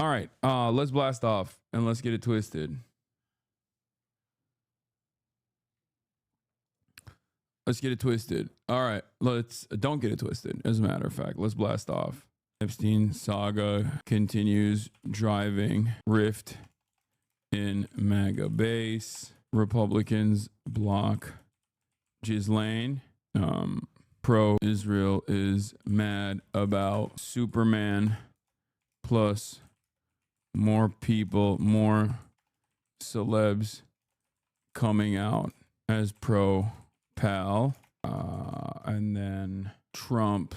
All right, let's blast off and let's get it twisted. Let's get it twisted. All right, don't get it twisted. As a matter of fact, let's blast off. Epstein saga continues, driving rift in MAGA base. Republicans block Ghislaine. Pro-Israel is mad about Superman plus more people, more celebs coming out as pro-Pal. And then Trump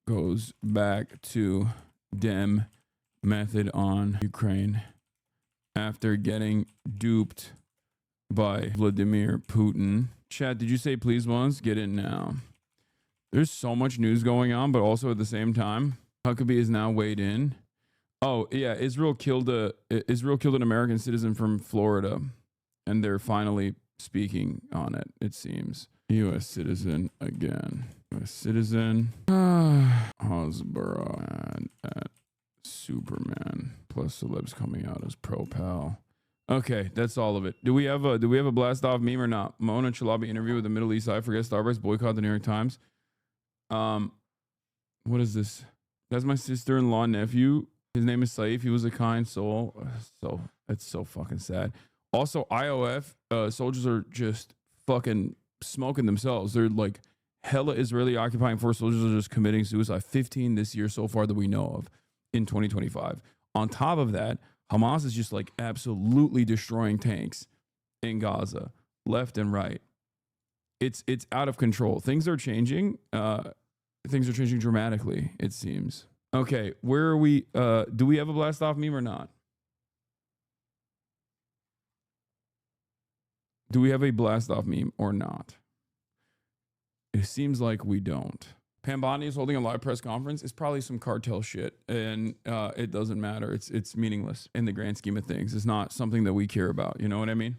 goes back to Dem method on Ukraine after getting duped by Vladimir Putin. Chat, did you say please once? Get in now. There's so much news going on, but also at the same time, Huckabee is now weighed in. Oh yeah, Israel killed an American citizen from Florida, and they're finally speaking on it. It seems U.S. citizen again. U.S. citizen. Hasbara at Superman plus celebs coming out as pro-Pal. Okay, that's all of it. Do we have a blast off meme or not? Mona Chalabi interview with the Middle East Eye. Forget Starbucks, boycott the New York Times. What is this? That's my sister-in-law nephew. His name is Saif. He was a kind soul. So it's so fucking sad. Also, IOF soldiers are just fucking smoking themselves. They're like hella Israeli occupying force soldiers are just committing suicide. 15 this year so far that we know of in 2025. On top of that, Hamas is just like absolutely destroying tanks in Gaza, left and right. It's out of control. Things are changing. Things are changing dramatically, it seems. Okay, where are we? Do we have a blast off meme or not? Do we have a blast off meme or not? It seems like we don't. Pam Bondi is holding a live press conference. It's probably some cartel shit, and it doesn't matter. It's meaningless in the grand scheme of things. It's not something that we care about. You know what I mean?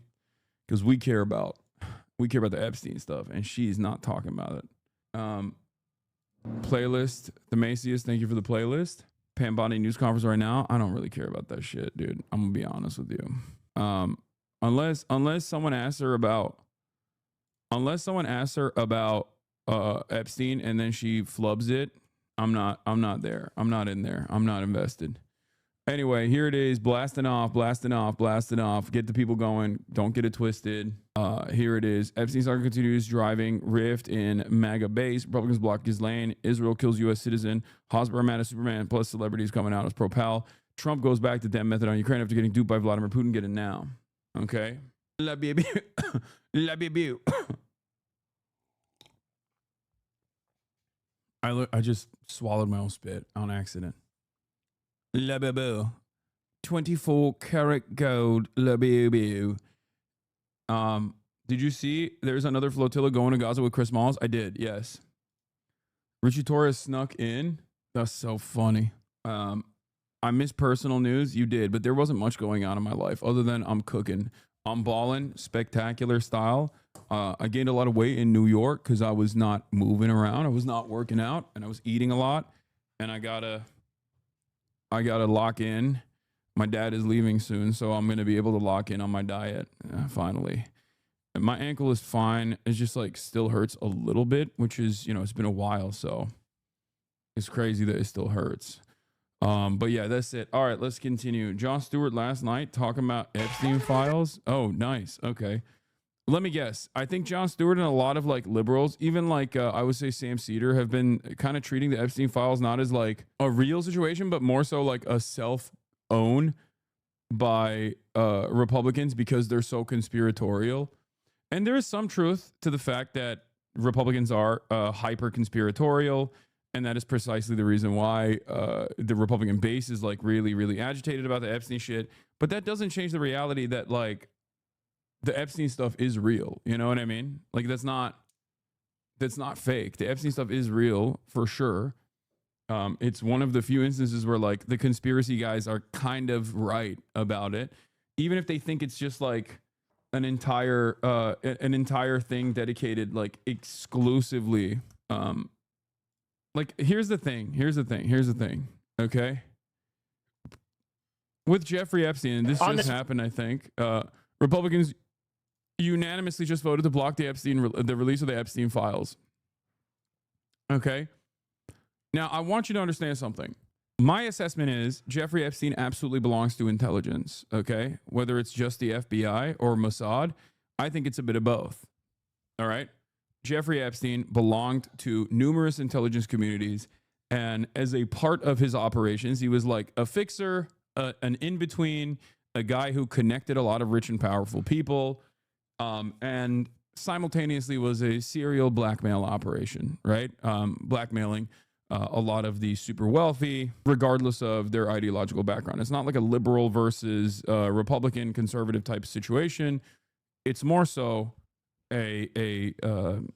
Because we care about the Epstein stuff, and she's not talking about it. Playlist, the Macy's. Thank you for the playlist. Pam Bondi news conference right now. I don't really care about that shit, dude. I'm gonna be honest with you. Unless someone asks her about Epstein and then she flubs it, I'm not there. I'm not in there. I'm not invested. Anyway, here it is. Blasting off. Get the people going. Don't get it twisted. Here it is. Epstein saga continues, driving rift in MAGA base. Republicans block Ghislaine. Israel kills U.S. citizen. Hosmer mad at Superman plus celebrities coming out as pro-Pal. Trump goes back to Dem method on Ukraine after getting duped by Vladimir Putin. Get it now. Okay. La baby. La baby. I just swallowed my own spit on accident. La babu. 24 karat gold. La babu. Did you see there's another flotilla going to Gaza with Chris Smalls? I did, yes. Richie Torres snuck in. That's so funny. I missed personal news. You did, but there wasn't much going on in my life other than I'm cooking. I'm balling, spectacular style. I gained a lot of weight in New York because I was not moving around. I was not working out, and I was eating a lot. And I gotta lock in. My dad is leaving soon, so I'm gonna be able to lock in on my diet finally. And my ankle is fine. It just like still hurts a little bit, which is, it's been a while, so it's crazy that it still hurts. But yeah, that's it. All right, let's continue. Jon Stewart last night talking about Epstein files. Oh, nice. Okay. Let me guess. I think Jon Stewart and a lot of like liberals, even like I would say Sam Cedar, have been kind of treating the Epstein files not as like a real situation, but more so like a self-own by Republicans because they're so conspiratorial. And there is some truth to the fact that Republicans are hyper conspiratorial. And that is precisely the reason why the Republican base is like really, really agitated about the Epstein shit. But that doesn't change the reality that like the Epstein stuff is real. You know what I mean? Like that's not fake. The Epstein stuff is real for sure. It's one of the few instances where like the conspiracy guys are kind of right about it, even if they think it's just like an entire thing dedicated like exclusively. Like here's the thing. Okay. with Jeffrey Epstein, this On just the- happened, I think. Republicans unanimously just voted to block the release of the Epstein files. Okay. Now, I want you to understand something. My assessment is Jeffrey Epstein absolutely belongs to intelligence. Okay. Whether it's just the FBI or Mossad, I think it's a bit of both. All right. Jeffrey Epstein belonged to numerous intelligence communities. And as a part of his operations, he was like a fixer, an in-between, a guy who connected a lot of rich and powerful people, and simultaneously was a serial blackmail operation, right? Blackmailing a lot of the super wealthy, regardless of their ideological background. It's not like a liberal versus Republican conservative type situation. It's more so a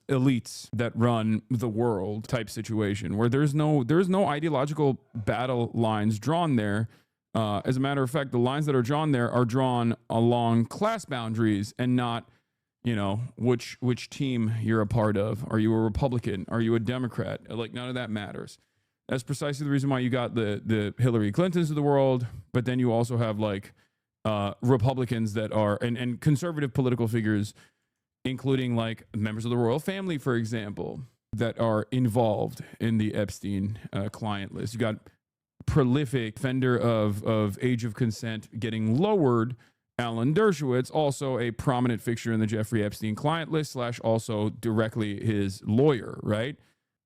elites that run the world type situation where there's no ideological battle lines drawn there. As a matter of fact, the lines that are drawn there are drawn along class boundaries and not, you know, which team you're a part of. Are you a Republican? Are you a Democrat? Like, none of that matters. That's precisely the reason why you got the Hillary Clintons of the world, but then you also have like Republicans that are and conservative political figures, including like members of the royal family, for example, that are involved in the Epstein client list. You got prolific offender of age of consent getting lowered, Alan Dershowitz, also a prominent fixture in the Jeffrey Epstein client list / also directly his lawyer, right?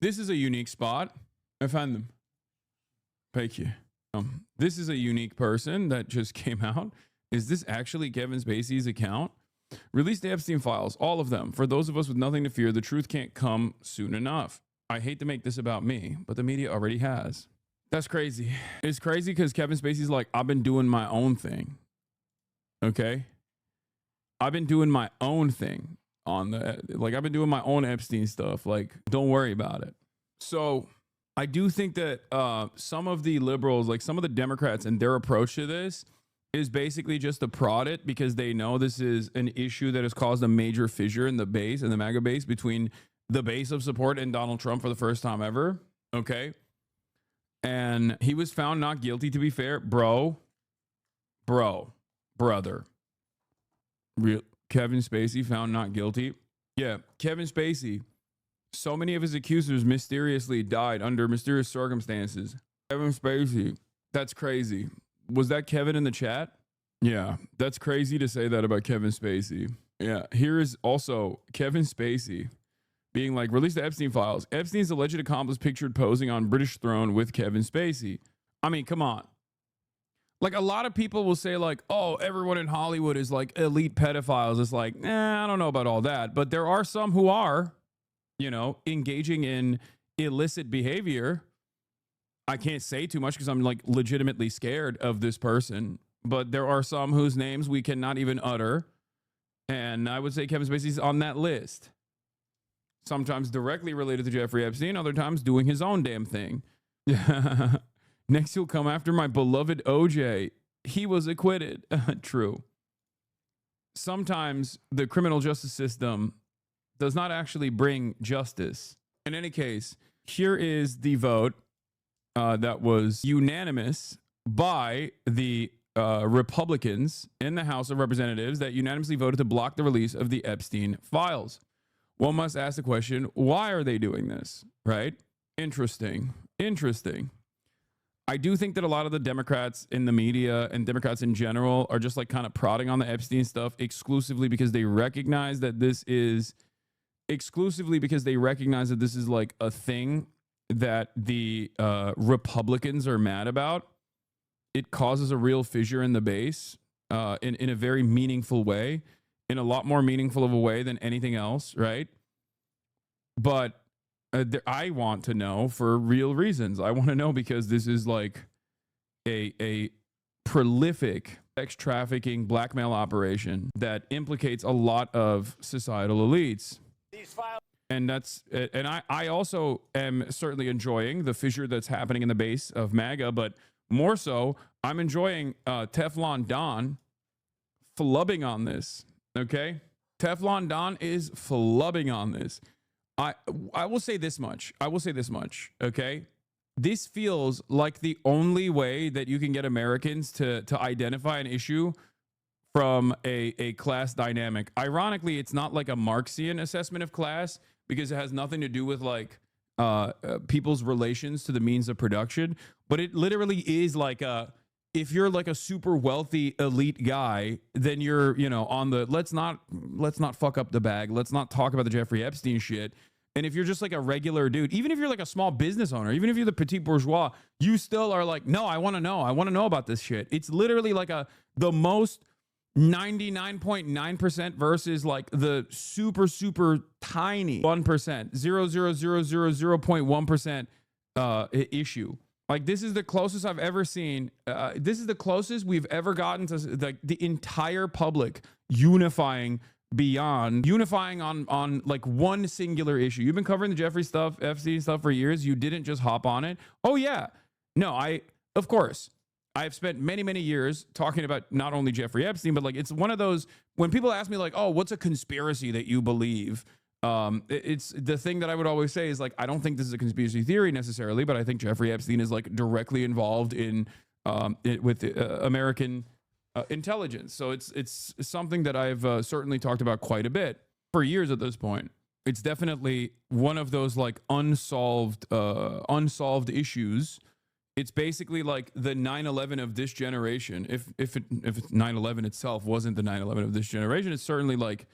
This is a unique spot. I found them. Thank you. This is a unique person that just came out. Is this actually Kevin Spacey's account? Release the Epstein files, all of them. For those of us with nothing to fear, the truth can't come soon enough. I hate to make this about me, but the media already has. That's crazy. It's crazy because Kevin Spacey's like, I've been doing my own thing. Okay? I've been doing my own thing on I've been doing my own Epstein stuff. Like, don't worry about it. So I do think that some of the liberals, like some of the Democrats and their approach to this is basically just to prod it because they know this is an issue that has caused a major fissure in the base and the MAGA base between the base of support and Donald Trump for the first time ever. Okay. And he was found not guilty, to be fair. Brother. Kevin Spacey found not guilty. Yeah. Kevin Spacey. So many of his accusers mysteriously died under mysterious circumstances. Kevin Spacey. That's crazy. Was that Kevin in the chat? Yeah, that's crazy to say that about Kevin Spacey. Yeah, here is also Kevin Spacey being like, release the Epstein files. Epstein's alleged accomplice pictured posing on British throne with Kevin Spacey. I mean, come on. Like, a lot of people will say like, oh, everyone in Hollywood is like elite pedophiles. It's like, I don't know about all that. But there are some who are, you know, engaging in illicit behavior. I can't say too much because I'm like legitimately scared of this person, but there are some whose names we cannot even utter. And I would say Kevin Spacey's on that list. Sometimes directly related to Jeffrey Epstein, other times doing his own damn thing. Next, he'll come after my beloved OJ. He was acquitted. True. Sometimes the criminal justice system does not actually bring justice. In any case, here is the vote. That was unanimous by the Republicans in the House of Representatives that unanimously voted to block the release of the Epstein files. One must ask the question, why are they doing this? Right? Interesting. I do think that a lot of the Democrats in the media and Democrats in general are just like kind of prodding on the Epstein stuff exclusively because they recognize that this is like a thing that the Republicans are mad about. It causes a real fissure in the base in a very meaningful way, in a lot more meaningful of a way than anything else, right? But I want to know for real reasons. I want to know because this is like a prolific sex trafficking blackmail operation that implicates a lot of societal elites. These files. And I also am certainly enjoying the fissure that's happening in the base of MAGA, but more so, I'm enjoying Teflon Don flubbing on this. Okay, Teflon Don is flubbing on this. I will say this much. Okay, this feels like the only way that you can get Americans to identify an issue from a class dynamic. Ironically, it's not like a Marxian assessment of class because it has nothing to do with like people's relations to the means of production, but it literally is like if you're like a super wealthy elite guy, then you're, you know, on the let's not fuck up the bag. Let's not talk about the Jeffrey Epstein shit. And if you're just like a regular dude, even if you're like a small business owner, even if you're the petit bourgeois, you still are like, no, I want to know. I want to know about this shit. It's literally like the most 99.9% versus like the super, super tiny 1%, 0.1% issue. Like this is the closest I've ever seen. This is the closest we've ever gotten to like the entire public unifying on like one singular issue. You've been covering the Jeffrey stuff, Epstein stuff for years. You didn't just hop on it. Oh yeah. No, of course, I've spent many, many years talking about not only Jeffrey Epstein, but like, it's one of those, when people ask me like, oh, what's a conspiracy that you believe? It's the thing that I would always say is like, I don't think this is a conspiracy theory necessarily, but I think Jeffrey Epstein is like directly involved in, with American intelligence. So it's something that I've certainly talked about quite a bit for years at this point. It's definitely one of those like unsolved issues. It's basically like the 9/11 of this generation. If 9/11 itself wasn't the 9/11 of this generation, it's certainly like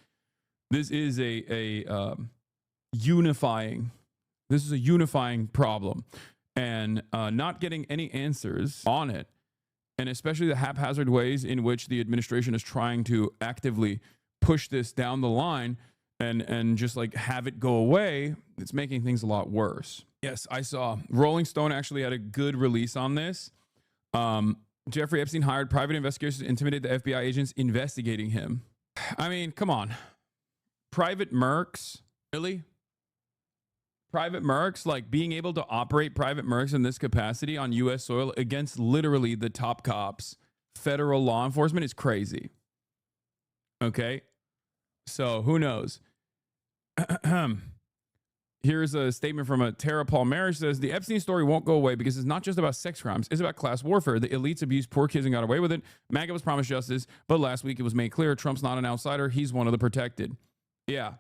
this is a unifying problem, and not getting any answers on it. And especially the haphazard ways in which the administration is trying to actively push this down the line and just like have it go away, it's making things a lot worse. Yes, I saw Rolling Stone actually had a good release on this. Jeffrey Epstein hired private investigators to intimidate the FBI agents investigating him. I mean, come on. Private mercs? Really? Private mercs, like being able to operate private mercs in this capacity on U.S. soil against literally the top cops, federal law enforcement, is crazy. Okay? So who knows? Here's a statement from a Tara Palmer. Says the Epstein story won't go away because it's not just about sex crimes. It's about class warfare. The elites abused poor kids and got away with it. MAGA was promised justice, but last week it was made clear Trump's not an outsider. He's one of the protected. Yeah.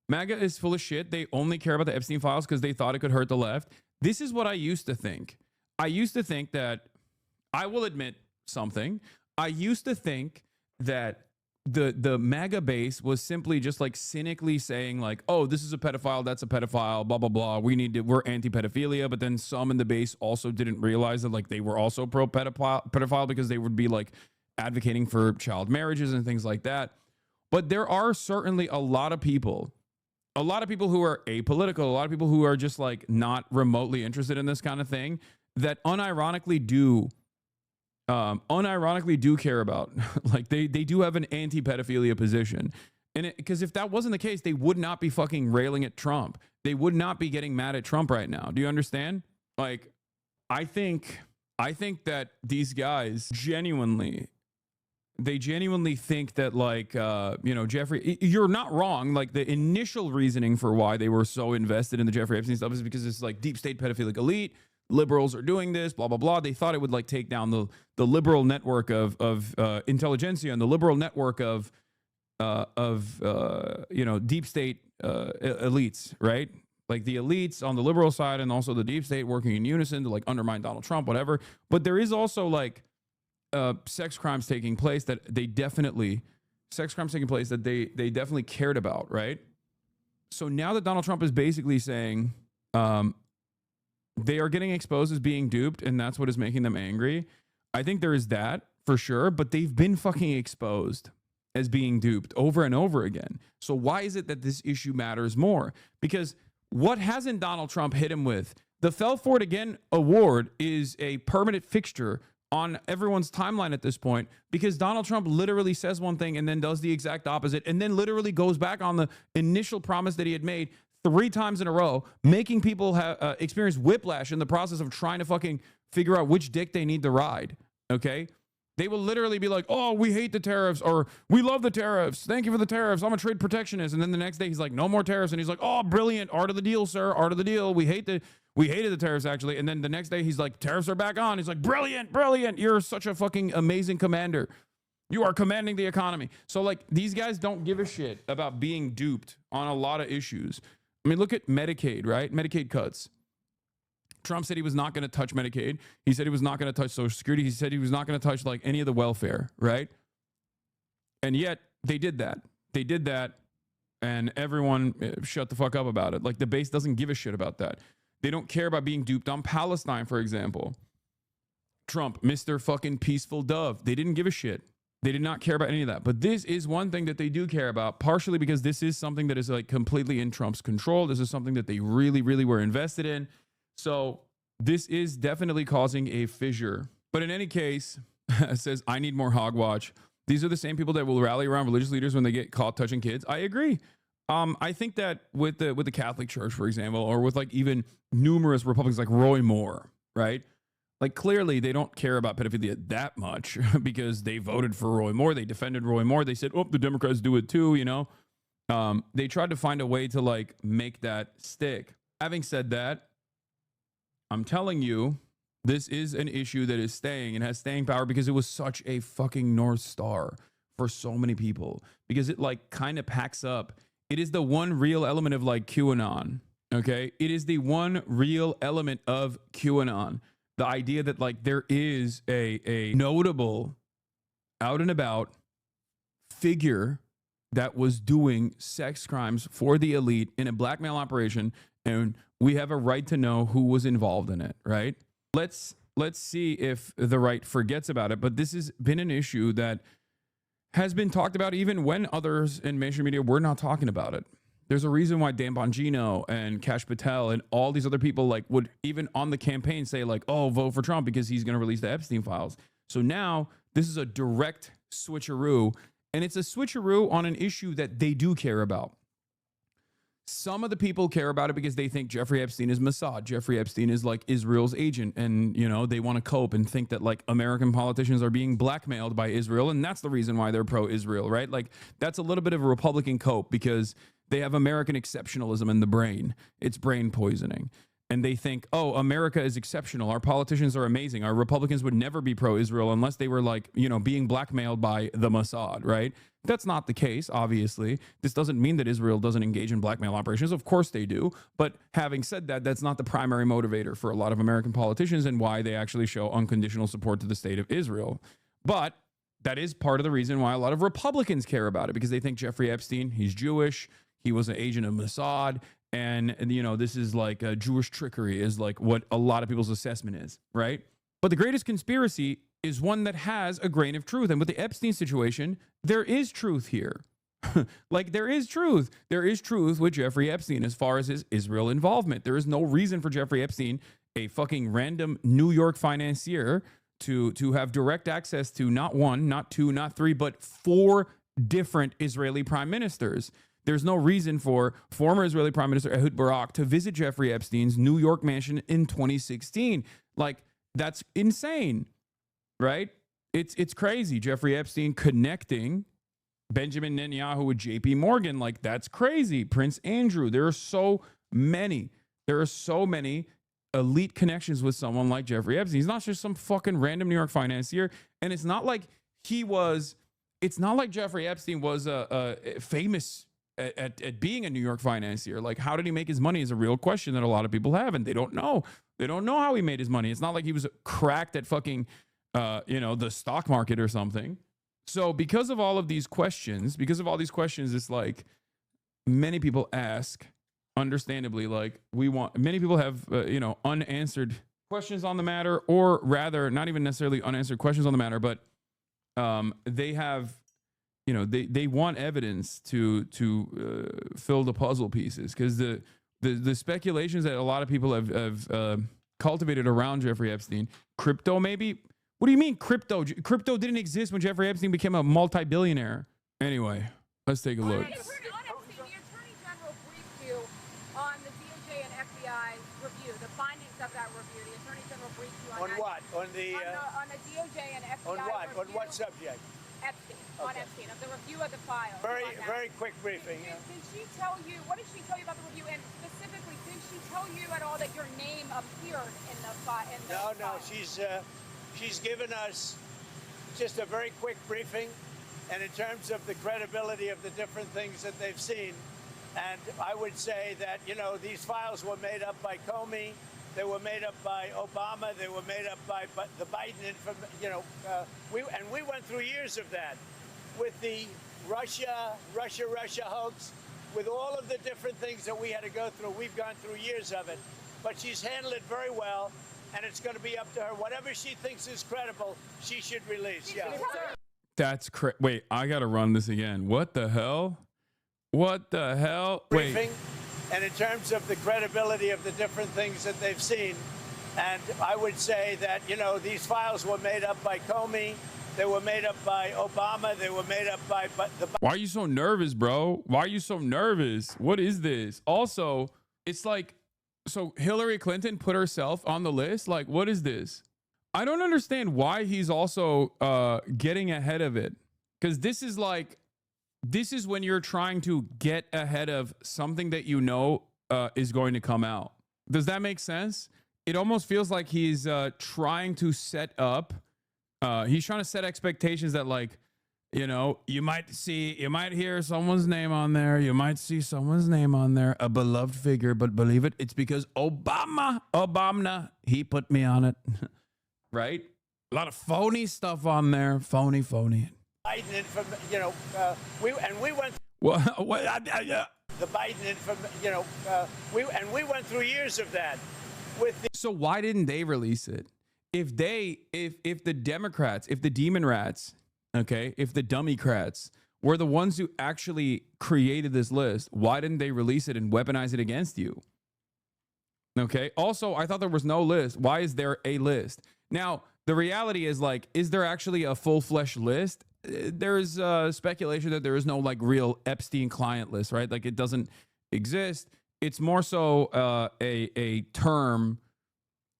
MAGA is full of shit. They only care about the Epstein files because they thought it could hurt the left. This is what I used to think. I used to think that, I will admit something. I used to think that the MAGA base was simply just like cynically saying like, oh, this is a pedophile, that's a pedophile, blah, blah, blah. We're anti-pedophilia. But then some in the base also didn't realize that like they were also pro-pedophile because they would be like advocating for child marriages and things like that. But there are certainly a lot of people who are apolitical, a lot of people who are just like not remotely interested in this kind of thing that unironically do care about, like they do have an anti-pedophilia position. And because if that wasn't the case, they would not be fucking railing at Trump. They would not be getting mad at Trump right now. Do you understand? Like, I think that these guys genuinely think that like, Jeffrey, you're not wrong. Like the initial reasoning for why they were so invested in the Jeffrey Epstein stuff is because it's like deep state pedophilic elite. Liberals are doing this, blah, blah, blah. They thought it would like take down the liberal network of intelligentsia and the liberal network of deep state elites, right? Like the elites on the liberal side and also the deep state working in unison to like undermine Donald Trump, whatever. But there is also like sex crimes taking place that they definitely cared about, right? So now that Donald Trump is basically saying they are getting exposed as being duped and that's what is making them angry, I think there is that for sure, but they've been fucking exposed as being duped over and over again. So why is it that this issue matters more? Because what hasn't Donald Trump hit him with? The Fell For It Again award is a permanent fixture on everyone's timeline at this point because Donald Trump literally says one thing and then does the exact opposite and then literally goes back on the initial promise that he had made 3 times in a row, making people experience whiplash in the process of trying to fucking figure out which dick they need to ride, okay? They will literally be like, oh, we hate the tariffs, or we love the tariffs. Thank you for the tariffs. I'm a trade protectionist. And then the next day he's like, no more tariffs. And he's like, oh, brilliant. Art of the deal, sir. Art of the deal. We hate the We hated the tariffs, actually. And then the next day, he's like, tariffs are back on. He's like, brilliant, brilliant. You're such a fucking amazing commander. You are commanding the economy. So, like, these guys don't give a shit about being duped on a lot of issues. I mean, look at Medicaid, right? Medicaid cuts. Trump said he was not going to touch Medicaid. He said he was not going to touch Social Security. He said he was not going to touch, like, any of the welfare, right? And yet, they did that. They did that, and everyone shut the fuck up about it. Like, the base doesn't give a shit about that. They don't care about being duped on Palestine, for example. Trump, Mr. fucking peaceful dove. They didn't give a shit. They did not care about any of that. But this is one thing that they do care about, partially because this is something that is like completely in Trump's control. This is something that they really, really were invested in. So this is definitely causing a fissure. But in any case, it says, I need more hogwatch. These are the same people that will rally around religious leaders when they get caught touching kids. I agree. I think that with the Catholic Church, for example, or with like even numerous Republicans like Roy Moore, right? Like, clearly, they don't care about pedophilia that much because they voted for Roy Moore. They defended Roy Moore. They said, oh, the Democrats do it too, you know? They tried to find a way to, like, make that stick. Having said that, I'm telling you, this is an issue that is staying and has staying power because it was such a fucking North Star for so many people. Because it, like, kind of packs up. It is the one real element of, like, QAnon, okay? It is the one real element of QAnon. The idea that, like, there is a notable out and about figure that was doing sex crimes for the elite in a blackmail operation, and we have a right to know who was involved in it, right? Let's see if the right forgets about it. But this has been an issue that has been talked about even when others in mainstream media were not talking about it. There's a reason why Dan Bongino and Kash Patel and all these other people like would even on the campaign say like, oh, vote for Trump because he's going to release the Epstein files. So now this is a direct switcheroo, and it's a switcheroo on an issue that they do care about. Some of the people care about it because they think Jeffrey Epstein is Mossad. Jeffrey Epstein is like Israel's agent, and you know they want to cope and think that like American politicians are being blackmailed by Israel, and that's the reason why they're pro-Israel, right? Like that's a little bit of a Republican cope because they have American exceptionalism in the brain. It's brain poisoning. And they think, oh, America is exceptional. Our politicians are amazing. Our Republicans would never be pro-Israel unless they were like, you know, being blackmailed by the Mossad, right? That's not the case, obviously. This doesn't mean that Israel doesn't engage in blackmail operations. Of course they do. But having said that, that's not the primary motivator for a lot of American politicians and why they actually show unconditional support to the state of Israel. But that is part of the reason why a lot of Republicans care about it, because they think Jeffrey Epstein, he's Jewish. He was an agent of Mossad, and you know, this is like a Jewish trickery is like what a lot of people's assessment is, right? But the greatest conspiracy is one that has a grain of truth. And with the Epstein situation, there is truth here. Like there is truth. There is truth with Jeffrey Epstein as far as his Israel involvement. There is no reason for Jeffrey Epstein, a fucking random New York financier, to have direct access to not one, not two, not three, but 4 different Israeli prime ministers. There's no reason for former Israeli Prime Minister Ehud Barak to visit Jeffrey Epstein's New York mansion in 2016. Like, that's insane, right? It's crazy. Jeffrey Epstein connecting Benjamin Netanyahu with JP Morgan. Like, that's crazy. Prince Andrew. There are so many elite connections with someone like Jeffrey Epstein. He's not just some fucking random New York financier. And it's not like Jeffrey Epstein was a famous at being a New York financier. Like, how did he make his money is a real question that a lot of people have, and they don't know. They don't know how he made his money. It's not like he was cracked at fucking, the stock market or something. So because of all these questions, it's like many people ask, understandably, like many people have, unanswered questions on the matter, or rather not even necessarily unanswered questions on the matter, but they have, they want evidence to fill the puzzle pieces, because the speculations that a lot of people have cultivated around Jeffrey Epstein, crypto maybe. What do you mean crypto? Crypto didn't exist when Jeffrey Epstein became a multi-billionaire. Anyway, let's take a look. On Epstein, the Attorney General briefed you on the DOJ and FBI review, the findings of that review. The Attorney General briefed you on that. On what? On the on the DOJ and FBI on what? review. On what subject? Epstein, on Epstein, of the review of the files. Very quick briefing. Did she tell you, what did she tell you about the review? And specifically, did she tell you at all that your name appeared in the file? No, she's given us just a very quick briefing, and in terms of the credibility of the different things that they've seen. And I would say that, these files were made up by Comey, they were made up by Obama, they were made up by the Biden, we went through years of that with the Russia hoax, with all of the different things that we had to go through. We've gone through years of it, but she's handled it very well, and it's going to be up to her. Whatever she thinks is credible, she should release. Yeah. That's wait, I gotta run this again. What the hell? What the hell? Wait. Briefing, and in terms of the credibility of the different things that they've seen, and I would say that, these files were made up by Comey, they were made up by Obama, they were made up by the... Why are you so nervous, bro? Why are you so nervous? What is this? Also, it's like, so Hillary Clinton put herself on the list? Like, what is this? I don't understand why he's also getting ahead of it. Because this is when you're trying to get ahead of something that is going to come out. Does that make sense? It almost feels like he's trying to set up, he's trying to set expectations that, like, you might hear someone's name on there. You might see someone's name on there, a beloved figure, but believe it's because Obama, he put me on it. Right? A lot of phony stuff on there. Phony. Biden, we went... The Biden, we went through years of that. So why didn't they release it? If the Democrats, if the demon rats, okay, if the dummycrats were the ones who actually created this list, why didn't they release it and weaponize it against you? Okay. Also, I thought there was no list. Why is there a list? Now, the reality is, like, is there actually a full-fledged list? There's speculation that there is no, like, real Epstein client list, right? Like, it doesn't exist. It's more so a term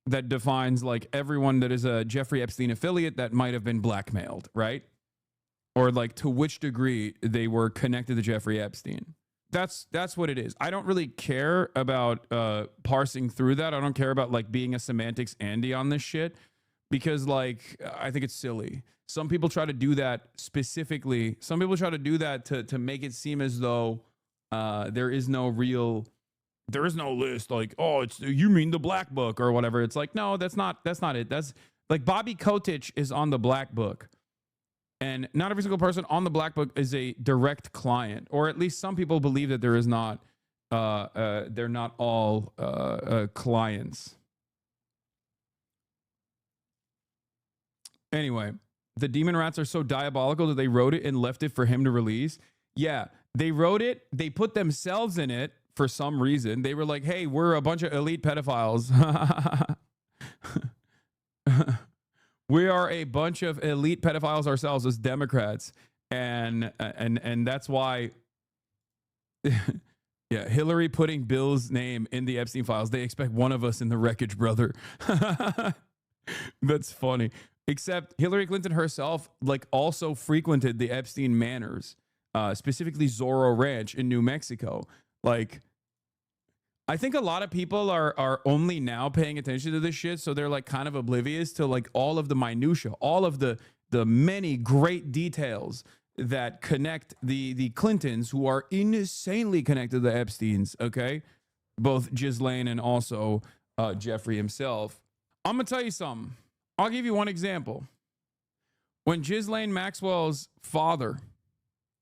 that defines, like, everyone that is a Jeffrey Epstein affiliate that might have been blackmailed, right? Or, like, to which degree they were connected to Jeffrey Epstein. That's what it is. I don't really care about parsing through that. I don't care about, like, being a semantics Andy on this shit, because, like, I think it's silly. Some people try to do that specifically. Some people try to do that to make it seem as though there is no list. Like, oh, you mean the black book or whatever. It's like, no, that's not it. That's like Bobby Kotick is on the black book. And not every single person on the black book is a direct client, or at least some people believe that there is not. They're not all clients. Anyway, the demon rats are so diabolical that they wrote it and left it for him to release. Yeah, they wrote it. They put themselves in it for some reason. They were like, hey, we're a bunch of elite pedophiles. We are a bunch of elite pedophiles ourselves as Democrats. And that's why, yeah, Hillary putting Bill's name in the Epstein files. They expect one of us in the wreckage, brother. That's funny. Except Hillary Clinton herself, like, also frequented the Epstein Manors, specifically Zorro Ranch in New Mexico. Like, I think a lot of people are only now paying attention to this shit, so they're, like, kind of oblivious to, like, all of the minutia, all of the many great details that connect the Clintons, who are insanely connected to the Epsteins, okay? Both Ghislaine and also Jeffrey himself. I'm gonna tell you something. I'll give you one example. When Ghislaine Maxwell's father,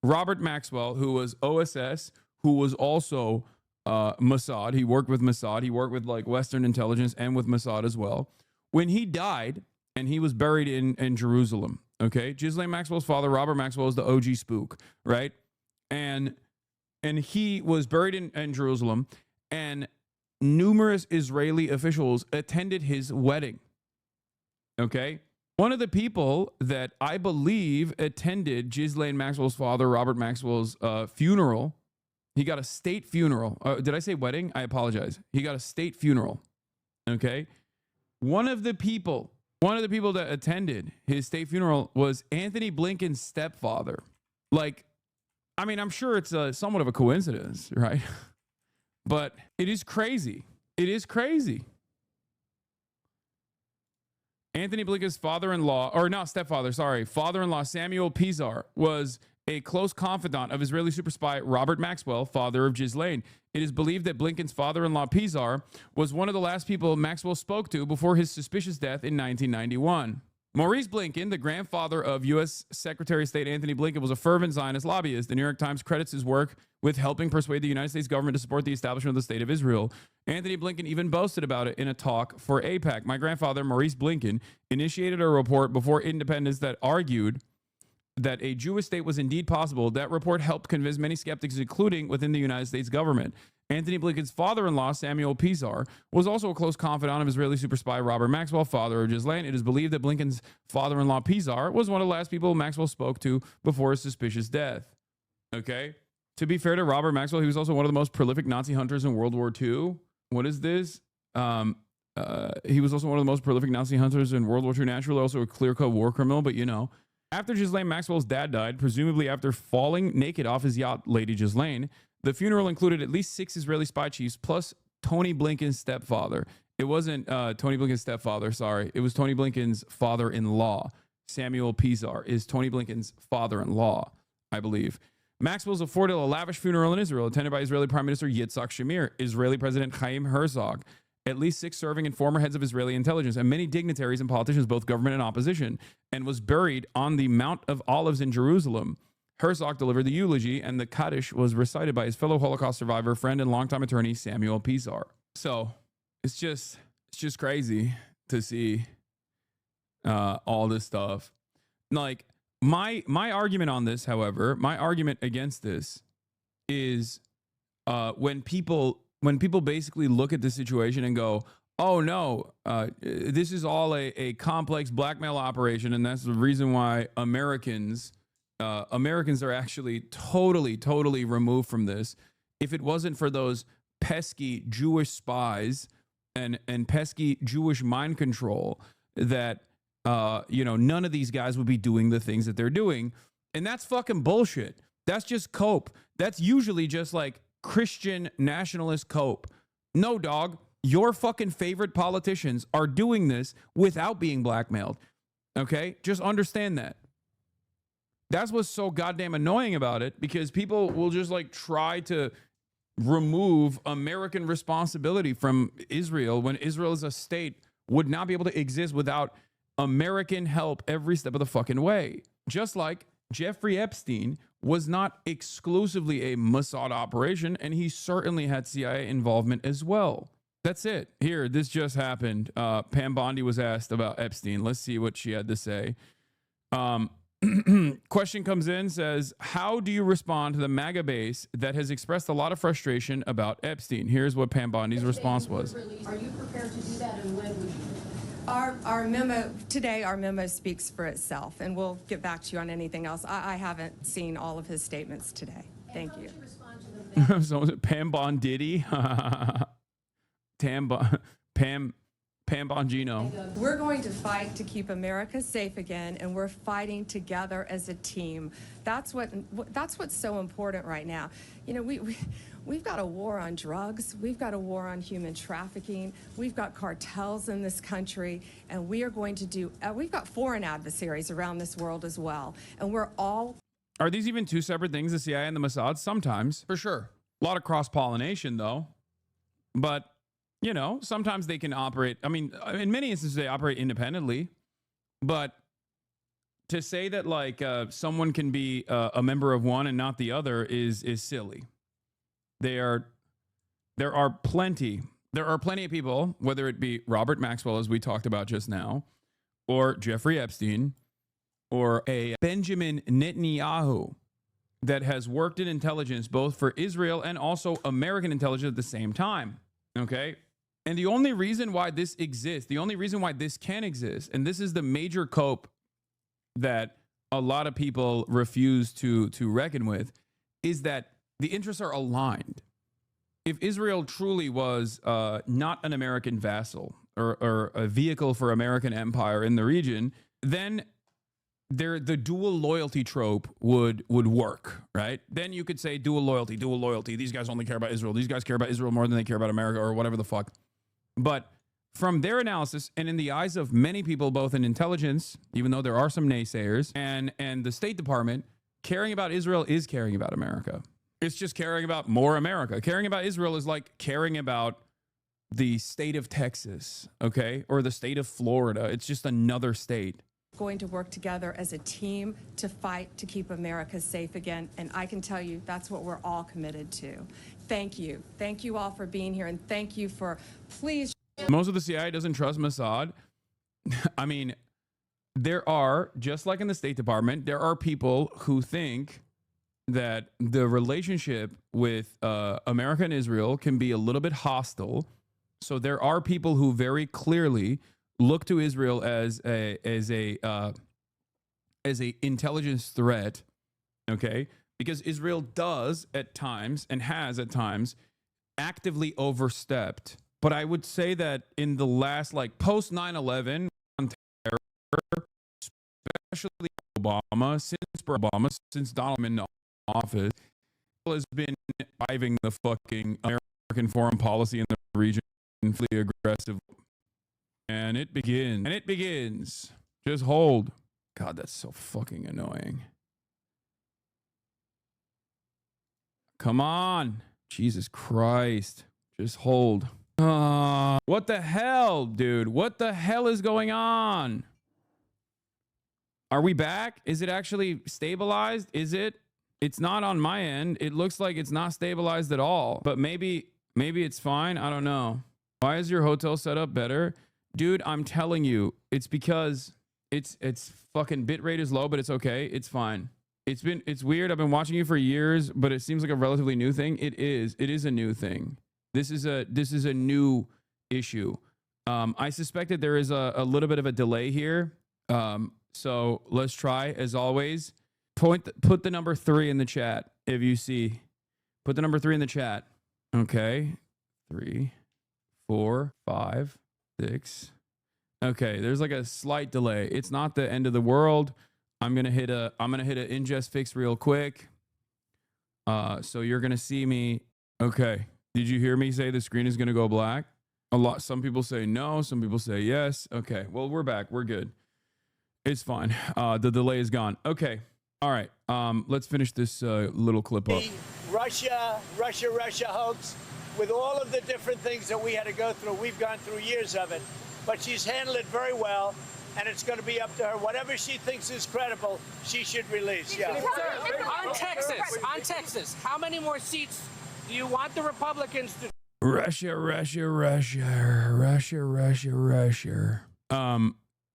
Robert Maxwell, who was OSS, who was also Mossad, he worked with Mossad, he worked with, like, Western intelligence and with Mossad as well. When he died and he was buried in Jerusalem, okay? Ghislaine Maxwell's father, Robert Maxwell, is the OG spook, right? And he was buried in Jerusalem, and numerous Israeli officials attended his wedding. Okay. One of the people that I believe attended Ghislaine Maxwell's father, Robert Maxwell's funeral, he got a state funeral. Did I say wedding? I apologize. He got a state funeral. Okay. One of the people One of the people that attended his state funeral was Anthony Blinken's stepfather. Like, I mean, I'm sure it's somewhat of a coincidence, right? But it is crazy. It is crazy. Anthony Blinken's father-in-law, or not stepfather, sorry, father-in-law Samuel Pizar was a close confidant of Israeli super spy Robert Maxwell, father of Ghislaine. It is believed that Blinken's father-in-law Pizar was one of the last people Maxwell spoke to before his suspicious death in 1991. Maurice Blinken, the grandfather of U.S. Secretary of State Anthony Blinken, was a fervent Zionist lobbyist. The New York Times credits his work with helping persuade the United States government to support the establishment of the State of Israel. Anthony Blinken even boasted about it in a talk for AIPAC. My grandfather, Maurice Blinken, initiated a report before independence that argued that a Jewish state was indeed possible. That report helped convince many skeptics, including within the United States government. Anthony Blinken's father-in-law, Samuel Pizar, was also a close confidant of Israeli super spy Robert Maxwell, father of Ghislaine. It is believed that Blinken's father-in-law, Pizar, was one of the last people Maxwell spoke to before his suspicious death. Okay? To be fair to Robert Maxwell, he was also one of the most prolific Nazi hunters in World War II. What is this? He was also one of the most prolific Nazi hunters in World War II. Naturally, also a clear-cut war criminal, but you know. After Ghislaine Maxwell's dad died, presumably after falling naked off his yacht, Lady Ghislaine, the funeral included at least 6 Israeli spy chiefs plus Tony Blinken's stepfather. It wasn't Tony Blinken's stepfather, sorry. It was Tony Blinken's father-in-law. Samuel Pizar is Tony Blinken's father-in-law, I believe. Maxwell's afforded a lavish funeral in Israel, attended by Israeli Prime Minister Yitzhak Shamir, Israeli President Chaim Herzog, at least 6 serving and former heads of Israeli intelligence, and many dignitaries and politicians, both government and opposition, and was buried on the Mount of Olives in Jerusalem. Herzog delivered the eulogy, and the Kaddish was recited by his fellow Holocaust survivor, friend, and longtime attorney, Samuel Pizar. So it's just crazy to see all this stuff. Like, my argument on this, however, my argument against this is when people basically look at the situation and go, oh no, this is all a complex blackmail operation, and that's the reason why Americans are actually totally removed from this. If it wasn't for those pesky Jewish spies and pesky Jewish mind control, that none of these guys would be doing the things that they're doing. And that's fucking bullshit. That's just cope. That's usually just like Christian nationalist cope. No, dog, your fucking favorite politicians are doing this without being blackmailed. Okay? Just understand that. That's what's so goddamn annoying about it, because people will just like try to remove American responsibility from Israel when Israel as a state would not be able to exist without American help every step of the fucking way. Just like Jeffrey Epstein was not exclusively a Mossad operation, and he certainly had CIA involvement as well. That's it. Here, this just happened. Pam Bondi was asked about Epstein. Let's see what she had to say. Question comes in, says, how do you respond to the MAGA base that has expressed a lot of frustration about Epstein? Here's what Pam Bondi's response was. Are you prepared to do that, and when would you? Our memo today, our memo speaks for itself, and we'll get back to you on anything else. I haven't seen all of his statements today. Thank you. So was it Pam Bondiddy? Pam Bongino. We're going to fight to keep America safe again, and we're fighting together as a team. That's what's so important right now. You know, we've got a war on drugs. We've got a war on human trafficking. We've got cartels in this country, and we are going to do. We've got foreign adversaries around this world as well, and we're all. Are these even two separate things, the CIA and the Mossad? Sometimes, for sure. A lot of cross-pollination, though. But, you know, sometimes they can operate. I mean, in many instances, they operate independently. But to say that, like, someone can be a member of one and not the other is silly. There are plenty of people, whether it be Robert Maxwell, as we talked about just now, or Jeffrey Epstein, or a Benjamin Netanyahu, that has worked in intelligence both for Israel and also American intelligence at the same time. Okay? And the only reason why this exists, the only reason why this can exist, and this is the major cope that a lot of people refuse to reckon with, is that the interests are aligned. if Israel truly was not an American vassal or a vehicle for American empire in the region, then the dual loyalty trope would work, right? Then you could say dual loyalty. These guys only care about Israel. These guys care about Israel more than they care about America or whatever the fuck. But from their analysis and in the eyes of many people, both in intelligence, even though there are some naysayers, and the State Department, caring about Israel is caring about America. It's just caring about more America. Caring about Israel is like caring about the state of Texas, okay? Or the state of Florida. It's just another state. Going to work together as a team to fight to keep America safe again. And I can tell you that's what we're all committed to. Thank you. Thank you all for being here. And thank you for please. Most of the CIA doesn't trust Mossad. I mean, there are, just like in the State Department, there are people who think that the relationship with America and Israel can be a little bit hostile. So there are people who very clearly look to Israel as a intelligence threat, okay? Because Israel does at times and has at times actively overstepped. But I would say that in the last, like post 9/11, on terror, especially Obama, since Donald Trump in office, has been driving the fucking American foreign policy in the region aggressively. And it begins. Just hold. God, that's so fucking annoying. Come on. Jesus Christ. Just hold. What the hell, dude? What the hell is going on? Are we back? Is it actually stabilized? Is it? It's not on my end. It looks like it's not stabilized at all. But maybe it's fine. I don't know. Why is your hotel setup better? Dude, I'm telling you, it's because it's fucking bitrate is low, but it's okay. It's fine. It's weird. I've been watching you for years, but it seems like a relatively new thing. It is a new thing. This is a new issue. I suspect that there is a little bit of a delay here. So let's try, as always. Put the number 3 in the chat if you see. Put the number 3 in the chat. Okay. 3, 4, 5, 6. Okay, there's like a slight delay. It's not the end of the world. I'm gonna hit a ingest fix real quick. So you're gonna see me. Okay. Did you hear me say the screen is gonna go black? Some people say no, some people say yes. Okay, well, we're back. We're good. It's fine. The delay is gone. Okay. All right. Let's finish this little clip up. The Russia hoax, with all of the different things that we had to go through, we've gone through years of it, but she's handled it very well, and it's going to be up to her. Whatever she thinks is credible, she should release. Yeah. On Texas, how many more seats do you want the Republicans to? Russia.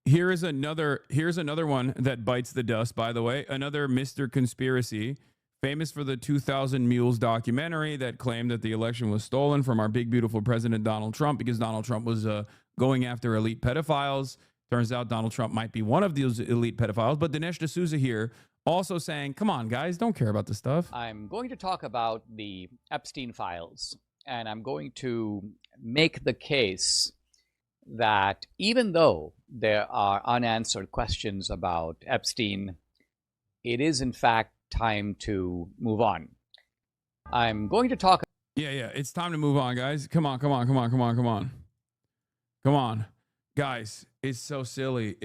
Here's another one that bites the dust, by the way. Another Mr. Conspiracy, famous for the 2000 Mules documentary that claimed that the election was stolen from our big, beautiful president, Donald Trump, because Donald Trump was going after elite pedophiles. Turns out Donald Trump might be one of those elite pedophiles. But Dinesh D'Souza here also saying, come on, guys, don't care about this stuff. I'm going to talk about the Epstein files, and I'm going to make the case that even though there are unanswered questions about Epstein, it is in fact time to move on. I'm going to talk. Yeah, it's time to move on, guys. Come on. Guys, it's so silly.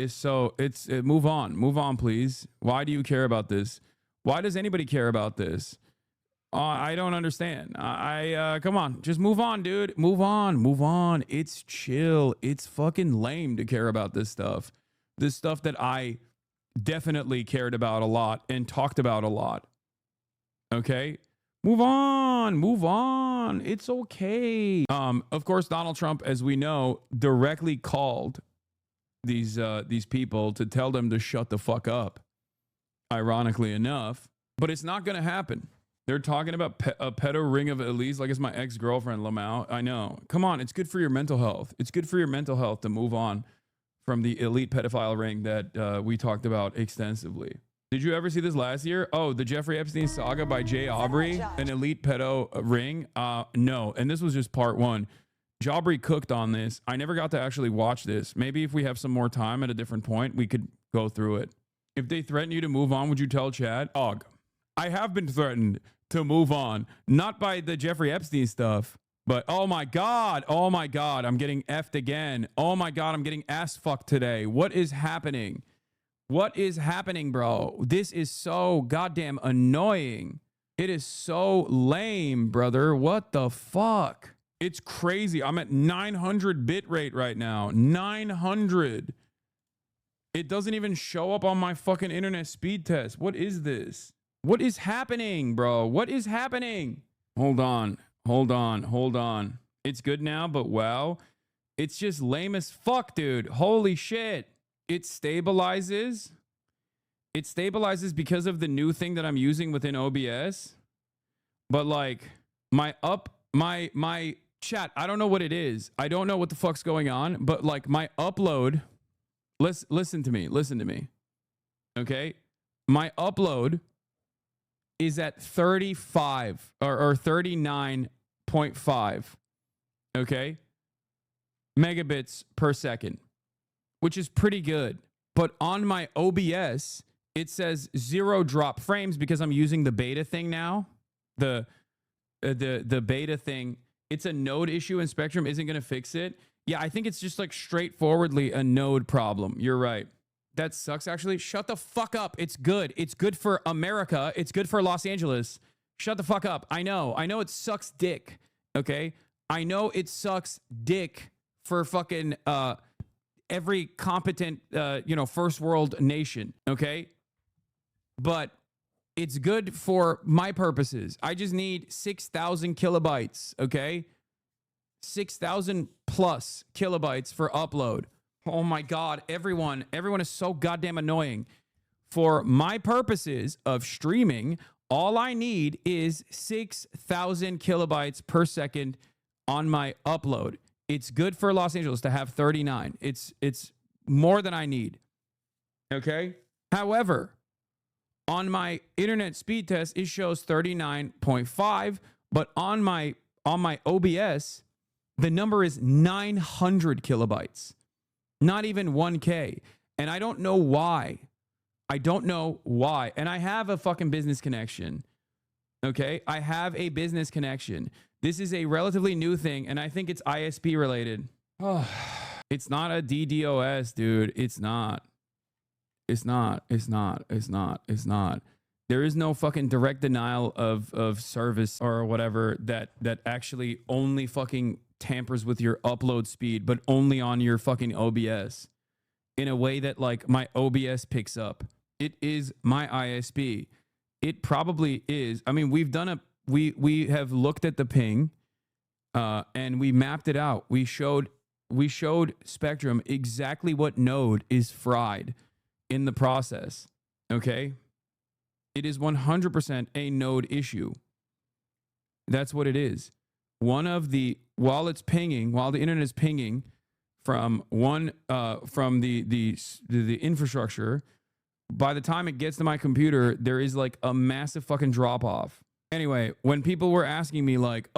Move on, please. Why do you care about this? Why does anybody care about this? I don't understand. Come on, just move on, dude. Move on. It's chill. It's fucking lame to care about this stuff. This stuff that I definitely cared about a lot and talked about a lot. Okay? Move on. It's okay. Of course, Donald Trump, as we know, directly called these people to tell them to shut the fuck up. Ironically enough, but it's not going to happen. They're talking about a pedo ring of Elise like it's my ex-girlfriend, Lamau. I know. Come on, it's good for your mental health. It's good for your mental health to move on from the elite pedophile ring that we talked about extensively. Did you ever see this last year? Oh, the Jeffrey Epstein saga by Jay Aubrey, an elite pedo ring? No. And this was just part one. Jaubrey cooked on this. I never got to actually watch this. Maybe if we have some more time at a different point, we could go through it. If they threaten you to move on, would you tell Chad? Dog, I have been threatened to move on. Not by the Jeffrey Epstein stuff, but oh my God, I'm getting effed again. Oh my God, I'm getting ass fucked today. What is happening? What is happening, bro? This is so goddamn annoying. It is so lame, brother. What the fuck? It's crazy. I'm at 900 bit rate right now. 900. It doesn't even show up on my fucking internet speed test. What is this? What is happening, bro? What is happening? Hold on. It's good now, but wow. It's just lame as fuck, dude. Holy shit. It stabilizes. It stabilizes because of the new thing that I'm using within OBS. But like my chat, I don't know what it is. I don't know what the fuck's going on, but like my upload, listen to me. Okay? My upload is at 35 or 39.5. Okay? Megabits per second, which is pretty good. But on my OBS, it says 0 drop frames because I'm using the beta thing now. The beta thing, it's a node issue and Spectrum isn't going to fix it. Yeah, I think it's just like straightforwardly a node problem. You're right. That sucks, actually. Shut the fuck up. It's good. It's good for America. It's good for Los Angeles. Shut the fuck up. I know it sucks dick. Okay? I know it sucks dick for fucking every competent first world nation, okay? But it's good for my purposes. I just need 6,000 kilobytes, okay? 6,000 plus kilobytes for upload. Oh my God, everyone is so goddamn annoying. For my purposes of streaming, all I need is 6,000 kilobytes per second on my upload. It's good for Los Angeles to have 39. It's more than I need. Okay? However, on my internet speed test, it shows 39.5, but on my OBS, the number is 900 kilobytes. Not even 1K. And I don't know why. And I have a fucking business connection. Okay? I have a business connection. This is a relatively new thing, and I think it's ISP related. Oh, it's not a DDoS, dude. It's not. There is no fucking direct denial of service or whatever that actually only fucking tampers with your upload speed, but only on your fucking OBS in a way that like my OBS picks up. It is my ISP. It probably is. I mean, we have looked at the ping and we mapped it out. We showed Spectrum exactly what node is fried in the process. Okay? It is 100% a node issue. That's what it is. While the internet is pinging from the infrastructure, by the time it gets to my computer, there is like a massive fucking drop off. Anyway, when people were asking me like,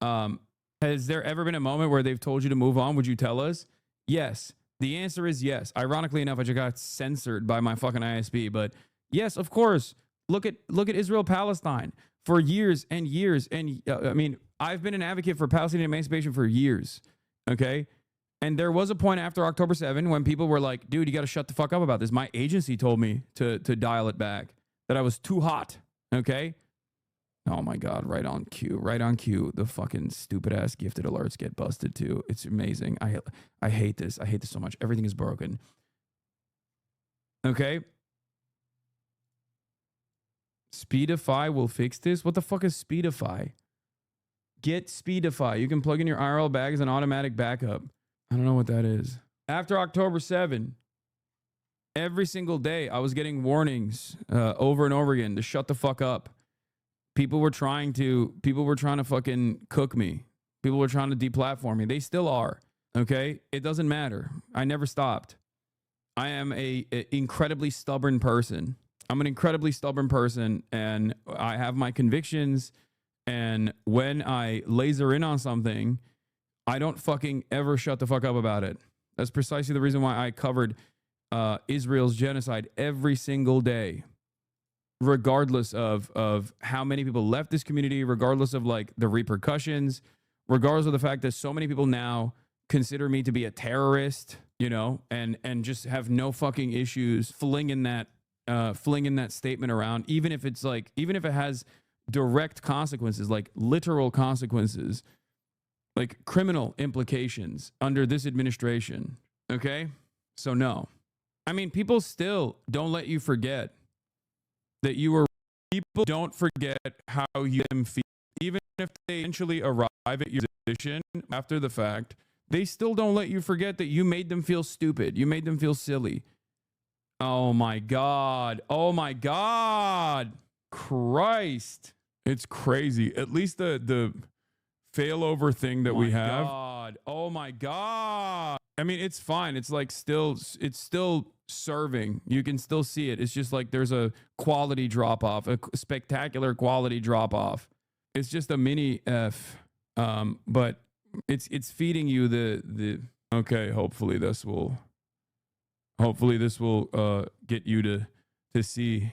has there ever been a moment where they've told you to move on? Would you tell us? Yes. The answer is yes. Ironically enough, I just got censored by my fucking ISP, but yes, of course. Look at Israel Palestine for years and years, and I mean, I've been an advocate for Palestinian emancipation for years. Okay, and there was a point after October 7 when people were like, "Dude, you got to shut the fuck up about this." My agency told me to dial it back, that I was too hot. Okay. Oh my God, right on cue. The fucking stupid ass gifted alerts get busted too. It's amazing. I hate this. I hate this so much. Everything is broken. Okay. Speedify will fix this? What the fuck is Speedify? Get Speedify. You can plug in your IRL bag as an automatic backup. I don't know what that is. After October 7, every single day I was getting warnings over and over again to shut the fuck up. People were trying to fucking cook me. People were trying to deplatform me. They still are. Okay? It doesn't matter. I never stopped. I am a incredibly stubborn person. I'm an incredibly stubborn person, and I have my convictions. And when I laser in on something, I don't fucking ever shut the fuck up about it. That's precisely the reason why I covered Israel's genocide every single day, regardless of how many people left this community, regardless of like the repercussions, regardless of the fact that so many people now consider me to be a terrorist, you know, and just have no fucking issues flinging that statement around, even if it's like, even if it has direct consequences, like literal consequences, like criminal implications under this administration. Okay, so no, I mean, people still don't let you forget that you were. People don't forget how you feel, even if they eventually arrive at your position after the fact. They still don't let you forget that you made them feel stupid. You made them feel silly. Oh my God. Oh my God. Christ. It's crazy. At least the failover thing that we have. God. Oh my God. I mean, it's fine. It's like it's still serving. You can still see it. It's just like there's a quality drop off, a spectacular quality drop off. It's just a mini F. But it's feeding you the okay, hopefully this will get you to see.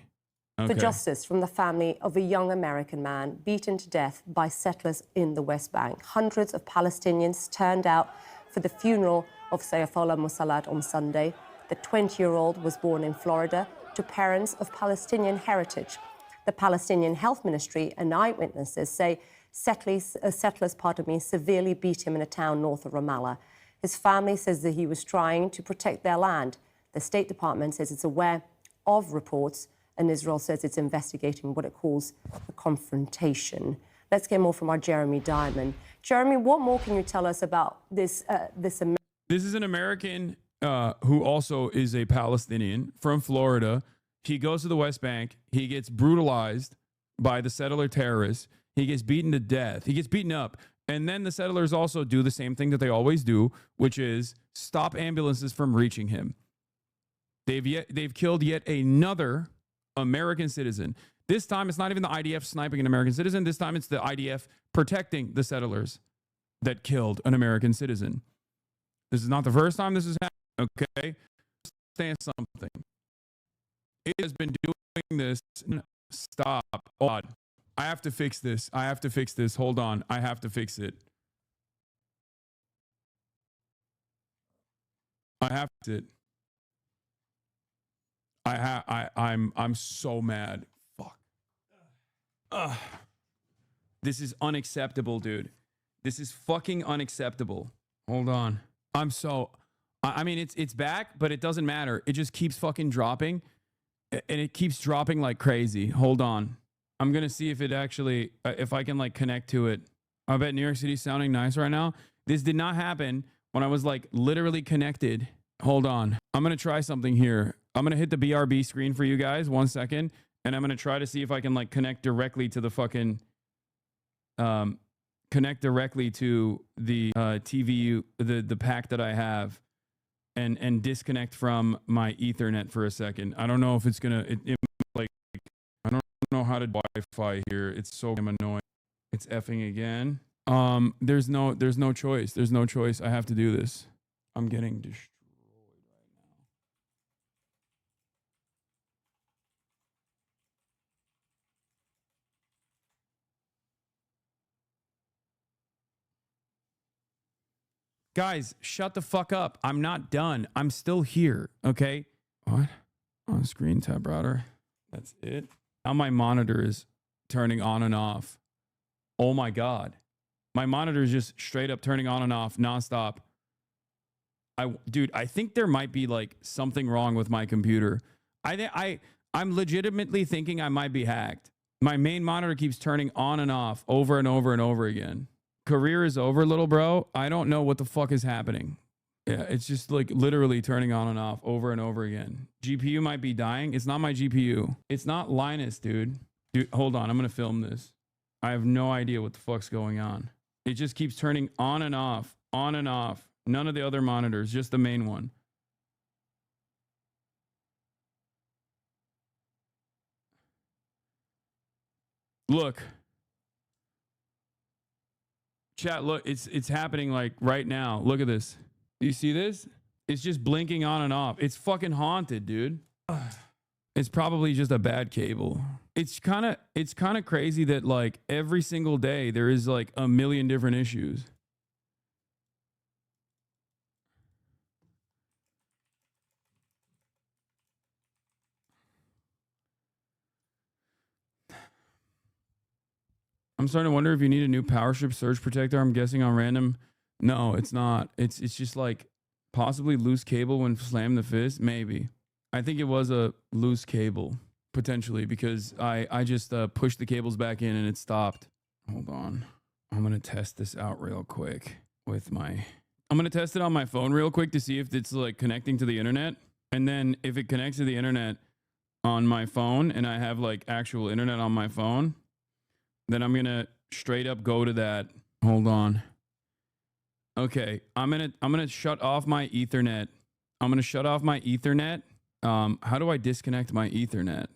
Okay. For justice from the family of a young American man beaten to death by settlers in the West Bank. Hundreds of Palestinians turned out for the funeral of Sayfullah Musalat on Sunday. The 20-year-old was born in Florida to parents of Palestinian heritage. The Palestinian Health Ministry and eyewitnesses say settlers severely beat him in a town north of Ramallah. His family says that he was trying to protect their land. The State Department says it's aware of reports, and Israel says it's investigating what it calls a confrontation. Let's get more from our Jeremy Diamond. Jeremy, what more can you tell us about this? This is an American who also is a Palestinian from Florida. He goes to the West Bank. He gets brutalized by the settler terrorists. He gets beaten to death. He gets beaten up. And then the settlers also do the same thing that they always do, which is stop ambulances from reaching him. They've killed yet another American citizen. This time, it's not even the IDF sniping an American citizen. This time, it's the IDF protecting the settlers that killed an American citizen. This is not the first time this has happened, okay? Understand something. It has been doing this. Stop. Hold on. I have to fix this. I have to fix this. Hold on. I have to fix it. I have to. I'm so mad. Fuck. This is unacceptable, dude. This is fucking unacceptable. Hold on. I mean, it's back, but it doesn't matter. It just keeps fucking dropping. And it keeps dropping like crazy. Hold on. I'm going to see if it actually, if I can like connect to it. I bet New York City's sounding nice right now. This did not happen when I was like literally connected. Hold on. I'm going to try something here. I'm going to hit the BRB screen for you guys. 1 second. And I'm going to try to see if I can like connect directly to the fucking, connect directly to the TV, the pack that I have, and disconnect from my Ethernet for a second. I don't know if it's going to, like, I don't know how to Wi-Fi here. It's so damn annoying. It's effing again. There's no choice. There's no choice. I have to do this. I'm getting destroyed right now. Guys, shut the fuck up. I'm not done. I'm still here. Okay. What? On screen tab router. That's it. Now my monitor is turning on and off. Oh my God. My monitor is just straight up turning on and off nonstop. Dude, I think there might be like something wrong with my computer. I'm legitimately thinking I might be hacked. My main monitor keeps turning on and off over and over and over again. Career is over, little bro. I don't know what the fuck is happening. Yeah, it's just like literally turning on and off over and over again. GPU might be dying. It's not my GPU. It's not Linus, dude. Dude, hold on. I'm going to film this. I have no idea what the fuck's going on. It just keeps turning on and off, on and off. None of the other monitors, just the main one. Look. Chat, look, it's happening like right now. Look at this. Do you see this? It's just blinking on and off. It's fucking haunted, dude. It's probably just a bad cable. It's kind of crazy that like every single day there is like a million different issues. I'm starting to wonder if you need a new power strip surge protector. I'm guessing on random. No, it's not. It's just like possibly loose cable when slam the fist. Maybe. I think it was a loose cable potentially because I just pushed the cables back in and it stopped. Hold on. I'm going to test this out real quick with my... I'm going to test it on my phone real quick to see if it's like connecting to the internet. And then if it connects to the internet on my phone and I have like actual internet on my phone, then I'm going to straight up go to that. Hold on. Okay, I'm going to shut off my Ethernet. I'm going to shut off my Ethernet. How do I disconnect my Ethernet?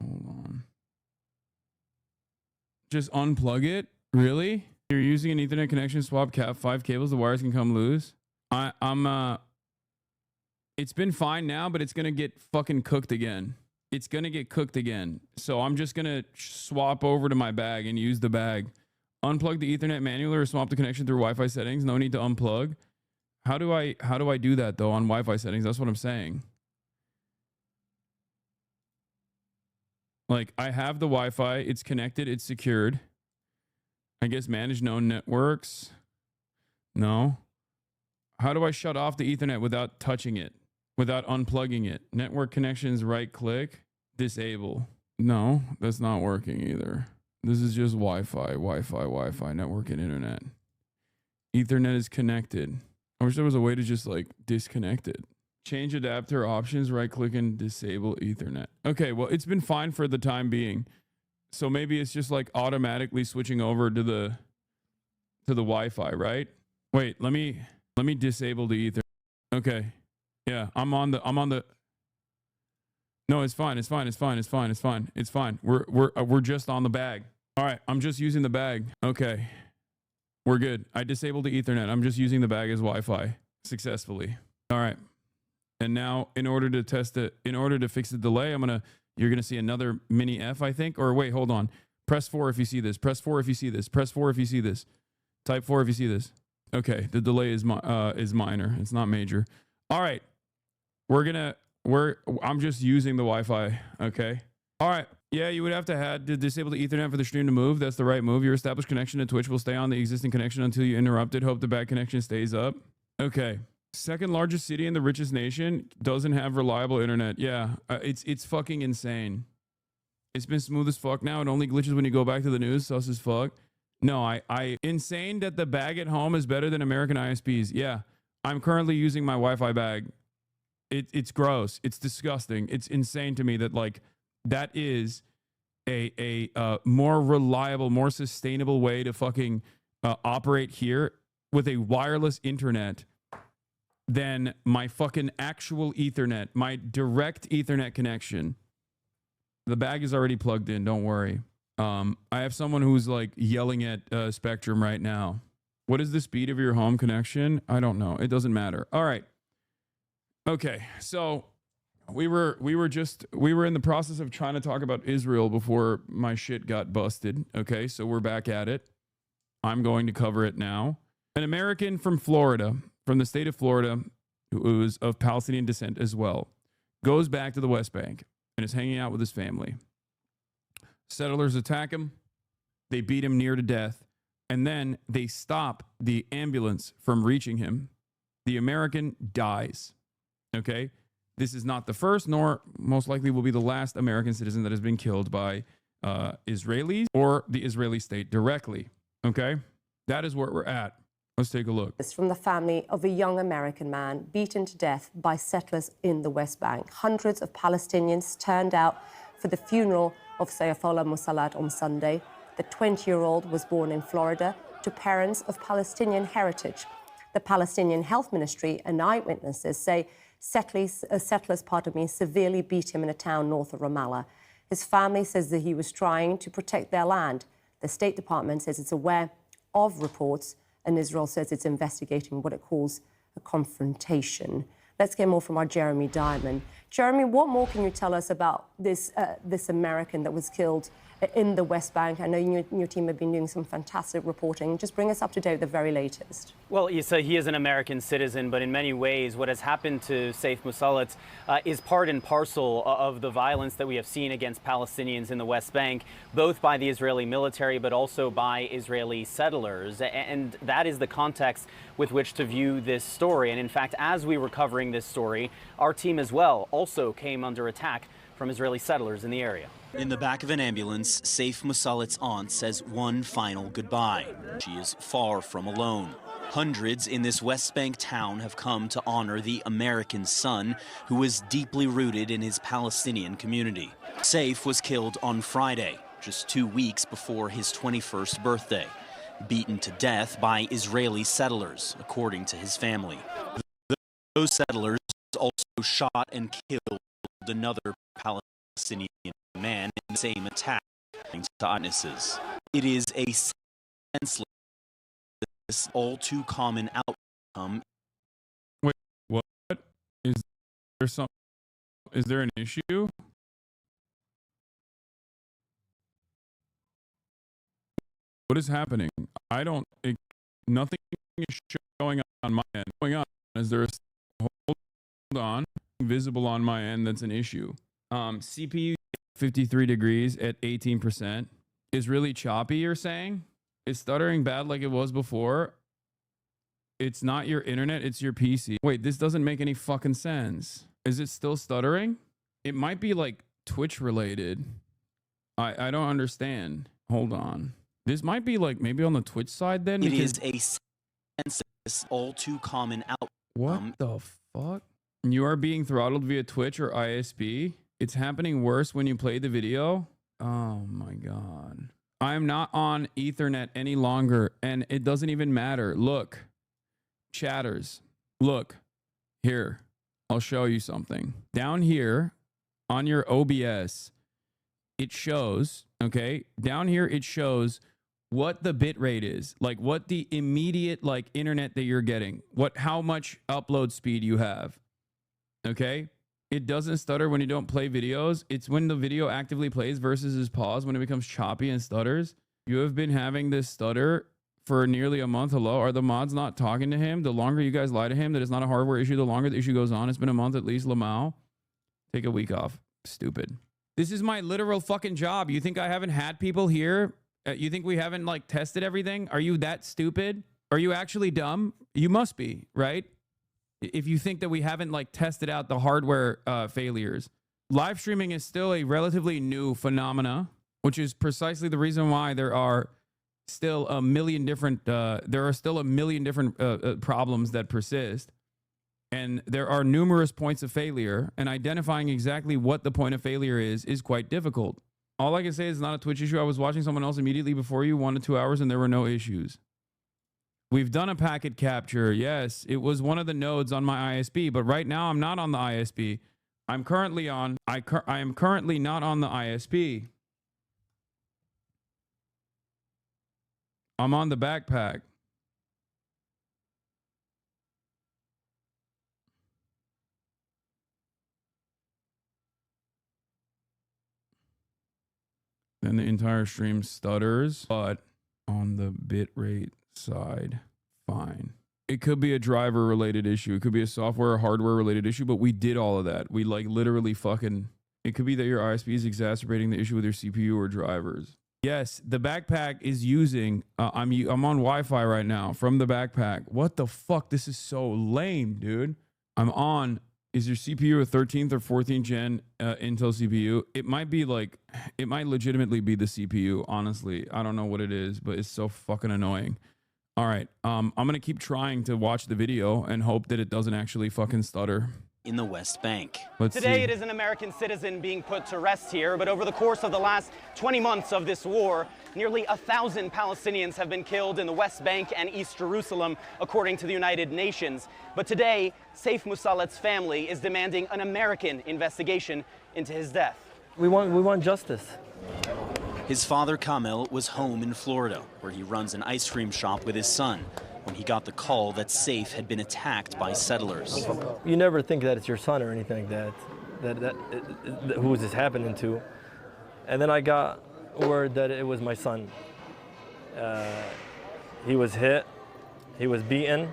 Hold on. Just unplug it? Really? You're using an Ethernet connection, swap 5 cables, the wires can come loose. It's been fine now, but it's gonna get fucking cooked again. It's gonna get cooked again. So I'm just gonna swap over to my bag and use the bag. Unplug the Ethernet manually or swap the connection through Wi-Fi settings. No need to unplug. How do I do that though on Wi-Fi settings? That's what I'm saying. Like I have the Wi-Fi, it's connected, it's secured. I guess manage known networks. No. How do I shut off the Ethernet without touching it? Without unplugging it? Network connections, right click, disable. No, that's not working either. This is just Wi-Fi, network and internet. Ethernet is connected. I wish there was a way to just like disconnect it. Change adapter options, right click and disable Ethernet. Okay, well, it's been fine for the time being. So maybe it's just like automatically switching over to the Wi-Fi, right? Wait, let me disable the Ethernet. Okay. Yeah, I'm on the No, it's fine. It's fine. We're just on the bag. All right, I'm just using the bag. Okay. We're good. I disabled the Ethernet. I'm just using the bag as Wi-Fi successfully. All right. And now in order to test it, in order to fix the delay, you're going to see another mini F, I think. Or wait, hold on. Press 4 if you see this. Press 4 if you see this. Press 4 if you see this. Type 4 if you see this. Okay, the delay is minor. It's not major. All right. I'm just using the Wi-Fi, okay? All right. Yeah, you would have to disable the Ethernet for the stream to move. That's the right move. Your established connection to Twitch will stay on the existing connection until you interrupt it. Hope the bad connection stays up. Okay. Second largest city in the richest nation doesn't have reliable internet. Yeah, it's fucking insane. It's been smooth as fuck now. It only glitches when you go back to the news. Sus as fuck. No, insane that the bag at home is better than American ISPs. Yeah, I'm currently using my Wi-Fi bag. It's gross. It's disgusting. It's insane to me that like that is a more reliable, more sustainable way to fucking operate here with a wireless internet than my fucking actual Ethernet, my direct Ethernet connection. The bag is already plugged in. Don't worry. I have someone who's like yelling at Spectrum right now. What is the speed of your home connection? I don't know. It doesn't matter. All right. Okay. So we were in the process of trying to talk about Israel before my shit got busted. Okay. So we're back at it. I'm going to cover it now. An American from Florida, from the state of Florida, who is of Palestinian descent as well, goes back to the West Bank and is hanging out with his family. Settlers attack him. They beat him near to death. And then they stop the ambulance from reaching him. The American dies. Okay? This is not the first, nor most likely will be the last American citizen that has been killed by Israelis or the Israeli state directly. Okay? That is where we're at. Let's take a look. It's from the family of a young American man beaten to death by settlers in the West Bank. Hundreds of Palestinians turned out for the funeral of Sayfullah Musalat on Sunday. The 20-year-old was born in Florida. to parents of Palestinian heritage. The Palestinian Health Ministry and eyewitnesses say settlers severely beat him in a town north of Ramallah. His family says that he was trying to protect their land. The State Department says it's aware of reports, and Israel says it's investigating what it calls a confrontation. Let's get more from our Jeremy Diamond. Jeremy, what more can you tell us about this American that was killed in the West Bank? I know you and your team have been doing some fantastic reporting. Just bring us up to date with the very latest. Well, Issa, he is an American citizen, but in many ways, what has happened to Saif Musallat is part and parcel of the violence that we have seen against Palestinians in the West Bank, both by the Israeli military, but also by Israeli settlers. And that is the context with which to view this story. And in fact, as we were covering this story, our team as well also came under attack from Israeli settlers in the area. In the back of an ambulance, Saif Musallat's aunt says one final goodbye. She is far from alone. Hundreds in this West Bank town have come to honor the American son who was deeply rooted in his Palestinian community. Saif was killed on Friday, just 2 weeks before his 21st birthday, beaten to death by Israeli settlers, according to his family. Those settlers also shot and killed another Palestinian man in the same attack, according to eyewitnesses. It is a senseless, all too common outcome. Wait, what? Is there some? Is there an issue? What is happening? I don't. Nothing is showing on my end. Going on? Is there a hold on visible on my end? That's an issue. CPU 53 degrees at 18% is really choppy. You're saying is stuttering bad like it was before? It's not your internet. It's your PC. Wait, this doesn't make any fucking sense. Is it still stuttering? It might be like Twitch related. I don't understand. Hold on. This might be like maybe on the Twitch side then. It is a senseless, all too common outcome. What the fuck? You are being throttled via Twitch or ISP. It's happening worse when you play the video. Oh my God. I am not on Ethernet any longer, and it doesn't even matter. Look, chatters, look here. I'll show you something. Down here on your OBS, it shows, okay? Down here, it shows what the bit rate is, like what the immediate like internet that you're getting, how much upload speed you have, okay? It doesn't stutter when you don't play videos. It's when the video actively plays versus is paused when it becomes choppy and stutters. You have been having this stutter for nearly a month. Hello, are the mods not talking to him? The longer you guys lie to him that it's not a hardware issue, the longer the issue goes on. It's been a month at least. Lamau, take a week off. Stupid. This is my literal fucking job. You think I haven't had people here? You think we haven't like tested everything? Are you that stupid? Are you actually dumb? You must be, right? If you think that we haven't like tested out the hardware failures. Live streaming is still a relatively new phenomena, which is precisely the reason why there are still a million different problems that persist. And there are numerous points of failure, and identifying exactly what the point of failure is quite difficult. All I can say is it's not a Twitch issue. I was watching someone else immediately before you, 1 to 2 hours, and there were no issues. We've done a packet capture. Yes, it was one of the nodes on my ISP, but right now I'm not on the ISP. I'm currently on, I am currently not on the ISP. I'm on the backpack. Then the entire stream stutters, but on the bitrate side, fine. It could be a driver related issue. It could be a software or hardware related issue, but we did all of that. We like literally fucking, it could be that your ISP is exacerbating the issue with your CPU or drivers. Yes, the backpack is using, I'm on Wi-Fi right now from the backpack. What the fuck? This is so lame, dude. I'm on, is your CPU a 13th or 14th gen Intel CPU? It might be like, it might legitimately be the CPU, honestly. I don't know what it is, but it's so fucking annoying. All right, I'm going to keep trying to watch the video and hope that it doesn't actually fucking stutter. in the West Bank. Today, it is an American citizen being put to rest here, but over the course of the last 20 months of this war, nearly 1,000 Palestinians have been killed in the West Bank and East Jerusalem, according to the United Nations. But today, Saif Musallat's family is demanding an American investigation into his death. We want justice. His father, Kamel, was home in Florida, where he runs an ice cream shop with his son, when he got the call that Saif had been attacked by settlers. You never think that it's your son or anything like that who is this happening to. And then I got word that it was my son. He was hit, he was beaten,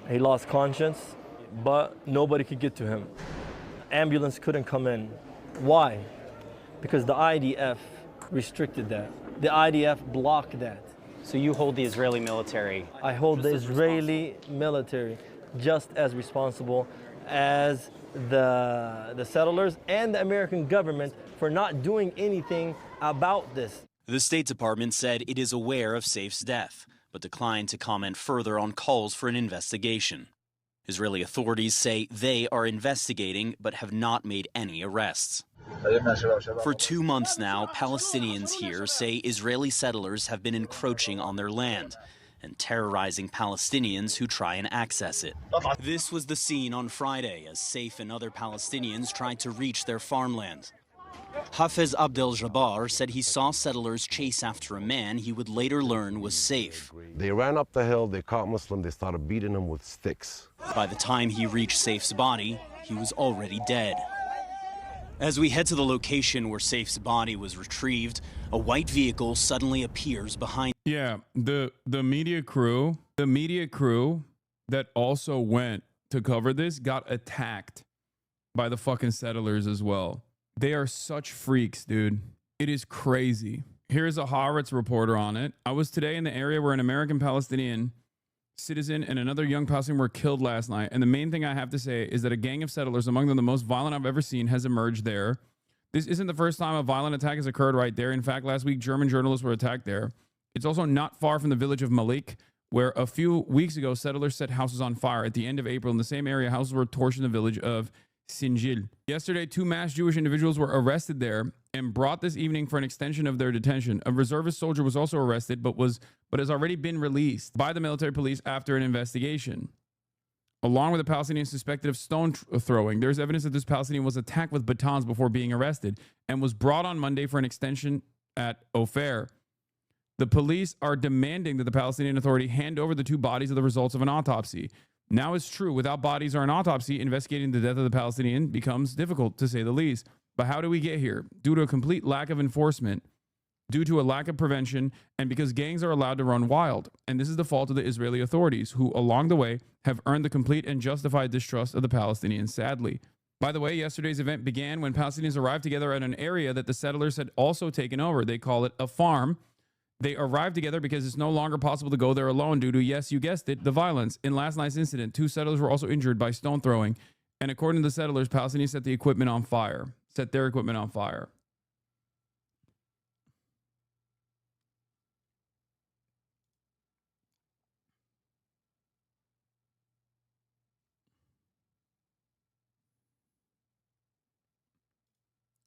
he lost conscience, but nobody could get to him. Ambulance couldn't come in. Why? Because the IDF restricted that. The IDF blocked that. So you hold the Israeli military? I hold the Israeli military just as responsible as the settlers and the American government for not doing anything about this. The State Department said it is aware of Saif's death, but declined to comment further on calls for an investigation. Israeli authorities say they are investigating but have not made any arrests. For 2 months now, Palestinians here say Israeli settlers have been encroaching on their land and terrorizing Palestinians who try and access it. This was the scene on Friday as Saif and other Palestinians tried to reach their farmland. Hafez Abdel Jabbar said he saw settlers chase after a man he would later learn was Saif. They ran up the hill, they caught Muslim, they started beating him with sticks. By the time he reached Saif's body, he was already dead. As we head to the location where Saif's body was retrieved, a white vehicle suddenly appears behind. Yeah, the media crew that also went to cover this got attacked by the fucking settlers as well. They are such freaks, dude. It is crazy. Here's a Haaretz reporter on it. I was today in the area where an American Palestinian citizen and another young Palestinian were killed last night. And the main thing I have to say is that a gang of settlers, among them the most violent I've ever seen, has emerged there. This isn't the first time a violent attack has occurred right there. In fact, last week, German journalists were attacked there. It's also not far from the village of Malik, where a few weeks ago, settlers set houses on fire. At the end of April, in the same area, houses were torched in the village of Sinjil. Yesterday, 2 masked Jewish individuals were arrested there and brought this evening for an extension of their detention. A reservist soldier was also arrested, but has already been released by the military police after an investigation. Along with a Palestinian suspected of stone throwing, there's evidence that this Palestinian was attacked with batons before being arrested and was brought on Monday for an extension at Ofer. The police are demanding that the Palestinian Authority hand over the 2 bodies of the results of an autopsy. Now it's true, without bodies or an autopsy, investigating the death of the Palestinian becomes difficult, to say the least. But how do we get here? Due to a complete lack of enforcement, due to a lack of prevention, and because gangs are allowed to run wild. And this is the fault of the Israeli authorities, who along the way have earned the complete and justified distrust of the Palestinians, sadly. By the way, yesterday's event began when Palestinians arrived together at an area that the settlers had also taken over. They call it a farm. They arrived together because it's no longer possible to go there alone due to, yes, you guessed it, the violence. In last night's incident, 2 settlers were also injured by stone throwing. And according to the settlers, Palestinians set their equipment on fire.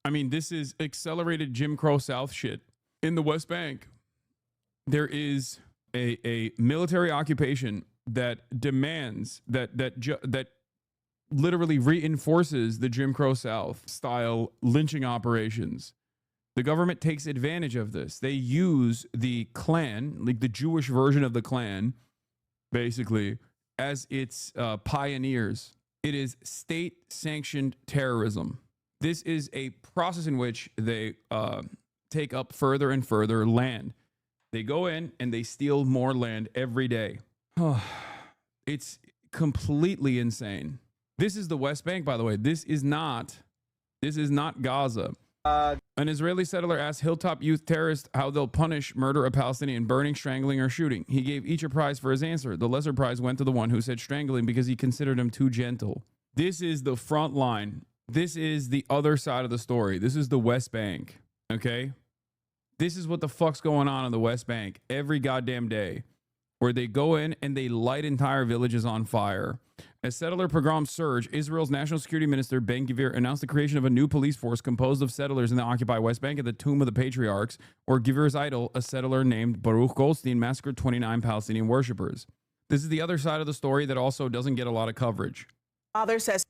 I mean, this is accelerated Jim Crow South shit. In the West Bank, there is a military occupation that demands that literally reinforces the Jim Crow South style lynching operations. The government takes advantage of this. They use the Klan, like the Jewish version of the Klan, basically, as its pioneers. It is state-sanctioned terrorism. This is a process in which they take up further and further land. They go in and they steal more land every day. It's completely insane. This is the West Bank, by the way. This is not Gaza. An Israeli settler asked Hilltop Youth terrorists how they'll punish murder of Palestinian, burning, strangling, or shooting. He gave each a prize for his answer. The lesser prize went to the one who said strangling because he considered him too gentle. This is the front line. This is the other side of the story. This is the West Bank, okay? This is what the fuck's going on in the West Bank every goddamn day. where they go in and they light entire villages on fire. As settler pogroms surge, Israel's National Security Minister Ben-Gvir announced the creation of a new police force composed of settlers in the occupied West Bank at the Tomb of the Patriarchs, where Gvir's idol, a settler named Baruch Goldstein, massacred 29 Palestinian worshippers. This is the other side of the story that also doesn't get a lot of coverage. Father says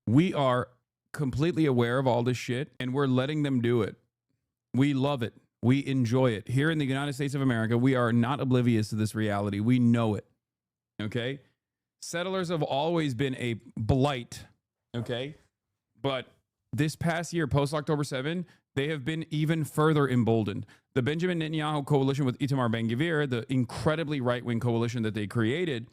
we are completely aware of all this shit, and we're letting them do it. We love it. We enjoy it. Here in the United States of America, we are not oblivious to this reality. We know it. Okay? Settlers have always been a blight. Okay? But this past year, post-October 7, they have been even further emboldened. The Benjamin Netanyahu coalition with Itamar Ben-Gvir, the incredibly right-wing coalition that they created,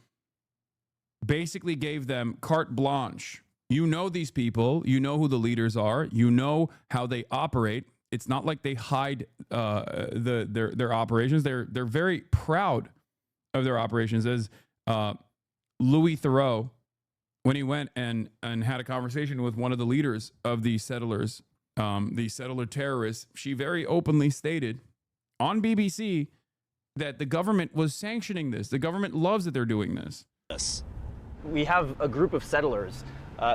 basically gave them carte blanche. You know these people. You know who the leaders are. You know how they operate. It's not like they hide their operations. They're very proud of their operations. As Louis Theroux, when he went and had a conversation with one of the leaders of the settlers, the settler terrorists, she very openly stated on BBC that the government was sanctioning this. The government loves that they're doing this. Yes. We have a group of settlers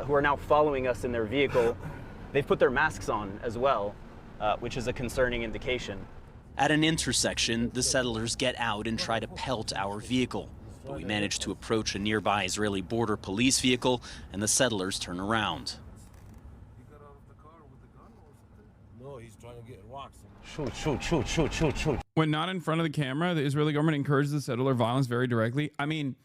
who are now following us in their vehicle. They've put their masks on as well, which is a concerning indication. At an intersection, the settlers get out and try to pelt our vehicle. But we manage to approach a nearby Israeli border police vehicle, and the settlers turn around. No, he's trying to get rocks. Shoot. When not in front of the camera, the Israeli government encourages the settler violence very directly. I mean,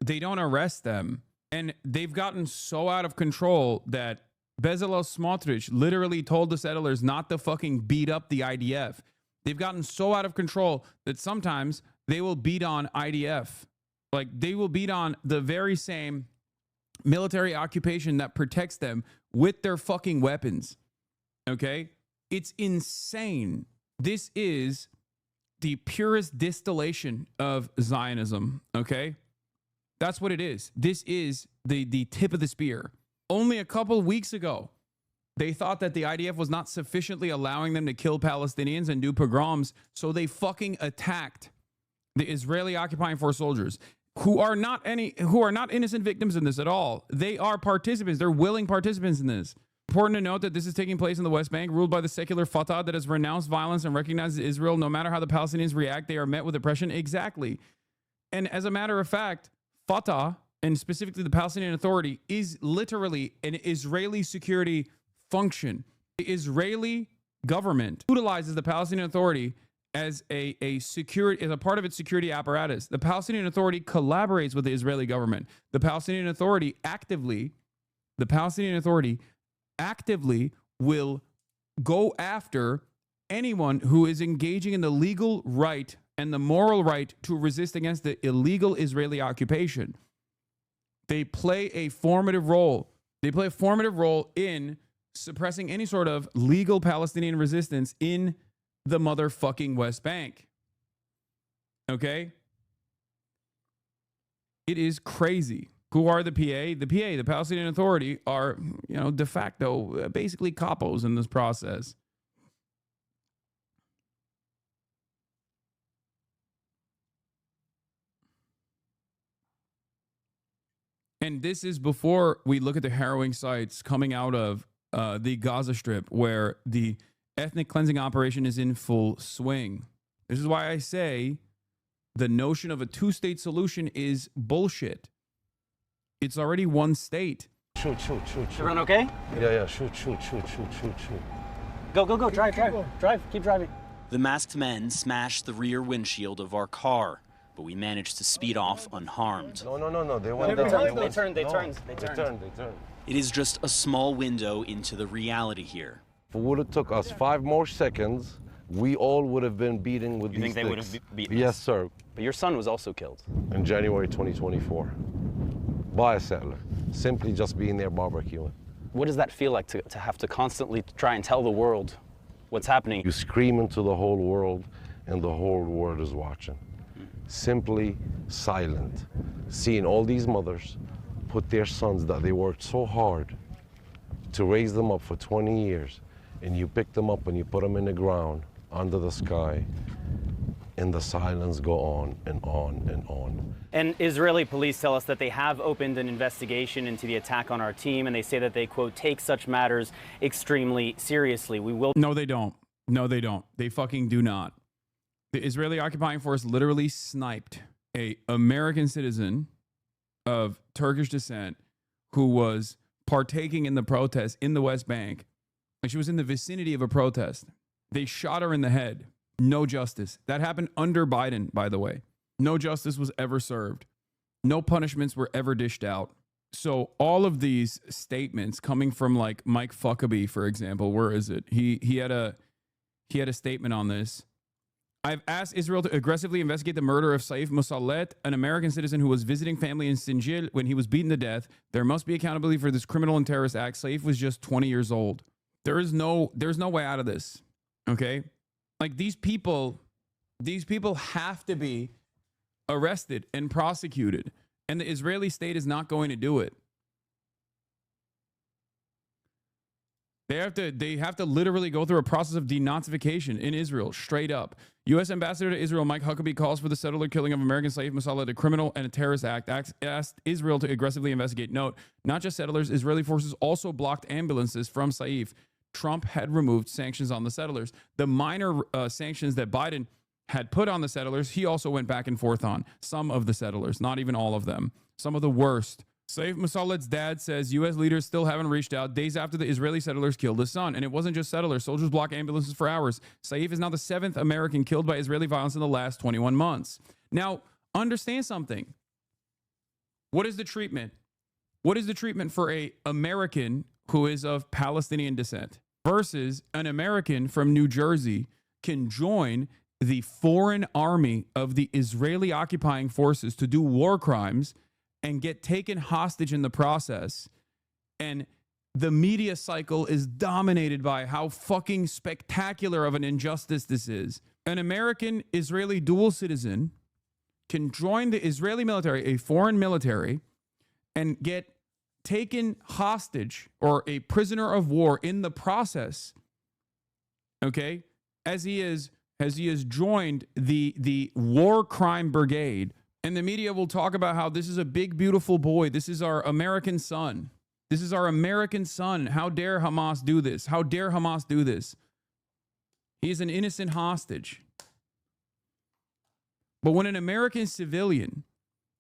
they don't arrest them. And they've gotten so out of control that Bezalel Smotrich literally told the settlers not to fucking beat up the IDF. They've gotten so out of control that sometimes they will beat on IDF. Like, they will beat on the very same military occupation that protects them with their fucking weapons. Okay? It's insane. This is the purest distillation of Zionism. Okay? That's what it is. This is the tip of the spear. Only a couple weeks ago, they thought that the IDF was not sufficiently allowing them to kill Palestinians and do pogroms, so they fucking attacked the Israeli occupying force soldiers, who are not innocent victims in this at all. They are participants. They're willing participants in this. Important to note that this is taking place in the West Bank, ruled by the secular Fatah that has renounced violence and recognizes Israel. No matter how the Palestinians react, they are met with oppression. Exactly. And as a matter of fact, Fatah, and specifically the Palestinian Authority, is literally an Israeli security function. The Israeli government utilizes the Palestinian Authority as a part of its security apparatus. The Palestinian Authority collaborates with the Israeli government. The Palestinian Authority actively will go after anyone who is engaging in the legal right and the moral right to resist against the illegal Israeli occupation. They play a formative role. They play a formative role in suppressing any sort of legal Palestinian resistance in the motherfucking West Bank. Okay? It is crazy. Who are the PA? The Palestinian Authority, are, de facto, basically capos in this process. And this is before we look at the harrowing sights coming out of the Gaza Strip, where the ethnic cleansing operation is in full swing. This is why I say the notion of a two-state solution is bullshit. It's already one state. Shoot. Everyone okay? Yeah, shoot. Go, drive, keep driving. The masked men smashed the rear windshield of our car, but we managed to speed off unharmed. No. They turned. It is just a small window into the reality here. If it would have took us 5 more seconds, we all would have been beaten with these think they sticks. would have beaten Yes, us? sir. But your son was also killed. In January 2024. By a settler. Simply just being there barbecuing. What does that feel like to have to constantly try and tell the world what's happening? You scream into the whole world, and the whole world is watching. Simply silent. Seeing all these mothers put their sons that they worked so hard to raise them up for 20 years, and you pick them up and you put them in the ground, under the sky, and the silence go on and on and on. And Israeli police tell us that they have opened an investigation into the attack on our team, and they say that they, quote, take such matters extremely seriously. We will. No, they don't. No, they don't. They fucking do not. The Israeli occupying force literally sniped a American citizen of Turkish descent who was partaking in the protest in the West Bank. Like, she was in the vicinity of a protest. They shot her in the head. No justice. That happened under Biden, by the way. No justice was ever served. No punishments were ever dished out. So all of these statements coming from like Mike Fuckabee, for example, where is it? He had a statement on this. I've asked Israel to aggressively investigate the murder of Saif Moussalet, an American citizen who was visiting family in Sinjil when he was beaten to death. There must be accountability for this criminal and terrorist act. Saif was just 20 years old. There's no way out of this. Okay? Like, these people have to be arrested and prosecuted, and the Israeli state is not going to do it. They have to literally go through a process of denazification in Israel, straight up. U.S. Ambassador to Israel Mike Huckabee calls for the settler killing of American Saif Moussalet a criminal and a terrorist act. Asked Israel to aggressively investigate. Note, not just settlers, Israeli forces also blocked ambulances from Saif. Trump had removed sanctions on the settlers. The minor sanctions that Biden had put on the settlers, he also went back and forth on. Some of the settlers, not even all of them. Some of the worst. Saif Moussalet's dad says U.S. leaders still haven't reached out days after the Israeli settlers killed his son. And it wasn't just settlers. Soldiers blocked ambulances for hours. Saif is now the 7th American killed by Israeli violence in the last 21 months. Now, understand something. What is the treatment? What is the treatment for an American who is of Palestinian descent versus an American from New Jersey can join the foreign army of the Israeli occupying forces to do war crimes and get taken hostage in the process? And the media cycle is dominated by how fucking spectacular of an injustice this is. An American Israeli dual citizen can join the Israeli military, a foreign military, and get taken hostage or a prisoner of war in the process. Okay? As he has joined the war crime brigade. And the media will talk about how this is a big, beautiful boy. This is our American son. This is our American son. How dare Hamas do this? How dare Hamas do this? He is an innocent hostage. But when an American civilian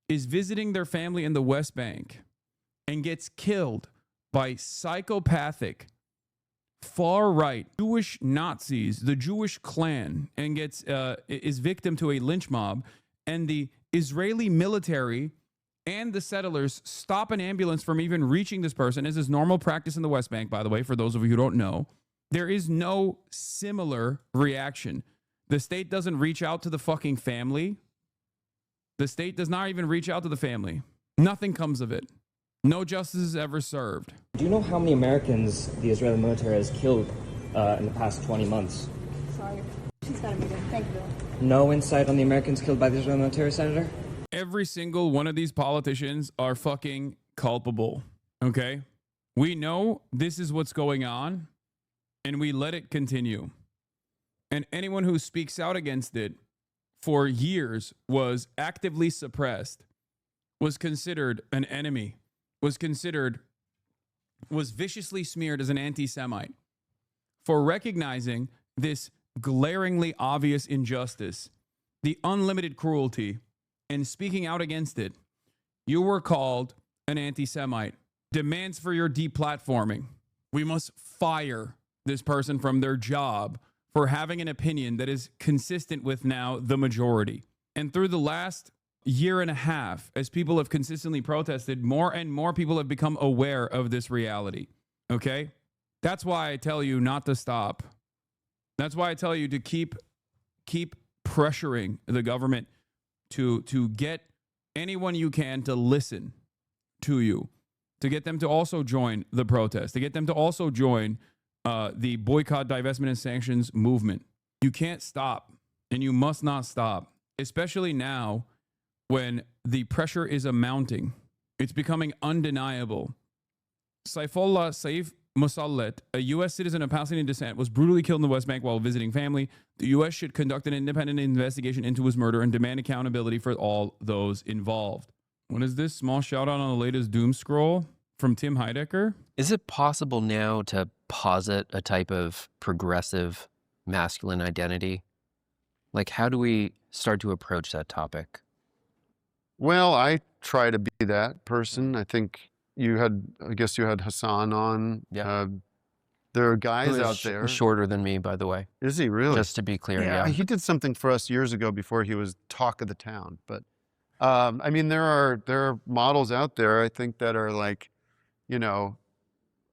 is visiting their family in the West Bank and gets killed by psychopathic, far-right Jewish Nazis, the Jewish Klan, and is victim to a lynch mob, and the Israeli military and the settlers stop an ambulance from even reaching this person, as is normal practice in the West Bank, by the way, for those of you who don't know, there is no similar reaction. The state doesn't reach out to the fucking family. The state does not even reach out to the family. Nothing comes of it. No justice is ever served. Do you know how many Americans the Israeli military has killed in the past 20 months? Sorry. She's got a meeting. Thank you. No insight on the Americans killed by the Israeli military, Senator? Every single one of these politicians are fucking culpable, okay? We know this is what's going on, and we let it continue. And anyone who speaks out against it for years was actively suppressed, was considered an enemy, was viciously smeared as an anti-Semite for recognizing this glaringly obvious injustice, the unlimited cruelty, and speaking out against it. You were called an anti-Semite. Demands for your deplatforming. We must fire this person from their job for having an opinion that is consistent with now the majority. And through the last year and a half, as people have consistently protested, more and more people have become aware of this reality. Okay? That's why I tell you not to stop. That's why I tell you to keep pressuring the government to get anyone you can to listen to you, to get them to also join the protest, to get them to also join the boycott, divestment, and sanctions movement. You can't stop, and you must not stop, especially now when the pressure is mounting. It's becoming undeniable. Saif Mosallet, a U.S. citizen of Palestinian descent, was brutally killed in the West Bank while visiting family. The U.S. should conduct an independent investigation into his murder and demand accountability for all those involved. What is this? Small shout out on the latest doom scroll from Tim Heidecker. Is it possible now to posit a type of progressive masculine identity? Like, how do we start to approach that topic? Well, I try to be that person. I think I guess you had Hassan on. Yeah. There are guys Who is out there. shorter than me, by the way. Is he really? Just to be clear, yeah. He did something for us years ago before he was talk of the town. But I mean, there are models out there, I think, that are like, you know,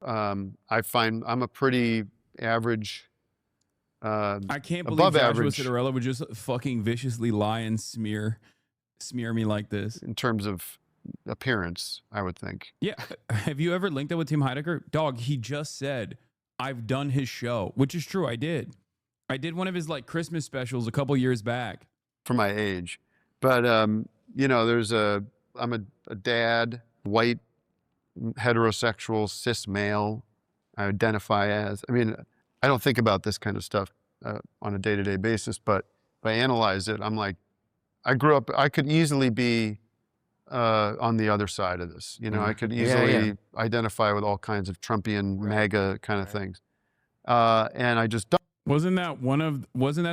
I find I'm a pretty average. I can't believe above Joshua average Citarella would just fucking viciously lie and smear me like this. in terms of appearance, I would think. Yeah. Have you ever linked up with Tim Heidecker? Dog, he just said, I've done his show, which is true. I did. I did one of his like Christmas specials a couple years back. For my age. But, you know, I'm a dad, white, heterosexual, cis male, I identify as. I mean, I don't think about this kind of stuff on a day-to-day basis, but if I analyze it, I'm like, I could easily be on the other side of this. You know, I could easily identify with all kinds of Trumpian MAGA kind of things. And I just don't. Wasn't that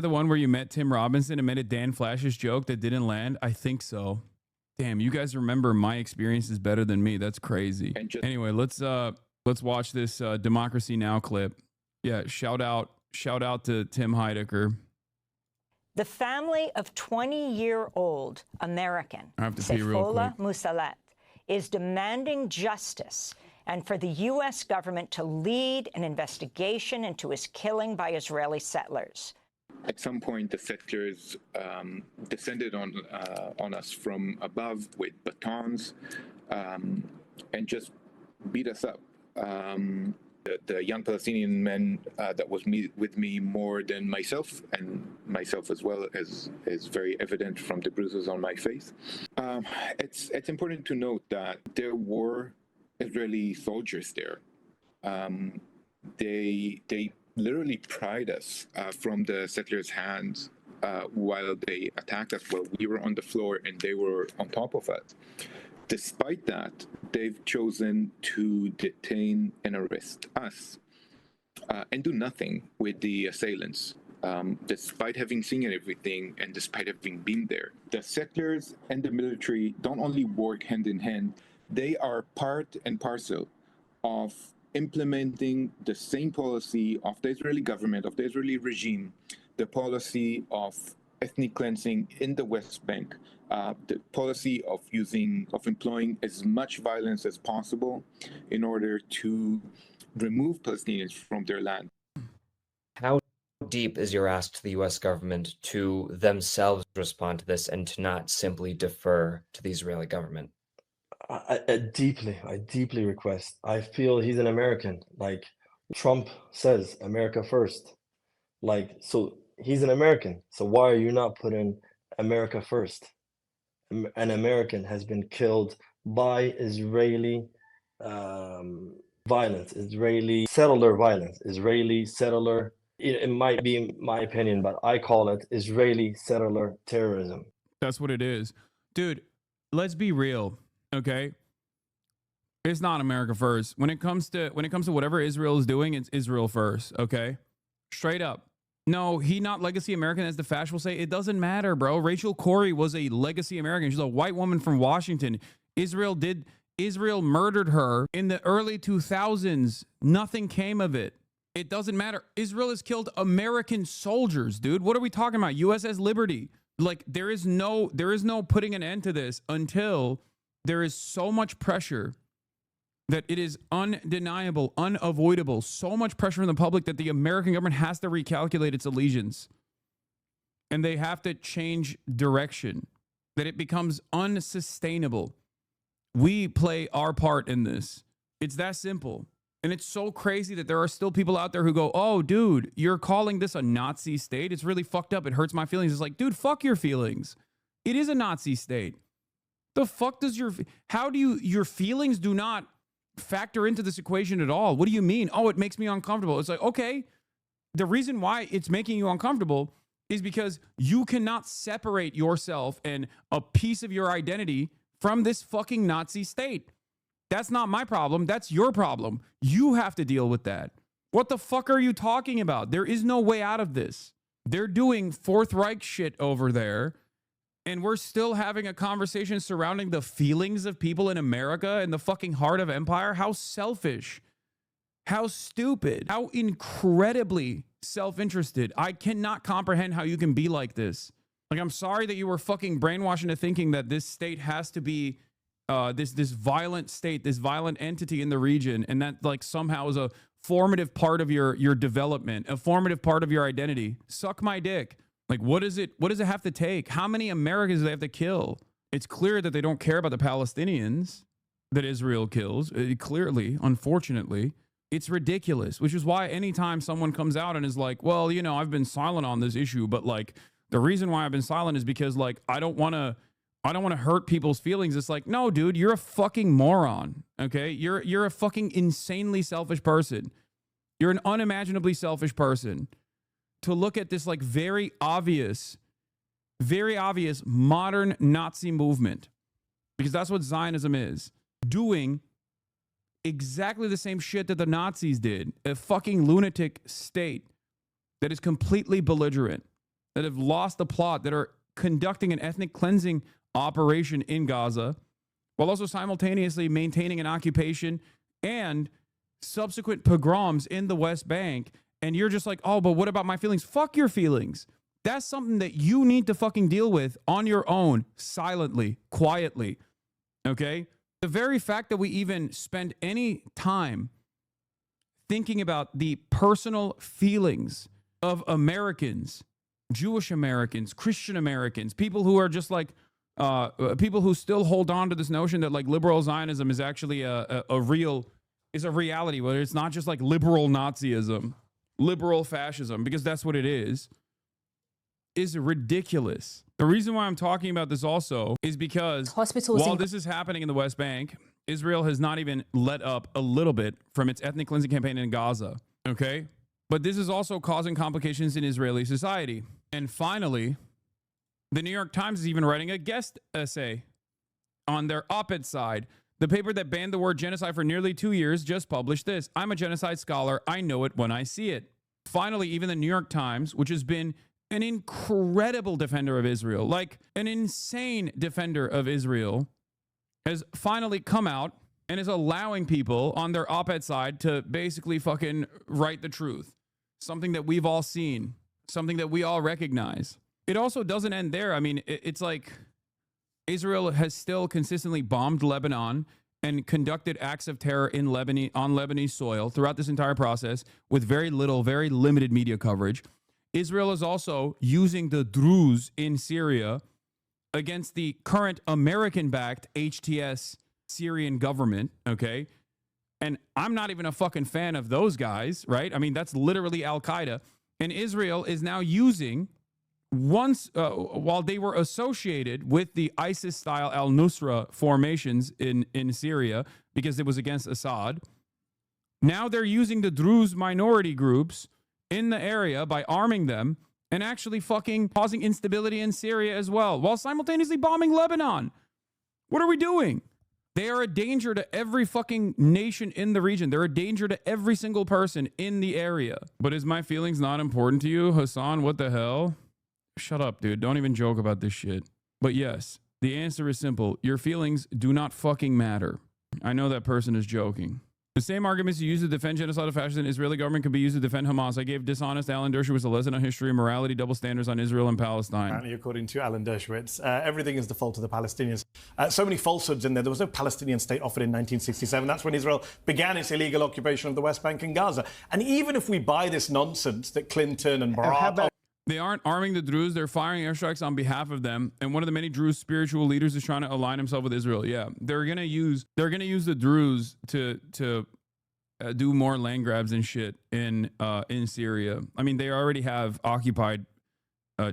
the one where you met Tim Robinson and made a Dan Flash's joke that didn't land? I think so. Damn, you guys remember my experiences better than me. That's crazy. Anyway, let's watch this Democracy Now! Clip. Yeah, shout out to Tim Heidecker. The family of 20-year-old American Saifola Musalat is demanding justice and for the U.S. government to lead an investigation into his killing by Israeli settlers. At some point, the settlers descended on us from above with batons and just beat us up. The young Palestinian men that was with me more than myself, and myself as well, is very evident from the bruises on my face. It's important to note that there were Israeli soldiers there. They literally pried us from the settlers' hands while they attacked us while we were on the floor and they were on top of us. Despite that, they've chosen to detain and arrest us and do nothing with the assailants, despite having seen everything and despite having been there. The settlers and the military don't only work hand in hand, they are part and parcel of implementing the same policy of the Israeli government, of the Israeli regime, the policy of ethnic cleansing in the West Bank, the policy of employing as much violence as possible in order to remove Palestinians from their land. How deep is your ask to the U.S. government to themselves respond to this and to not simply defer to the Israeli government? I deeply request. I feel he's an American. Like Trump says, America first. Like, so he's an American. So why are you not putting America first? An American has been killed by Israeli violence, Israeli settler violence, Israeli settler. It might be my opinion, but I call it Israeli settler terrorism. That's what it is. Dude, let's be real, okay? It's not America first. When it comes to whatever Israel is doing, it's Israel first, okay? Straight up. No, he not legacy American, as the fash will say. It doesn't matter, bro. Rachel Corrie was a legacy American. She's a white woman from Washington. Israel murdered her in the early 2000s. Nothing came of it. It doesn't matter. Israel has killed American soldiers, dude. What are we talking about? USS Liberty. Like, there is no putting an end to this until there is so much pressure that it is undeniable, unavoidable, so much pressure from the public that the American government has to recalculate its allegiance. And they have to change direction, that it becomes unsustainable. We play our part in this. It's that simple. And it's so crazy that there are still people out there who go, oh, dude, you're calling this a Nazi state? It's really fucked up. It hurts my feelings. It's like, dude, fuck your feelings. It is a Nazi state. The fuck does your feelings do not factor into this equation at all. What do you mean? Oh, it makes me uncomfortable. It's like, okay, the reason why it's making you uncomfortable is because you cannot separate yourself and a piece of your identity from this fucking Nazi state. That's not my problem. That's your problem. You have to deal with that. What the fuck are you talking about? There is no way out of this. They're doing Fourth Reich shit over there, and we're still having a conversation surrounding the feelings of people in America in the fucking heart of empire. How selfish. How stupid. How incredibly self-interested. I cannot comprehend how you can be like this. Like, I'm sorry that you were fucking brainwashed into thinking that this state has to be this violent state, this violent entity in the region, and that like somehow is a formative part of your development, a formative part of your identity. Suck my dick. Like, what does it have to take? How many Americans do they have to kill? It's clear that they don't care about the Palestinians that Israel kills. Clearly, unfortunately, it's ridiculous, which is why anytime someone comes out and is like, well, you know, I've been silent on this issue, but like the reason why I've been silent is because like I don't want to hurt people's feelings. It's like, no, dude, you're a fucking moron. Okay? You're a fucking insanely selfish person. You're an unimaginably selfish person to look at this like very obvious modern Nazi movement, because that's what Zionism is, doing exactly the same shit that the Nazis did. A fucking lunatic state that is completely belligerent, that have lost the plot, that are conducting an ethnic cleansing operation in Gaza, while also simultaneously maintaining an occupation and subsequent pogroms in the West Bank. And you're just like, oh, but what about my feelings? Fuck your feelings. That's something that you need to fucking deal with on your own, silently, quietly. Okay? The very fact that we even spend any time thinking about the personal feelings of Americans, Jewish Americans, Christian Americans, people who are just like, people who still hold on to this notion that like liberal Zionism is actually a reality, whether it's not just like liberal Nazism, liberal fascism, because that's what it is ridiculous. The reason why I'm talking about this also is because while this is happening in the West Bank, Israel has not even let up a little bit from its ethnic cleansing campaign in Gaza. Okay? But this is also causing complications in Israeli society. And finally, the New York Times is even writing a guest essay on their op-ed side. The paper that banned the word genocide for nearly 2 years just published this. I'm a genocide scholar. I know it when I see it. Finally, even the New York Times, which has been an incredible defender of Israel, like an insane defender of Israel, has finally come out and is allowing people on their op-ed side to basically fucking write the truth. Something that we've all seen, something that we all recognize. It also doesn't end there. I mean, it's like Israel has still consistently bombed Lebanon and conducted acts of terror in Lebanon, on Lebanese soil throughout this entire process with very limited media coverage. Israel is also using the Druze in Syria against the current American-backed HTS Syrian government, okay? And I'm not even a fucking fan of those guys, right? I mean, that's literally Al-Qaeda. And Israel is now using, while they were associated with the ISIS-style al-Nusra formations in Syria because it was against Assad, now they're using the Druze minority groups in the area by arming them and actually fucking causing instability in Syria as well, while simultaneously bombing Lebanon. What are we doing? They are a danger to every fucking nation in the region. They're a danger to every single person in the area. But is my feelings not important to you, Hassan? What the hell? Shut up, dude. Don't even joke about this shit. But yes, the answer is simple. Your feelings do not fucking matter. I know that person is joking. The same arguments you use to defend genocide of fascism in the Israeli government could be used to defend Hamas. I gave dishonest Alan Dershowitz a lesson on history and morality, double standards on Israel and Palestine. Apparently, according to Alan Dershowitz, everything is the fault of the Palestinians. So many falsehoods in there. There was no Palestinian state offered in 1967. That's when Israel began its illegal occupation of the West Bank and Gaza. And even if we buy this nonsense that Clinton and Barack... They aren't arming the Druze. They're firing airstrikes on behalf of them. And one of the many Druze spiritual leaders is trying to align himself with Israel. Yeah, they're gonna use the Druze to do more land grabs and shit in Syria. I mean, they already have occupied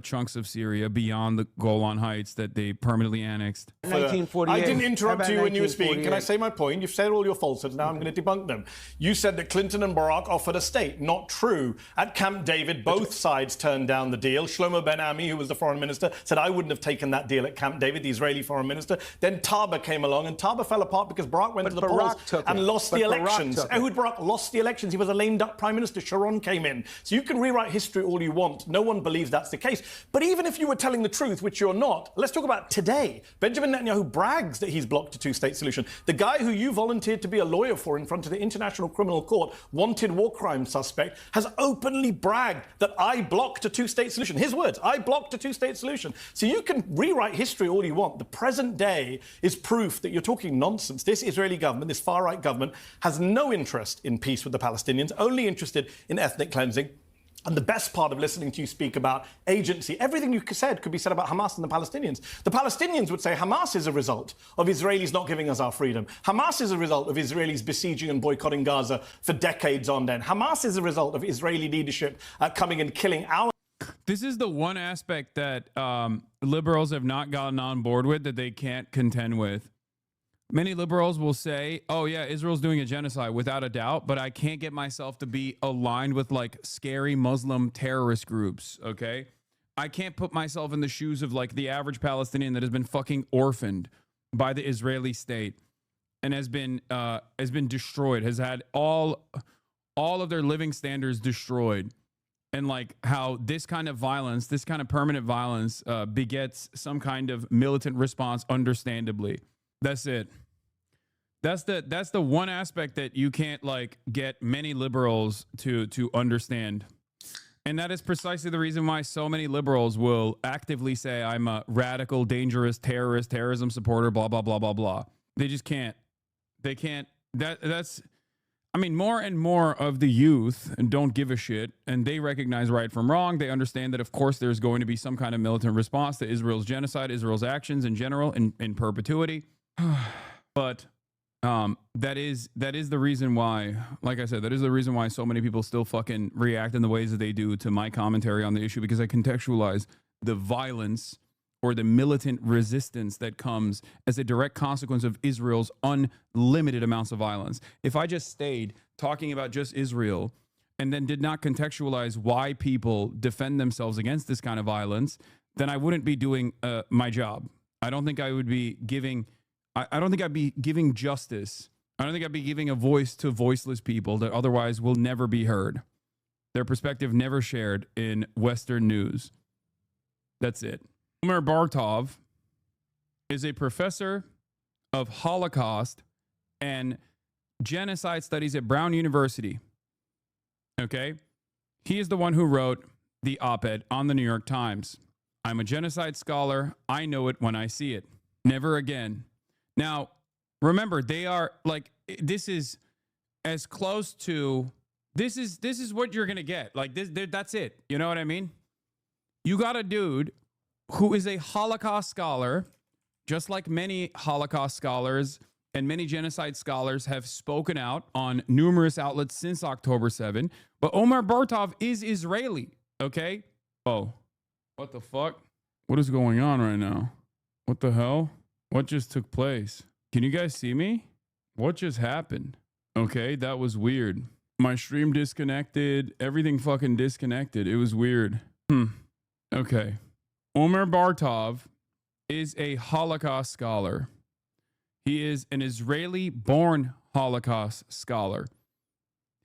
chunks of Syria beyond the Golan Heights that they permanently annexed. 1948. I didn't interrupt you when you were speaking. Can I say my point? You've said all your falsehoods. Now I'm going to debunk them. You said that Clinton and Barack offered a state. Not true. At Camp David, both sides turned down the deal. Shlomo Ben-Ami, who was the foreign minister, said, I wouldn't have taken that deal at Camp David, the Israeli foreign minister. Then Taba came along, and Taba fell apart because Barack went to the polls and lost the elections. Ehud Barak lost the elections. He was a lame duck prime minister. Sharon came in. So you can rewrite history all you want. No one believes that's the case. But even if you were telling the truth, which you're not, let's talk about today. Benjamin Netanyahu brags that he's blocked a two-state solution. The guy who you volunteered to be a lawyer for in front of the International Criminal Court, wanted war crime suspect, has openly bragged that I blocked a two-state solution. His words, I blocked a two-state solution. So you can rewrite history all you want. The present day is proof that you're talking nonsense. This Israeli government, this far-right government, has no interest in peace with the Palestinians, only interested in ethnic cleansing. And the best part of listening to you speak about agency, everything you said could be said about Hamas and the Palestinians. The Palestinians would say Hamas is a result of Israelis not giving us our freedom. Hamas is a result of Israelis besieging and boycotting Gaza for decades on end. Hamas is a result of Israeli leadership coming and killing our... This is the one aspect that liberals have not gotten on board with, that they can't contend with. Many liberals will say, oh yeah, Israel's doing a genocide without a doubt, but I can't get myself to be aligned with like scary Muslim terrorist groups, okay? I can't put myself in the shoes of like the average Palestinian that has been fucking orphaned by the Israeli state and has been destroyed, has had all of their living standards destroyed. And like how this kind of violence, this kind of permanent violence begets some kind of militant response, understandably. That's it. That's the one aspect that you can't like get many liberals to understand. And that is precisely the reason why so many liberals will actively say I'm a radical, dangerous terrorist, terrorism supporter, blah, blah, blah, blah, blah. They just can't. They can't. That's, I mean, more and more of the youth don't give a shit, and they recognize right from wrong. They understand that, of course, there's going to be some kind of militant response to Israel's genocide, Israel's actions in general, in perpetuity. But that is the reason why, like I said, that is the reason why so many people still fucking react in the ways that they do to my commentary on the issue, because I contextualize the violence or the militant resistance that comes as a direct consequence of Israel's unlimited amounts of violence. If I just stayed talking about just Israel and then did not contextualize why people defend themselves against this kind of violence, then I wouldn't be doing my job. I don't think I would be giving... I don't think I'd be giving justice. I don't think I'd be giving a voice to voiceless people that otherwise will never be heard. Their perspective never shared in Western news. That's it. Omer Bartov is a professor of Holocaust and genocide studies at Brown University. Okay? He is the one who wrote the op-ed on the New York Times. I'm a genocide scholar. I know it when I see it. Never again. Now, remember, they are like, this is as close to, this is what you're going to get. Like, that's it. You know what I mean? You got a dude who is a Holocaust scholar, just like many Holocaust scholars and many genocide scholars have spoken out on numerous outlets since October 7. But Omer Bartov is Israeli, okay? Oh, what the fuck? What is going on right now? What the hell? What just took place? Can you guys see me? What just happened? Okay, that was weird. My stream disconnected. Everything fucking disconnected. It was weird. Okay. Omer Bartov is a Holocaust scholar. He is an Israeli-born Holocaust scholar.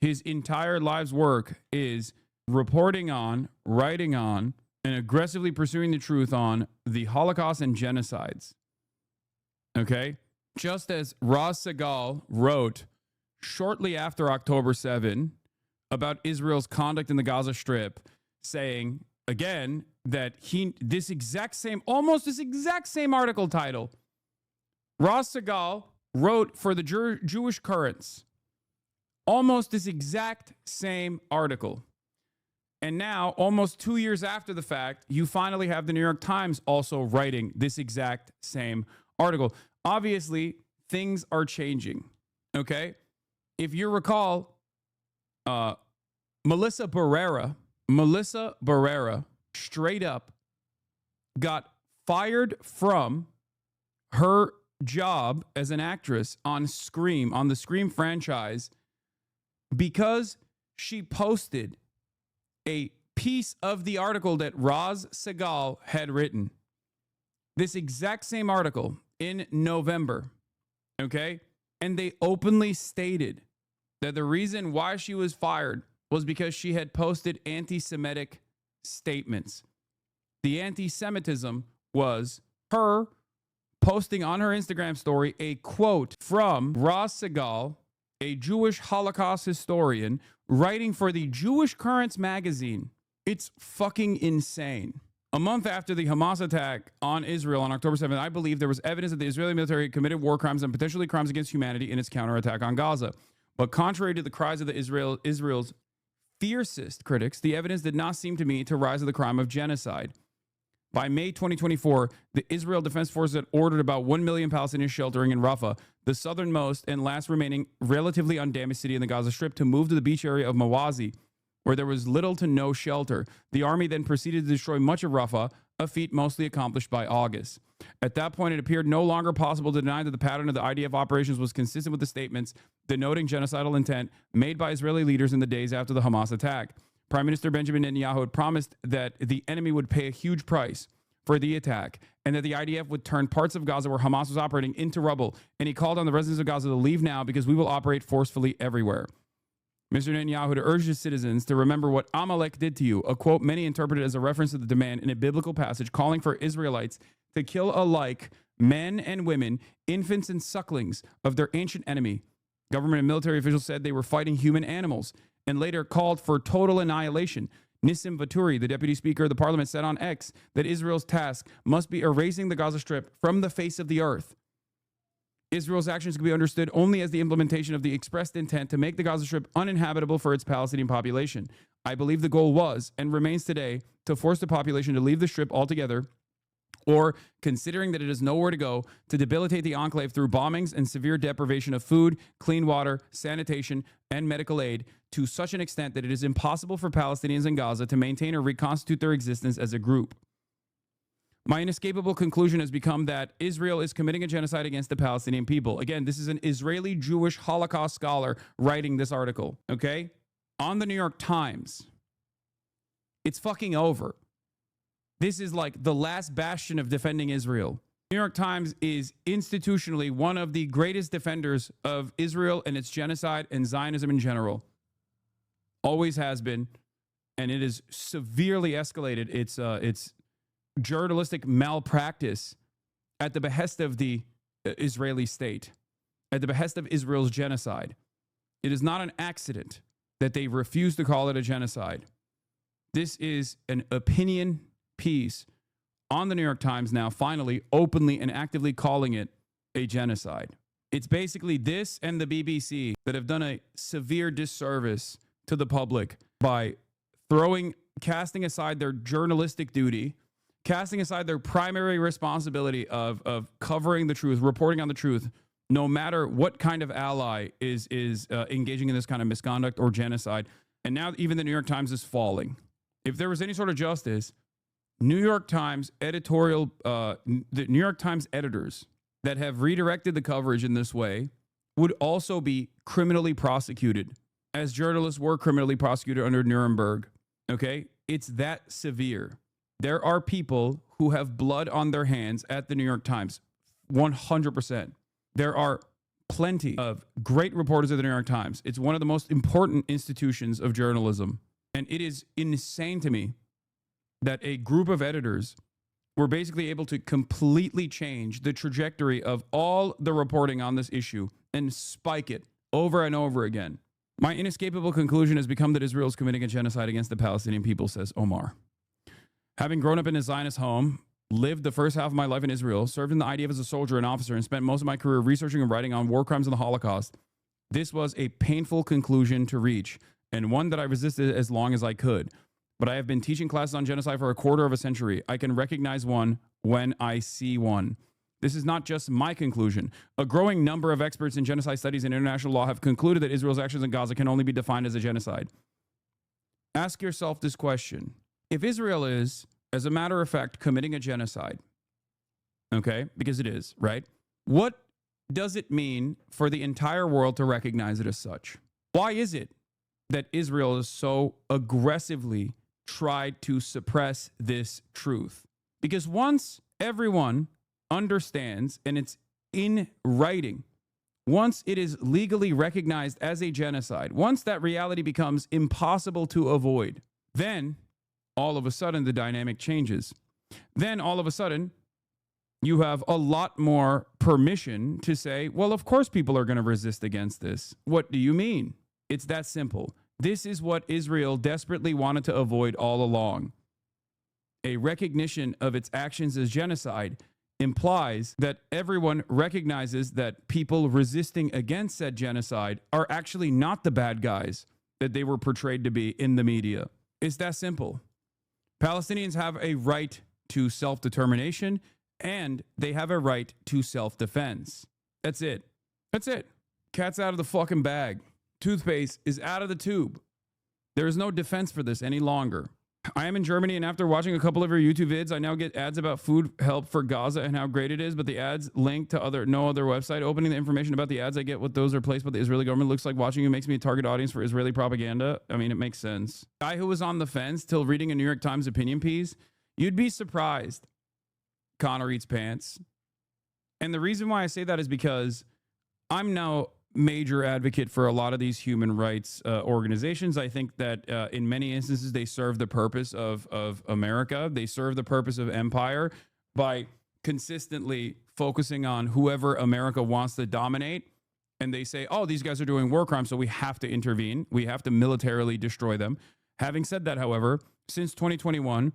His entire life's work is reporting on, writing on, and aggressively pursuing the truth on the Holocaust and genocides. Okay? Just as Raz Segal wrote shortly after October 7 about Israel's conduct in the Gaza Strip, saying, again, that almost this exact same article title, Raz Segal wrote for the Jewish Currents, almost this exact same article. And now, almost 2 years after the fact, you finally have the New York Times also writing this exact same article. Obviously, things are changing, okay? If you recall, Melissa Barrera straight up got fired from her job as an actress on Scream, on the Scream franchise, because she posted a piece of the article that Roz Segal had written. This exact same article in November, okay? And they openly stated that the reason why she was fired was because she had posted anti-Semitic statements. The anti-Semitism was her posting on her Instagram story a quote from Roz Segal, a Jewish Holocaust historian, writing for the Jewish Currents magazine. It's fucking insane. A month after the Hamas attack on Israel on October 7th, I believe there was evidence that the Israeli military committed war crimes and potentially crimes against humanity in its counterattack on Gaza. But contrary to the cries of the Israel's fiercest critics, the evidence did not seem to me to rise to the crime of genocide. By May 2024, the Israel Defense Forces had ordered about 1 million Palestinians sheltering in Rafah, the southernmost and last remaining relatively undamaged city in the Gaza Strip, to move to the beach area of Mawazi, where there was little to no shelter. The army then proceeded to destroy much of Rafah, a feat mostly accomplished by August. At that point, it appeared no longer possible to deny that the pattern of the IDF operations was consistent with the statements denoting genocidal intent made by Israeli leaders in the days after the Hamas attack. Prime Minister Benjamin Netanyahu had promised that the enemy would pay a huge price for the attack and that the IDF would turn parts of Gaza where Hamas was operating into rubble. And he called on the residents of Gaza to leave now because we will operate forcefully everywhere. Mr. Netanyahu had urged his citizens to remember what Amalek did to you, a quote many interpreted as a reference to the demand in a biblical passage calling for Israelites to kill alike men and women, infants and sucklings of their ancient enemy. Government and military officials said they were fighting human animals and later called for total annihilation. Nissim Vaturi, the deputy speaker of the parliament, said on X that Israel's task must be erasing the Gaza Strip from the face of the earth. Israel's actions can be understood only as the implementation of the expressed intent to make the Gaza Strip uninhabitable for its Palestinian population. I believe the goal was, and remains today, to force the population to leave the Strip altogether, or, considering that it has nowhere to go, to debilitate the enclave through bombings and severe deprivation of food, clean water, sanitation, and medical aid to such an extent that it is impossible for Palestinians in Gaza to maintain or reconstitute their existence as a group. My inescapable conclusion has become that Israel is committing a genocide against the Palestinian people. Again, this is an Israeli Jewish Holocaust scholar writing this article, okay? On the New York Times. It's fucking over. This is like the last bastion of defending Israel. New York Times is institutionally one of the greatest defenders of Israel and its genocide and Zionism in general. Always has been. And it has severely escalated its journalistic malpractice at the behest of the Israeli state, at the behest of Israel's genocide. It is not an accident that they refuse to call it a genocide. This is an opinion piece on the New York Times now, finally, openly and actively calling it a genocide. It's basically this and the BBC that have done a severe disservice to the public by casting aside their journalistic duty, casting aside their primary responsibility of covering the truth, reporting on the truth, no matter what kind of ally is engaging in this kind of misconduct or genocide. And now even the New York Times is falling. If there was any sort of justice, New York Times the New York Times editors that have redirected the coverage in this way would also be criminally prosecuted, as journalists were criminally prosecuted under Nuremberg. Okay? It's that severe. There are people who have blood on their hands at the New York Times, 100%. There are plenty of great reporters at the New York Times. It's one of the most important institutions of journalism. And it is insane to me that a group of editors were basically able to completely change the trajectory of all the reporting on this issue and spike it over and over again. My inescapable conclusion has become that Israel is committing a genocide against the Palestinian people, says Omar. Having grown up in a Zionist home, lived the first half of my life in Israel, served in the IDF as a soldier and officer, and spent most of my career researching and writing on war crimes and the Holocaust, this was a painful conclusion to reach, and one that I resisted as long as I could. But I have been teaching classes on genocide for a quarter of a century. I can recognize one when I see one. This is not just my conclusion. A growing number of experts in genocide studies and international law have concluded that Israel's actions in Gaza can only be defined as a genocide. Ask yourself this question. If Israel is, as a matter of fact, committing a genocide, okay, because it is, right? What does it mean for the entire world to recognize it as such? Why is it that Israel is so aggressively tried to suppress this truth? Because once everyone understands, and it's in writing, once it is legally recognized as a genocide, once that reality becomes impossible to avoid, then all of a sudden the dynamic changes. Then all of a sudden you have a lot more permission to say, well, of course people are going to resist against this. What do you mean? It's that simple. This is what Israel desperately wanted to avoid all along. A recognition of its actions as genocide implies that everyone recognizes that people resisting against said genocide are actually not the bad guys that they were portrayed to be in the media. It's that simple. Palestinians have a right to self-determination, and they have a right to self-defense. That's it. That's it. Cat's out of the fucking bag. Toothpaste is out of the tube. There is no defense for this any longer. I am in Germany, and after watching a couple of your YouTube vids, I now get ads about food help for Gaza and how great it is, but the ads link to no other website. Opening the information about the ads I get, what those are placed by the Israeli government, looks like watching you makes me a target audience for Israeli propaganda. I mean, it makes sense. Guy who was on the fence till reading a New York Times opinion piece, you'd be surprised. Connor eats pants. And the reason why I say that is because I'm now major advocate for a lot of these human rights organizations. I think that in many instances, they serve the purpose of America. They serve the purpose of empire by consistently focusing on whoever America wants to dominate. And they say, oh, these guys are doing war crimes, so we have to intervene. We have to militarily destroy them. Having said that, however, since 2021,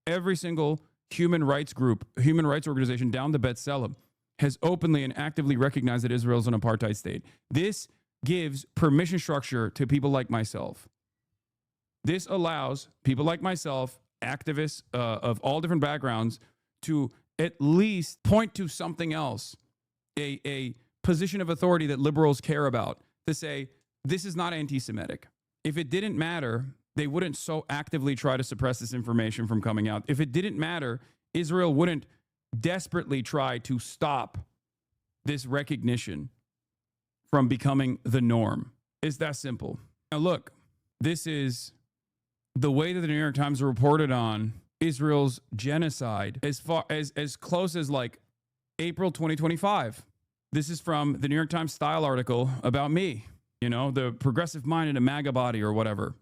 every single human rights group, human rights organization down to B'Tselem has openly and actively recognized that Israel is an apartheid state. This gives permission structure to people like myself. This allows people like myself, activists of all different backgrounds, to at least point to something else, a position of authority that liberals care about, to say, this is not anti-Semitic. If it didn't matter, they wouldn't so actively try to suppress this information from coming out. If it didn't matter, Israel wouldn't desperately try to stop this recognition from becoming the norm. It's that simple. Now look, this is the way that the New York Times reported on Israel's genocide as close as like April 2025. This is from the New York Times style article about me, you know, the progressive mind in a MAGA body or whatever.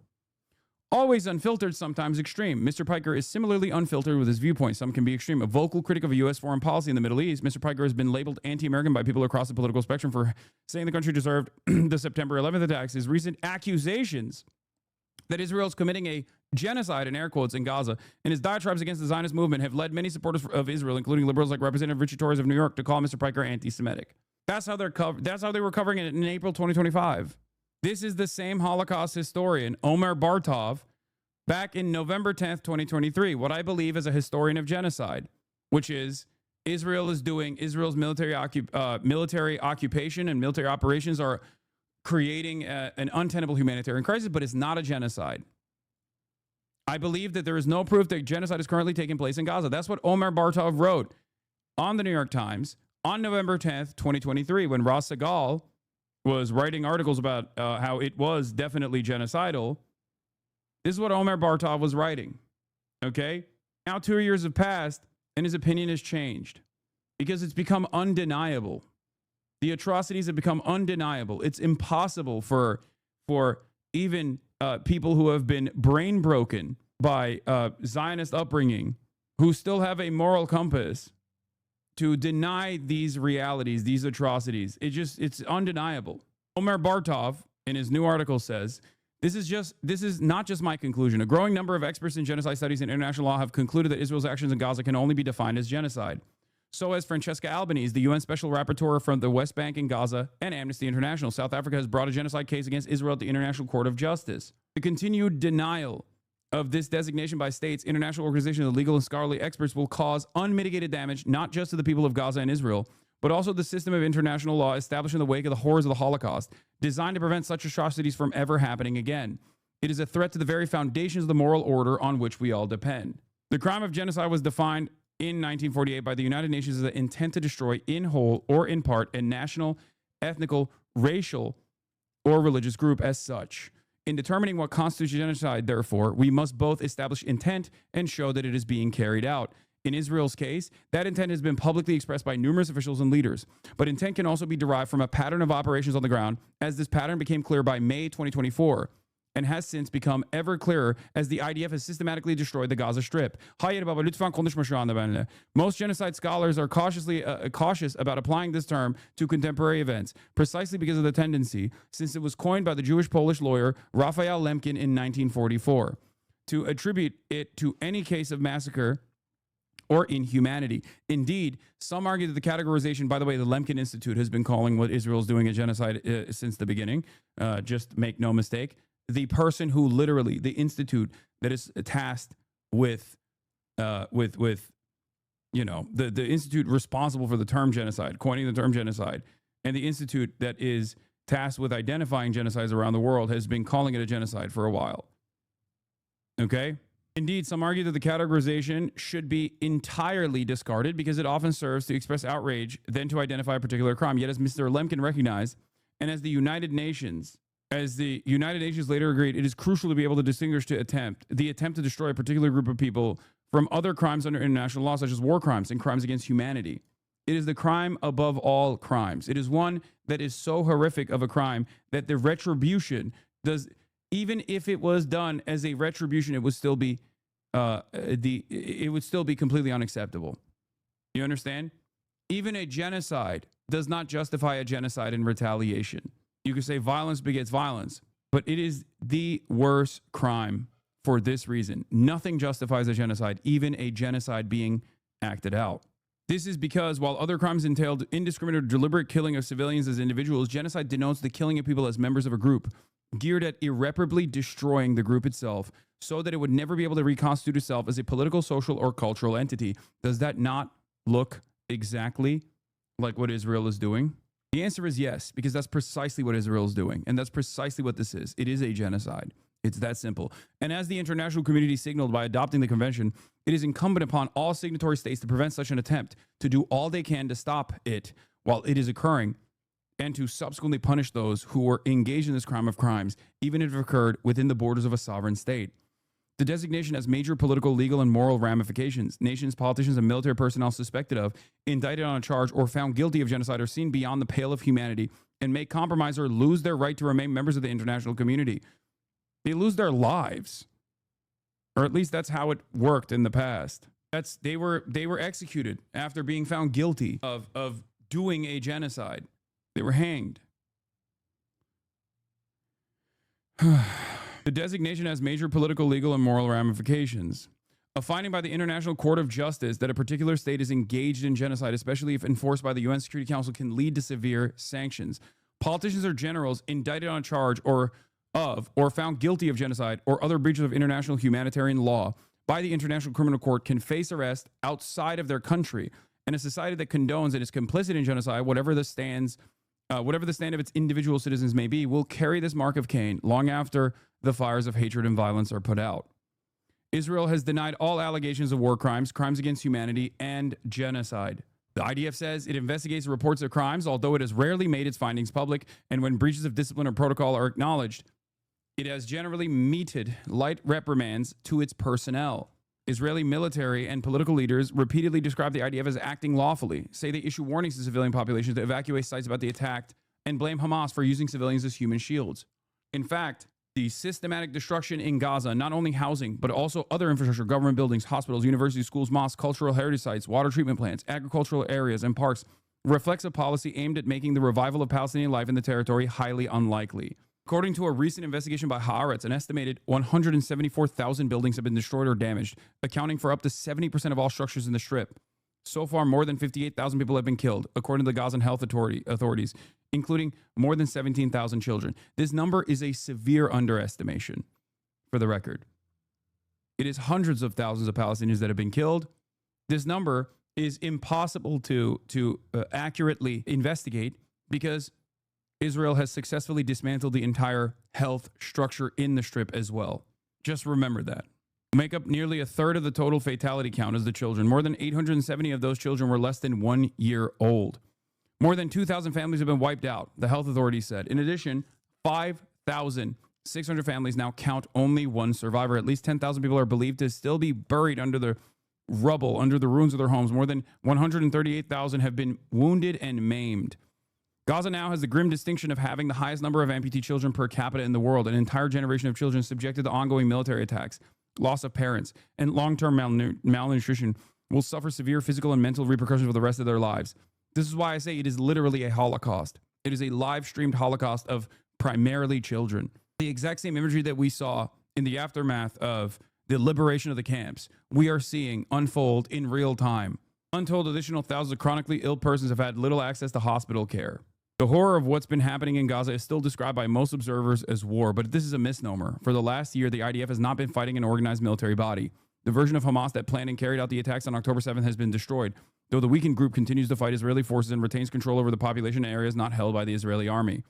Always unfiltered, sometimes extreme. Mr. Piker is similarly unfiltered with his viewpoints. Some can be extreme. A vocal critic of U.S. foreign policy in the Middle East, Mr. Piker has been labeled anti-American by people across the political spectrum for saying the country deserved the September 11th attacks. His recent accusations that Israel is committing a genocide, in air quotes, in Gaza, and his diatribes against the Zionist movement have led many supporters of Israel, including liberals like Representative Richie Torres of New York, to call Mr. Piker anti-Semitic. That's how they were covering it in April 2025. This is the same Holocaust historian, Omer Bartov, back in November 10th, 2023, what I believe is a historian of genocide, which is Israel's military occupation and military operations are creating an untenable humanitarian crisis, but it's not a genocide. I believe that there is no proof that genocide is currently taking place in Gaza. That's what Omer Bartov wrote on the New York Times on November 10th, 2023, when Ross Segal was writing articles about how it was definitely genocidal. This is what Omer Bartov was writing, okay? Now 2 years have passed, and his opinion has changed because it's become undeniable. The atrocities have become undeniable. It's impossible for even people who have been brain broken by Zionist upbringing, who still have a moral compass, to deny these realities, these atrocities. It's undeniable. Omer Bartov, in his new article, says, this is not just my conclusion. A growing number of experts in genocide studies and international law have concluded that Israel's actions in Gaza can only be defined as genocide. So has Francesca Albanese, the UN Special Rapporteur from the West Bank and Gaza, and Amnesty International. South Africa has brought a genocide case against Israel at the International Court of Justice. The continued denial of this designation by states, international organizations, and legal and scholarly experts will cause unmitigated damage, not just to the people of Gaza and Israel, but also the system of international law established in the wake of the horrors of the Holocaust, designed to prevent such atrocities from ever happening again. It is a threat to the very foundations of the moral order on which we all depend. The crime of genocide was defined in 1948 by the United Nations as the intent to destroy in whole or in part a national, ethnical, racial, or religious group as such. In determining what constitutes genocide, therefore, we must both establish intent and show that it is being carried out. In Israel's case, that intent has been publicly expressed by numerous officials and leaders. But intent can also be derived from a pattern of operations on the ground, as this pattern became clear by May 2024. And has since become ever clearer as the IDF has systematically destroyed the Gaza Strip. Most genocide scholars are cautious about applying this term to contemporary events, precisely because of the tendency, since it was coined by the Jewish-Polish lawyer Raphael Lemkin in 1944, to attribute it to any case of massacre or inhumanity. Indeed, some argue that the categorization, by the way, the Lemkin Institute has been calling what Israel is doing a genocide since the beginning. Just make no mistake. The person who literally, the institute that is tasked with the institute responsible for the term genocide, coining the term genocide, and the institute that is tasked with identifying genocides around the world has been calling it a genocide for a while. Okay? Indeed, some argue that the categorization should be entirely discarded because it often serves to express outrage than to identify a particular crime. Yet, as Mr. Lemkin recognized, and as the United Nations later agreed, it is crucial to be able to distinguish the attempt to destroy a particular group of people from other crimes under international law, such as war crimes and crimes against humanity. It is the crime above all crimes. It is one that is so horrific of a crime that the retribution does, even if it was done as a retribution, it would still be completely unacceptable. You understand? Even a genocide does not justify a genocide in retaliation. You could say violence begets violence, but it is the worst crime for this reason. Nothing justifies a genocide, even a genocide being acted out. This is because while other crimes entailed indiscriminate or deliberate killing of civilians as individuals, genocide denotes the killing of people as members of a group, geared at irreparably destroying the group itself so that it would never be able to reconstitute itself as a political, social, or cultural entity. Does that not look exactly like what Israel is doing? The answer is yes, because that's precisely what Israel is doing. And that's precisely what this is. It is a genocide. It's that simple. And as the international community signaled by adopting the convention, it is incumbent upon all signatory states to prevent such an attempt, to do all they can to stop it while it is occurring, and to subsequently punish those who were engaged in this crime of crimes, even if it occurred within the borders of a sovereign state. The designation has major political, legal, and moral ramifications. Nations, politicians, and military personnel suspected of, indicted on a charge, or found guilty of genocide are seen beyond the pale of humanity and may compromise or lose their right to remain members of the international community. They lose their lives. Or at least that's how it worked in the past. They were executed after being found guilty of doing a genocide. They were hanged. The designation has major political, legal, and moral ramifications. A finding by the International Court of Justice that a particular state is engaged in genocide, especially if enforced by the UN Security Council, can lead to severe sanctions. Politicians or generals indicted on a charge or found guilty of genocide or other breaches of international humanitarian law by the International Criminal Court can face arrest outside of their country. And a society that condones and is complicit in genocide, whatever the stand of its individual citizens may be, will carry this mark of Cain long after the fires of hatred and violence are put out. Israel has denied all allegations of war crimes, crimes against humanity, and genocide. The IDF says it investigates reports of crimes, although it has rarely made its findings public, and when breaches of discipline or protocol are acknowledged, it has generally meted light reprimands to its personnel. Israeli military and political leaders repeatedly describe the IDF as acting lawfully, say they issue warnings to civilian populations to evacuate sites about the attack, and blame Hamas for using civilians as human shields. In fact, the systematic destruction in Gaza, not only housing, but also other infrastructure, government buildings, hospitals, universities, schools, mosques, cultural heritage sites, water treatment plants, agricultural areas, and parks, reflects a policy aimed at making the revival of Palestinian life in the territory highly unlikely. According to a recent investigation by Haaretz, an estimated 174,000 buildings have been destroyed or damaged, accounting for up to 70% of all structures in the Strip. So far, more than 58,000 people have been killed, according to the Gazan health authorities, including more than 17,000 children. This number is a severe underestimation, for the record. It is hundreds of thousands of Palestinians that have been killed. This number is impossible to accurately investigate because Israel has successfully dismantled the entire health structure in the Strip as well. Just remember that. Make up nearly a third of the total fatality count as the children. More than 870 of those children were less than 1 year old. More than 2,000 families have been wiped out, the health authorities said. In addition, 5,600 families now count only one survivor. At least 10,000 people are believed to still be buried under the rubble, under the ruins of their homes. More than 138,000 have been wounded and maimed. Gaza now has the grim distinction of having the highest number of amputee children per capita in the world. An entire generation of children subjected to ongoing military attacks, loss of parents, and long-term malnutrition will suffer severe physical and mental repercussions for the rest of their lives. This is why I say it is literally a Holocaust. It is a live-streamed Holocaust of primarily children. The exact same imagery that we saw in the aftermath of the liberation of the camps, we are seeing unfold in real time. Untold additional thousands of chronically ill persons have had little access to hospital care. The horror of what's been happening in Gaza is still described by most observers as war, but this is a misnomer. For the last year, the IDF has not been fighting an organized military body. The version of Hamas that planned and carried out the attacks on October 7th has been destroyed, though the weakened group continues to fight Israeli forces and retains control over the population in areas not held by the Israeli army.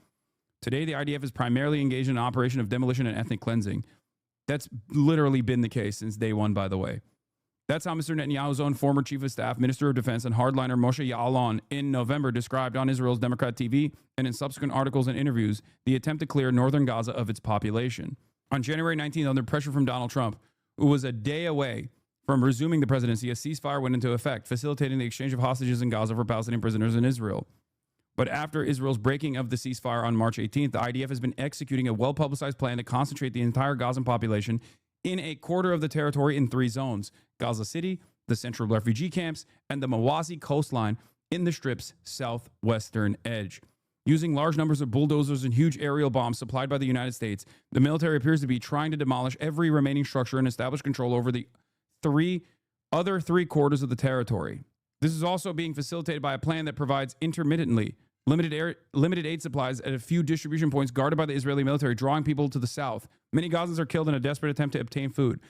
Today, the IDF is primarily engaged in an operation of demolition and ethnic cleansing. That's literally been the case since day one, by the way. That's how Mr. Netanyahu's own former chief of staff, minister of defense, and hardliner Moshe Ya'alon in November described on Israel's Democrat TV and in subsequent articles and interviews the attempt to clear northern Gaza of its population. On January 19th, under pressure from Donald Trump, who was a day away from resuming the presidency, a ceasefire went into effect, facilitating the exchange of hostages in Gaza for Palestinian prisoners in Israel. But after Israel's breaking of the ceasefire on March 18th, the IDF has been executing a well-publicized plan to concentrate the entire Gazan population in a quarter of the territory in 3 zones: Gaza City, the central refugee camps, and the Mawazi coastline in the Strip's southwestern edge. Using large numbers of bulldozers and huge aerial bombs supplied by the United States, the military appears to be trying to demolish every remaining structure and establish control over the other 3 quarters of the territory. This is also being facilitated by a plan that provides intermittently limited aid supplies at a few distribution points guarded by the Israeli military, drawing people to the south. Many Gazans are killed in a desperate attempt to obtain food,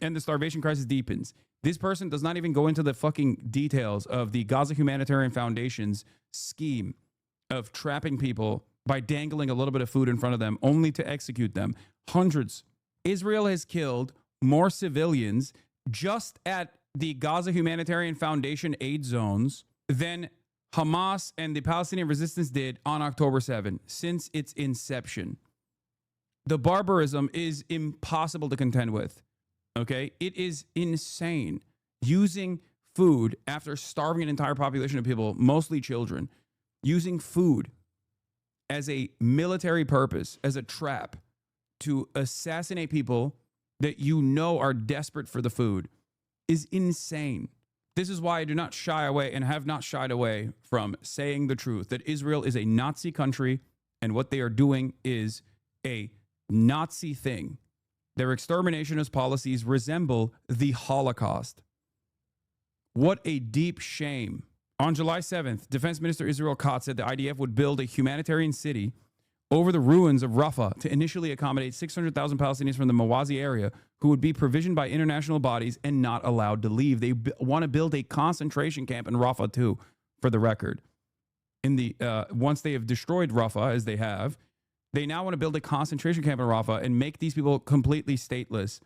and the starvation crisis deepens. This person does not even go into the fucking details of the Gaza Humanitarian Foundation's scheme of trapping people by dangling a little bit of food in front of them, only to execute them. Hundreds. Israel has killed more civilians just at the Gaza Humanitarian Foundation aid zones than Hamas and the Palestinian resistance did on October 7 since its inception. The barbarism is impossible to contend with. Okay? It is insane. Using food after starving an entire population of people, mostly children, using food as a military purpose, as a trap to assassinate people that you know are desperate for the food is insane. This is why I do not shy away and have not shied away from saying the truth, that Israel is a Nazi country and what they are doing is a Nazi thing. Their exterminationist policies resemble the Holocaust. What a deep shame. On July 7th, Defense Minister Israel Katz said the IDF would build a humanitarian city over the ruins of Rafah to initially accommodate 600,000 Palestinians from the Mawazi area who would be provisioned by international bodies and not allowed to leave. They want to build a concentration camp in Rafah too, for the record. Once they have destroyed Rafah, as they have, they now want to build a concentration camp in Rafah and make these people completely stateless,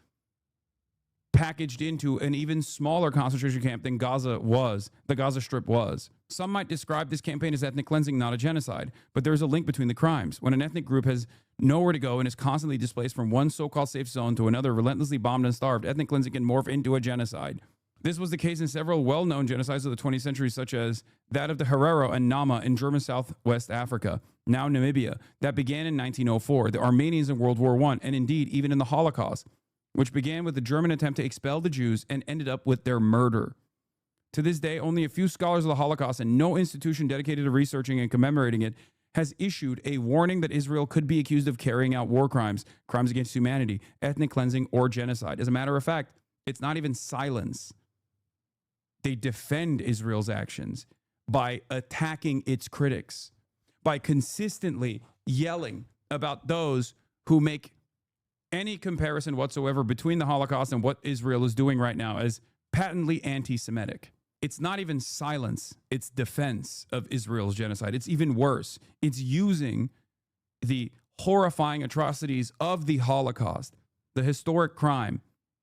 packaged into an even smaller concentration camp than Gaza was, the Gaza Strip was. Some might describe this campaign as ethnic cleansing, not a genocide, but there's a link between the crimes. When an ethnic group has nowhere to go and is constantly displaced from one so-called safe zone to another, relentlessly bombed and starved, ethnic cleansing can morph into a genocide. This was the case in several well-known genocides of the 20th century, such as that of the Herero and Nama in German Southwest Africa, now Namibia, that began in 1904, the Armenians in World War I, and indeed even in the Holocaust, which began with the German attempt to expel the Jews and ended up with their murder. To this day, only a few scholars of the Holocaust and no institution dedicated to researching and commemorating it has issued a warning that Israel could be accused of carrying out war crimes, crimes against humanity, ethnic cleansing, or genocide. As a matter of fact, it's not even silence. They defend Israel's actions by attacking its critics, by consistently yelling about those who make any comparison whatsoever between the Holocaust and what Israel is doing right now as patently anti-Semitic. It's not even silence, it's defense of Israel's genocide. It's even worse. It's using the horrifying atrocities of the Holocaust, the historic crime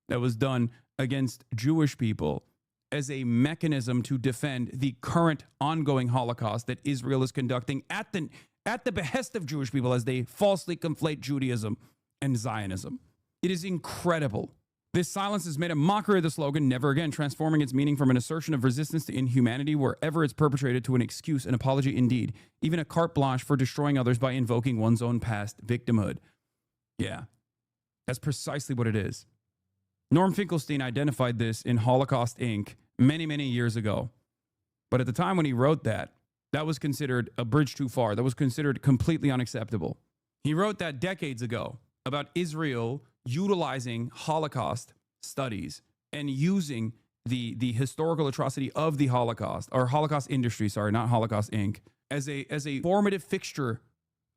that was done against Jewish people, as a mechanism to defend the current ongoing Holocaust that Israel is conducting at the behest of Jewish people as they falsely conflate Judaism and Zionism. It is incredible. This silence has made a mockery of the slogan, never again, transforming its meaning from an assertion of resistance to inhumanity wherever it's perpetrated to an excuse, an apology indeed, even a carte blanche for destroying others by invoking one's own past victimhood. Yeah, that's precisely what it is. Norm Finkelstein identified this in Holocaust Inc. many, many years ago. But at the time when he wrote that, that was considered a bridge too far. That was considered completely unacceptable. He wrote that decades ago about Israel utilizing Holocaust studies and using the historical atrocity of the Holocaust, or Holocaust industry, sorry, not Holocaust Inc., as a formative fixture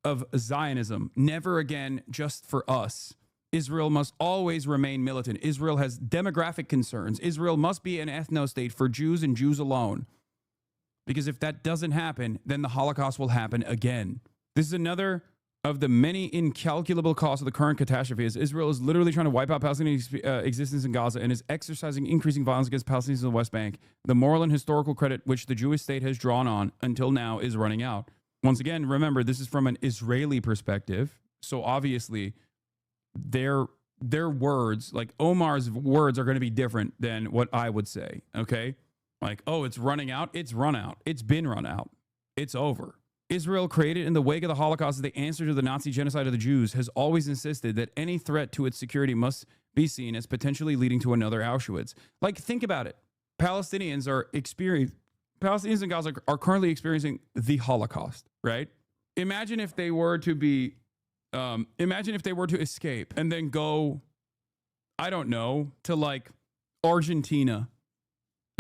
of Zionism. Never again, just for us. Israel must always remain militant. Israel has demographic concerns. Israel must be an ethno-state for Jews and Jews alone. Because if that doesn't happen, then the Holocaust will happen again. This is another of the many incalculable costs of the current catastrophe, as Israel is literally trying to wipe out Palestinian existence in Gaza and is exercising increasing violence against Palestinians in the West Bank. The moral and historical credit which the Jewish state has drawn on until now is running out. Once again, remember, this is from an Israeli perspective. So obviously, their words, like Omar's words, are going to be different than what I would say, okay? Like, oh, it's running out. It's run out. It's been run out. It's over. Israel, created in the wake of the Holocaust as the answer to the Nazi genocide of the Jews, has always insisted that any threat to its security must be seen as potentially leading to another Auschwitz. Like, think about it. Palestinians in Gaza are currently experiencing the Holocaust, right? Imagine if they were to escape and then go, I don't know, to like Argentina,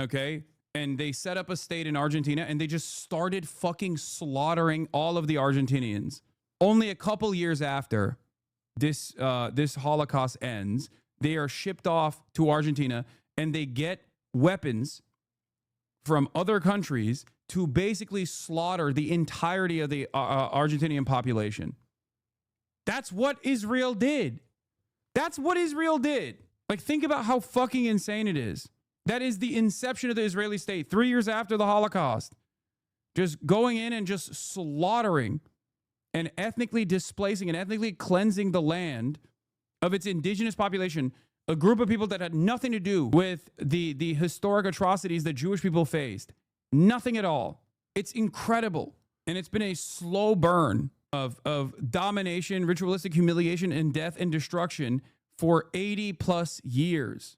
okay? And they set up a state in Argentina and they just started fucking slaughtering all of the Argentinians. Only a couple years after this Holocaust ends, they are shipped off to Argentina and they get weapons from other countries to basically slaughter the entirety of the Argentinian population. That's what Israel did. That's what Israel did. Like, think about how fucking insane it is. That is the inception of the Israeli state 3 years after the Holocaust. Just going in and just slaughtering and ethnically displacing and ethnically cleansing the land of its indigenous population, a group of people that had nothing to do with the historic atrocities that Jewish people faced. Nothing at all. It's incredible. And it's been a slow burn of domination, ritualistic humiliation, and death and destruction for 80 plus years.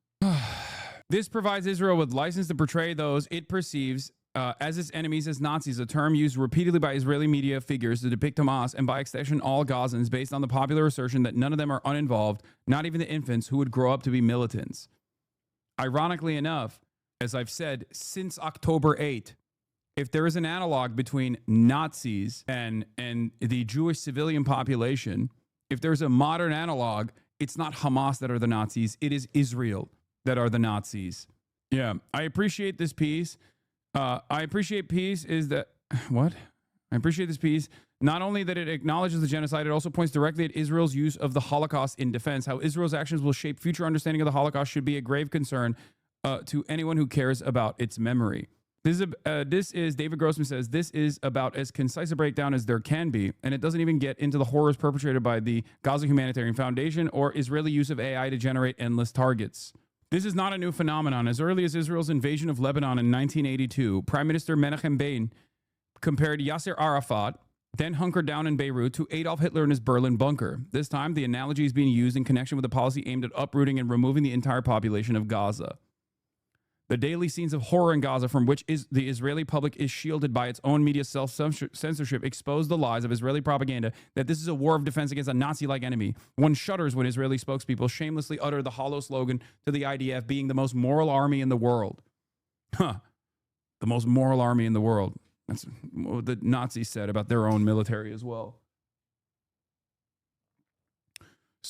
This provides Israel with license to portray those it perceives as its enemies as Nazis, a term used repeatedly by Israeli media figures to depict Hamas and by extension all Gazans, based on the popular assertion that none of them are uninvolved, not even the infants who would grow up to be militants. Ironically enough, as I've said since October 8, if there is an analog between Nazis and the Jewish civilian population, if there's a modern analog, it's not Hamas that are the Nazis, it is Israel that are the Nazis. Yeah, I appreciate this piece. I appreciate this piece. Not only that it acknowledges the genocide, it also points directly at Israel's use of the Holocaust in defense. How Israel's actions will shape future understanding of the Holocaust should be a grave concern to anyone who cares about its memory. This is David Grossman says, this is about as concise a breakdown as there can be, and it doesn't even get into the horrors perpetrated by the Gaza Humanitarian Foundation or Israeli use of AI to generate endless targets. This is not a new phenomenon. As early as Israel's invasion of Lebanon in 1982, Prime Minister Menachem Begin compared Yasser Arafat, then hunkered down in Beirut, to Adolf Hitler in his Berlin bunker. This time, the analogy is being used in connection with a policy aimed at uprooting and removing the entire population of Gaza. The daily scenes of horror in Gaza, from which the Israeli public is shielded by its own media self-censorship, expose the lies of Israeli propaganda that this is a war of defense against a Nazi-like enemy. One shudders when Israeli spokespeople shamelessly utter the hollow slogan to the IDF being the most moral army in the world. The most moral army in the world. That's what the Nazis said about their own military as well.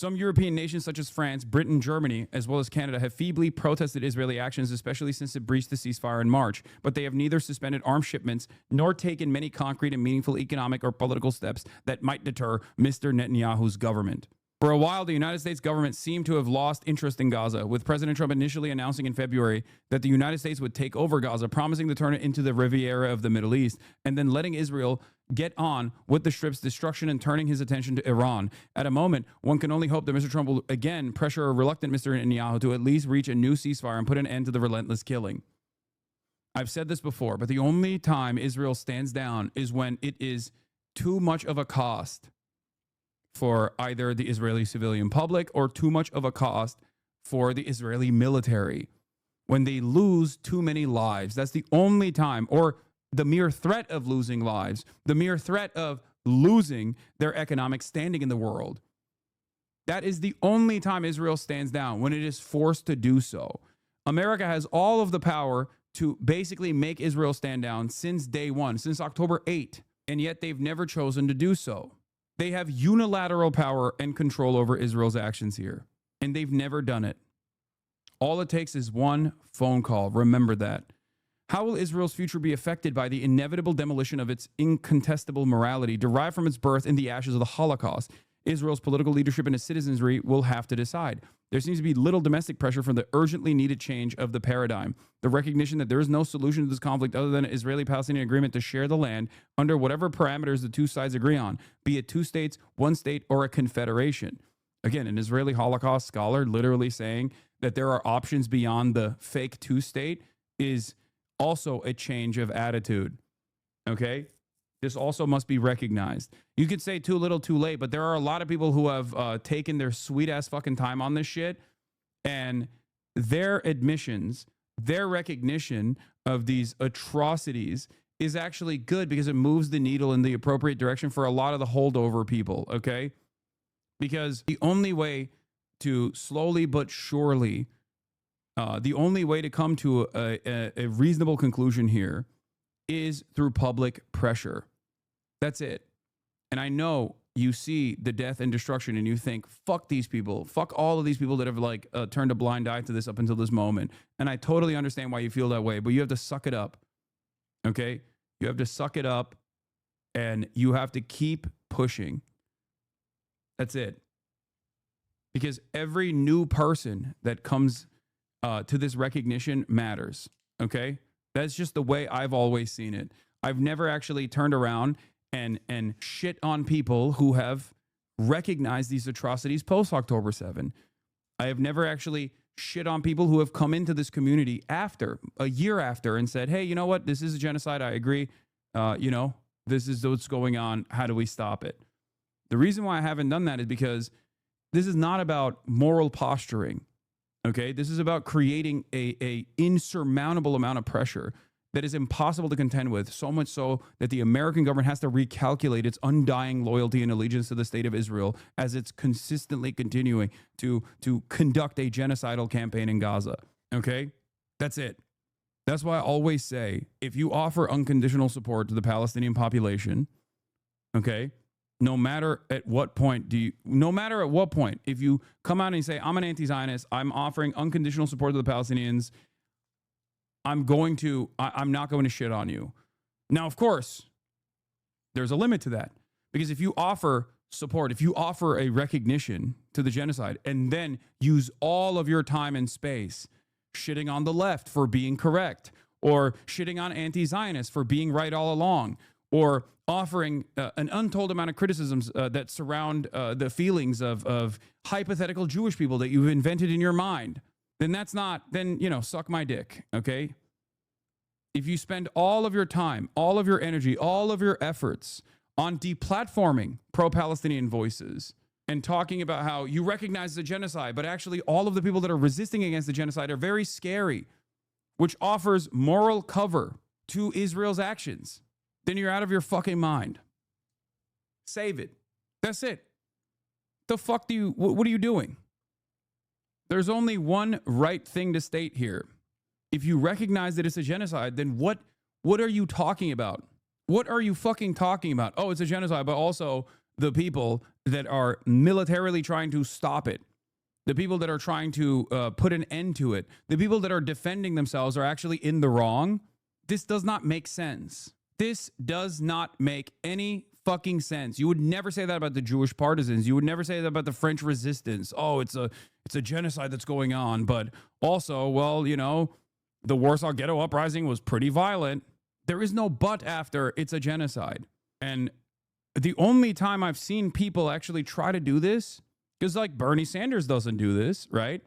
Some European nations such as France, Britain, Germany, as well as Canada have feebly protested Israeli actions, especially since it breached the ceasefire in March. But they have neither suspended arms shipments nor taken many concrete and meaningful economic or political steps that might deter Mr. Netanyahu's government. For a while, the United States government seemed to have lost interest in Gaza, with President Trump initially announcing in February that the United States would take over Gaza, promising to turn it into the Riviera of the Middle East, and then letting Israel get on with the Strip's destruction and turning his attention to Iran. At a moment, one can only hope that Mr. Trump will again pressure a reluctant Mr. Netanyahu to at least reach a new ceasefire and put an end to the relentless killing. I've said this before, but the only time Israel stands down is when it is too much of a cost for either the Israeli civilian public or too much of a cost for the Israeli military. When they lose too many lives, that's the only time, or the mere threat of losing lives, the mere threat of losing their economic standing in the world. That is the only time Israel stands down, when it is forced to do so. America has all of the power to basically make Israel stand down since day one, since October 8th, and yet they've never chosen to do so. They have unilateral power and control over Israel's actions here, and they've never done it. All it takes is one phone call. Remember that. How will Israel's future be affected by the inevitable demolition of its incontestable morality derived from its birth in the ashes of the Holocaust? Israel's political leadership and its citizenry will have to decide. There seems to be little domestic pressure from the urgently needed change of the paradigm. The recognition that there is no solution to this conflict other than an Israeli-Palestinian agreement to share the land under whatever parameters the two sides agree on, be it two states, one state, or a confederation. Again, an Israeli Holocaust scholar literally saying that there are options beyond the fake two-state is also a change of attitude. Okay? This also must be recognized. You could say too little, too late, but there are a lot of people who have taken their sweet ass fucking time on this shit, and their admissions, their recognition of these atrocities is actually good because it moves the needle in the appropriate direction for a lot of the holdover people, okay? Because the only way to slowly but surely, the only way to come to a reasonable conclusion here is through public pressure. That's it. And I know you see the death and destruction and you think, fuck these people, fuck all of these people that have like turned a blind eye to this up until this moment. And I totally understand why you feel that way, but you have to suck it up. Okay? You have to suck it up and you have to keep pushing. That's it. Because every new person that comes to this recognition matters. Okay? That's just the way I've always seen it. I've never actually turned around and shit on people who have recognized these atrocities post-October 7. I have never actually shit on people who have come into this community after, a year after, and said, hey, you know what? This is a genocide. I agree. This is what's going on. How do we stop it? The reason why I haven't done that is because this is not about moral posturing. Okay, this is about creating a insurmountable amount of pressure that is impossible to contend with, so much so that the American government has to recalculate its undying loyalty and allegiance to the state of Israel as it's consistently continuing to conduct a genocidal campaign in Gaza. Okay, that's it. That's why I always say, if you offer unconditional support to the Palestinian population, okay, no matter at what point, if you come out and you say, I'm an anti-Zionist, I'm offering unconditional support to the Palestinians, I'm not going to shit on you. Now, of course, there's a limit to that. Because if you offer support, if you offer a recognition to the genocide and then use all of your time and space shitting on the left for being correct, or shitting on anti-Zionists for being right all along, or offering an untold amount of criticisms that surround the feelings of hypothetical Jewish people that you've invented in your mind, then suck my dick, okay? If you spend all of your time, all of your energy, all of your efforts on deplatforming pro-Palestinian voices and talking about how you recognize the genocide, but actually all of the people that are resisting against the genocide are very scary, which offers moral cover to Israel's actions, then you're out of your fucking mind. Save it. That's it. What are you doing? There's only one right thing to state here. If you recognize that it's a genocide, then what are you talking about? What are you fucking talking about? Oh, it's a genocide, but also the people that are militarily trying to stop it, the people that are trying to put an end to it, the people that are defending themselves are actually in the wrong. This does not make sense. This does not make any fucking sense. You would never say that about the Jewish partisans. You would never say that about the French resistance. Oh, it's a genocide that's going on. But also, well, you know, the Warsaw Ghetto Uprising was pretty violent. There is no but after it's a genocide. And the only time I've seen people actually try to do this, because like Bernie Sanders doesn't do this, right?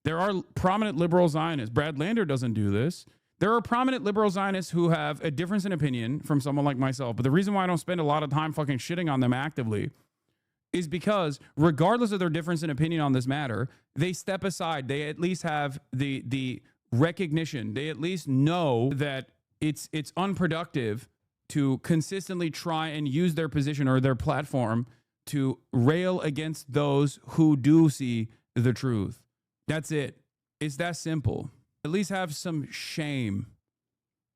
There are prominent liberal Zionists. Brad Lander doesn't do this. There are prominent liberal Zionists who have a difference in opinion from someone like myself. But the reason why I don't spend a lot of time fucking shitting on them actively is because regardless of their difference in opinion on this matter, they step aside. They at least have the recognition. They at least know that it's unproductive to consistently try and use their position or their platform to rail against those who do see the truth. That's it. It's that simple. At least have some shame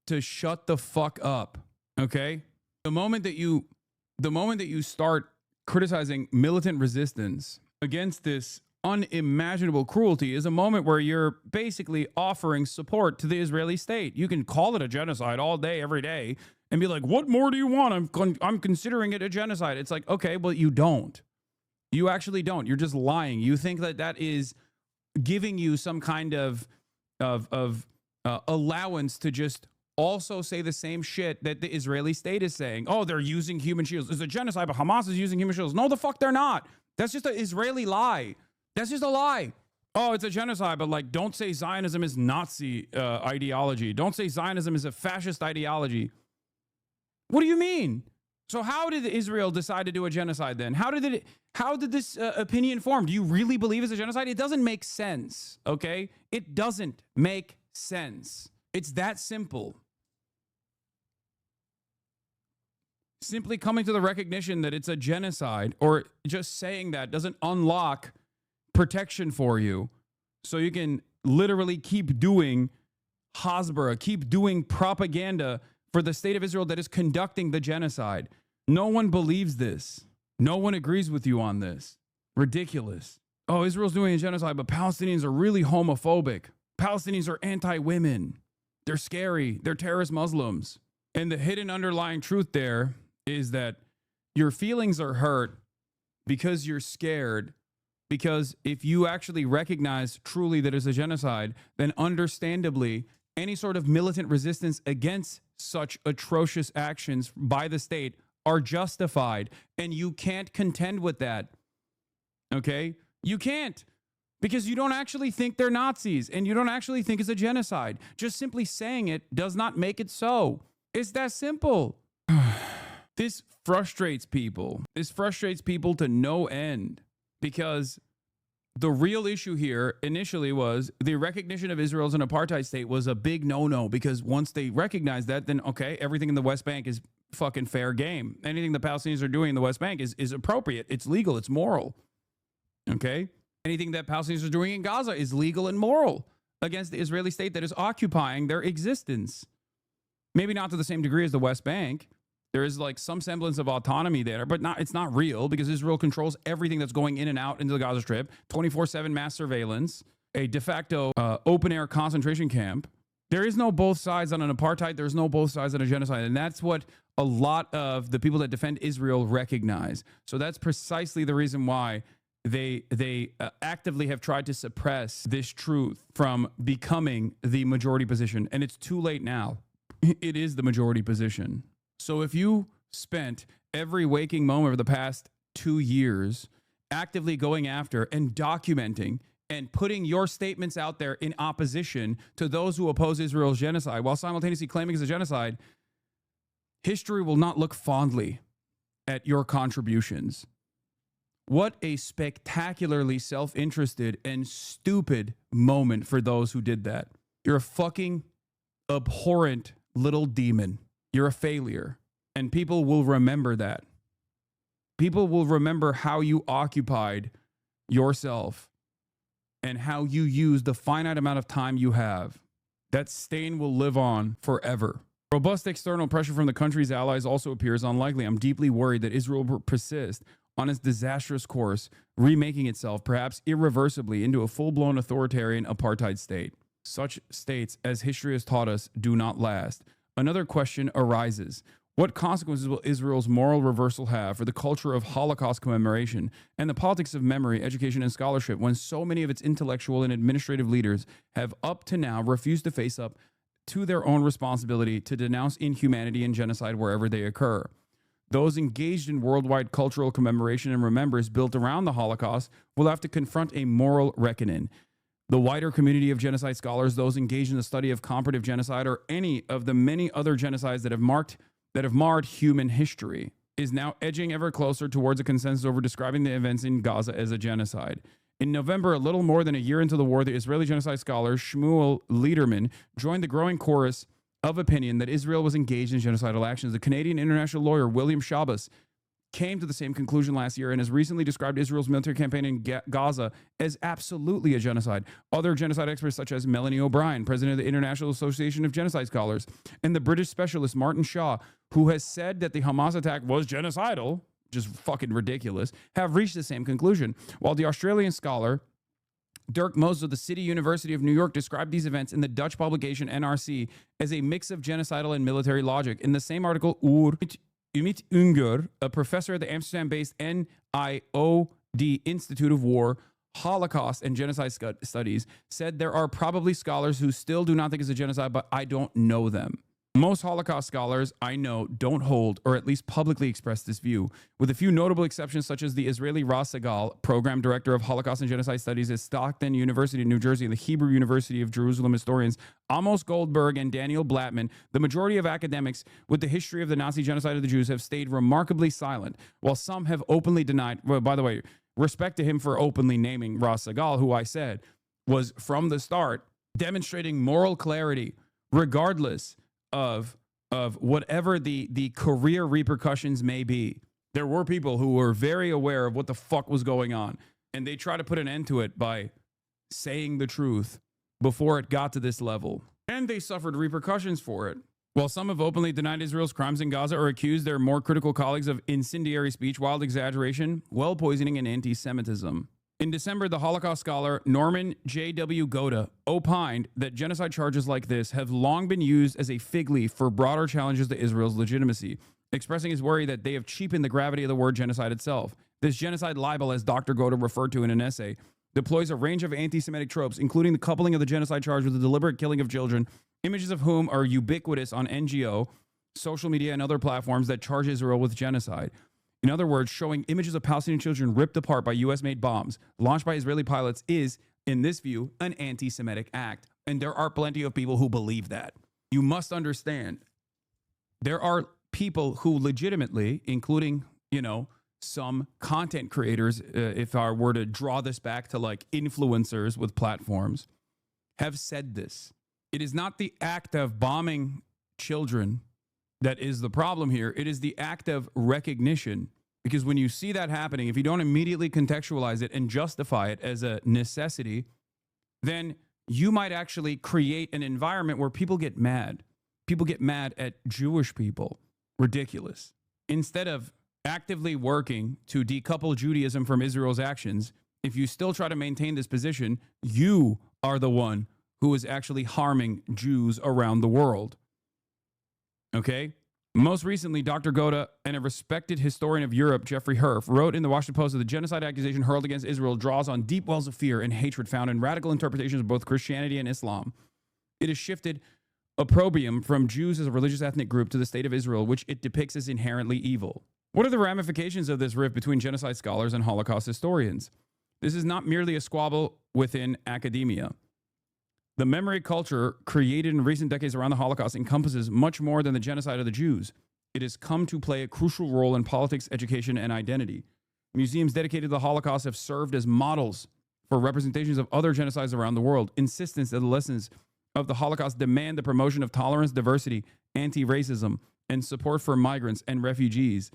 to shut the fuck up, okay? The moment that you start criticizing militant resistance against this unimaginable cruelty is a moment where you're basically offering support to the Israeli state. You can call it a genocide all day, every day, and be like, what more do you want? I'm considering it a genocide. It's like, okay, well, you don't. You actually don't. You're just lying. You think that that is giving you some kind of allowance to just also say the same shit that the Israeli state is saying. Oh, they're using human shields. It's a genocide, but Hamas is using human shields. No, the fuck they're not. That's just an Israeli lie. That's just a lie. Oh, it's a genocide, but like, don't say Zionism is Nazi ideology. Don't say Zionism is a fascist ideology. What do you mean? So how did Israel decide to do a genocide then? How did this opinion form? Do you really believe it's a genocide? It doesn't make sense, okay? It doesn't make sense. It's that simple. Simply coming to the recognition that it's a genocide or just saying that doesn't unlock protection for you. So you can literally keep doing Hasbara, keep doing propaganda for the state of Israel that is conducting the genocide. No one believes this. No one agrees with you on this. Ridiculous. Oh, Israel's doing a genocide, but Palestinians are really homophobic. Palestinians are anti-women. They're scary. They're terrorist Muslims. And the hidden underlying truth there is that your feelings are hurt because you're scared. Because if you actually recognize truly that it's a genocide, then understandably, any sort of militant resistance against such atrocious actions by the state are justified. And you can't contend with that. Okay? You can't. Because you don't actually think they're Nazis and you don't actually think it's a genocide. Just simply saying it does not make it so. It's that simple. This frustrates people. This frustrates people to no end. Because the real issue here initially was the recognition of Israel as an apartheid state was a big no-no, because once they recognize that, then okay, everything in the West Bank is fucking fair game. Anything the Palestinians are doing in the West Bank is appropriate. It's legal. It's moral. Okay? Anything that Palestinians are doing in Gaza is legal and moral against the Israeli state that is occupying their existence. Maybe not to the same degree as the West Bank. There is like some semblance of autonomy there, but it's not real, because Israel controls everything that's going in and out into the Gaza Strip, 24/7 mass surveillance, a de facto open-air concentration camp. There is no both sides on an apartheid. There's no both sides on a genocide. And that's what a lot of the people that defend Israel recognize. So that's precisely the reason why they actively have tried to suppress this truth from becoming the majority position. And it's too late now. It is the majority position. So if you spent every waking moment of the past 2 years actively going after and documenting and putting your statements out there in opposition to those who oppose Israel's genocide while simultaneously claiming it's a genocide, history will not look fondly at your contributions. What a spectacularly self-interested and stupid moment for those who did that. You're a fucking abhorrent little demon. You're a failure. And people will remember that. People will remember how you occupied yourself and how you used the finite amount of time you have. That stain will live on forever. Robust external pressure from the country's allies also appears unlikely. I'm deeply worried that Israel will persist on its disastrous course, remaking itself, perhaps irreversibly, into a full-blown authoritarian apartheid state. Such states, as history has taught us, do not last. Another question arises. What consequences will Israel's moral reversal have for the culture of Holocaust commemoration and the politics of memory, education, and scholarship when so many of its intellectual and administrative leaders have up to now refused to face up to their own responsibility to denounce inhumanity and genocide wherever they occur? Those engaged in worldwide cultural commemoration and remembrance built around the Holocaust will have to confront a moral reckoning. The wider community of genocide scholars, those engaged in the study of comparative genocide or any of the many other genocides that have marred human history, is now edging ever closer towards a consensus over describing the events in Gaza as a genocide. In November, a little more than a year into the war, the Israeli genocide scholar Shmuel Liederman joined the growing chorus of opinion that Israel was engaged in genocidal actions. The Canadian international lawyer William Shabbos came to the same conclusion last year and has recently described Israel's military campaign in Gaza as absolutely a genocide. Other genocide experts such as Melanie O'Brien, president of the International Association of Genocide Scholars, and the British specialist Martin Shaw, who has said that the Hamas attack was genocidal, just fucking ridiculous, have reached the same conclusion. While the Australian scholar Dirk Moses of the City University of New York described these events in the Dutch publication NRC as a mix of genocidal and military logic. In the same article, Umit Unger, a professor at the Amsterdam-based NIOD Institute of War, Holocaust, and Genocide Studies, said there are probably scholars who still do not think it's a genocide, but I don't know them. Most Holocaust scholars I know don't hold or at least publicly express this view, with a few notable exceptions such as the Israeli Ras Segal, program director of Holocaust and Genocide Studies at Stockton University in New Jersey, and the Hebrew University of Jerusalem historians Amos Goldberg and Daniel Blattman. The majority of academics with the history of the Nazi genocide of the Jews have stayed remarkably silent, while some have openly denied. Well, by the way, respect to him for openly naming Ras Segal, who I said was from the start demonstrating moral clarity regardless of whatever the career repercussions may be. There were people who were very aware of what the fuck was going on, and they try to put an end to it by saying the truth before it got to this level. And they suffered repercussions for it. While some have openly denied Israel's crimes in Gaza or accused their more critical colleagues of incendiary speech, wild exaggeration, well poisoning, and anti-Semitism. In December, the Holocaust scholar Norman J.W. Goda opined that genocide charges like this have long been used as a fig leaf for broader challenges to Israel's legitimacy, expressing his worry that they have cheapened the gravity of the word genocide itself. This genocide libel, as Dr. Goda referred to in an essay, deploys a range of anti-Semitic tropes, including the coupling of the genocide charge with the deliberate killing of children, images of whom are ubiquitous on NGO, social media, and other platforms that charge Israel with genocide. In other words, showing images of Palestinian children ripped apart by U.S.-made bombs launched by Israeli pilots is, in this view, an anti-Semitic act. And there are plenty of people who believe that. You must understand, there are people who legitimately, including, some content creators, if I were to draw this back to like influencers with platforms, have said this. It is not the act of bombing children that is the problem here. It is the act of recognition. Because when you see that happening, if you don't immediately contextualize it and justify it as a necessity, then you might actually create an environment where people get mad. People get mad at Jewish people. Ridiculous. Instead of actively working to decouple Judaism from Israel's actions, if you still try to maintain this position, you are the one who is actually harming Jews around the world. Okay? Most recently, Dr. Goda and a respected historian of Europe, Jeffrey Herf, wrote in the Washington Post that the genocide accusation hurled against Israel draws on deep wells of fear and hatred found in radical interpretations of both Christianity and Islam. It has shifted opprobrium from Jews as a religious ethnic group to the state of Israel, which it depicts as inherently evil. What are the ramifications of this rift between genocide scholars and Holocaust historians? This is not merely a squabble within academia. The memory culture created in recent decades around the Holocaust encompasses much more than the genocide of the Jews. It has come to play a crucial role in politics, education, and identity. Museums dedicated to the Holocaust have served as models for representations of other genocides around the world. Insistence that the lessons of the Holocaust demand the promotion of tolerance, diversity, anti-racism, and support for migrants and refugees,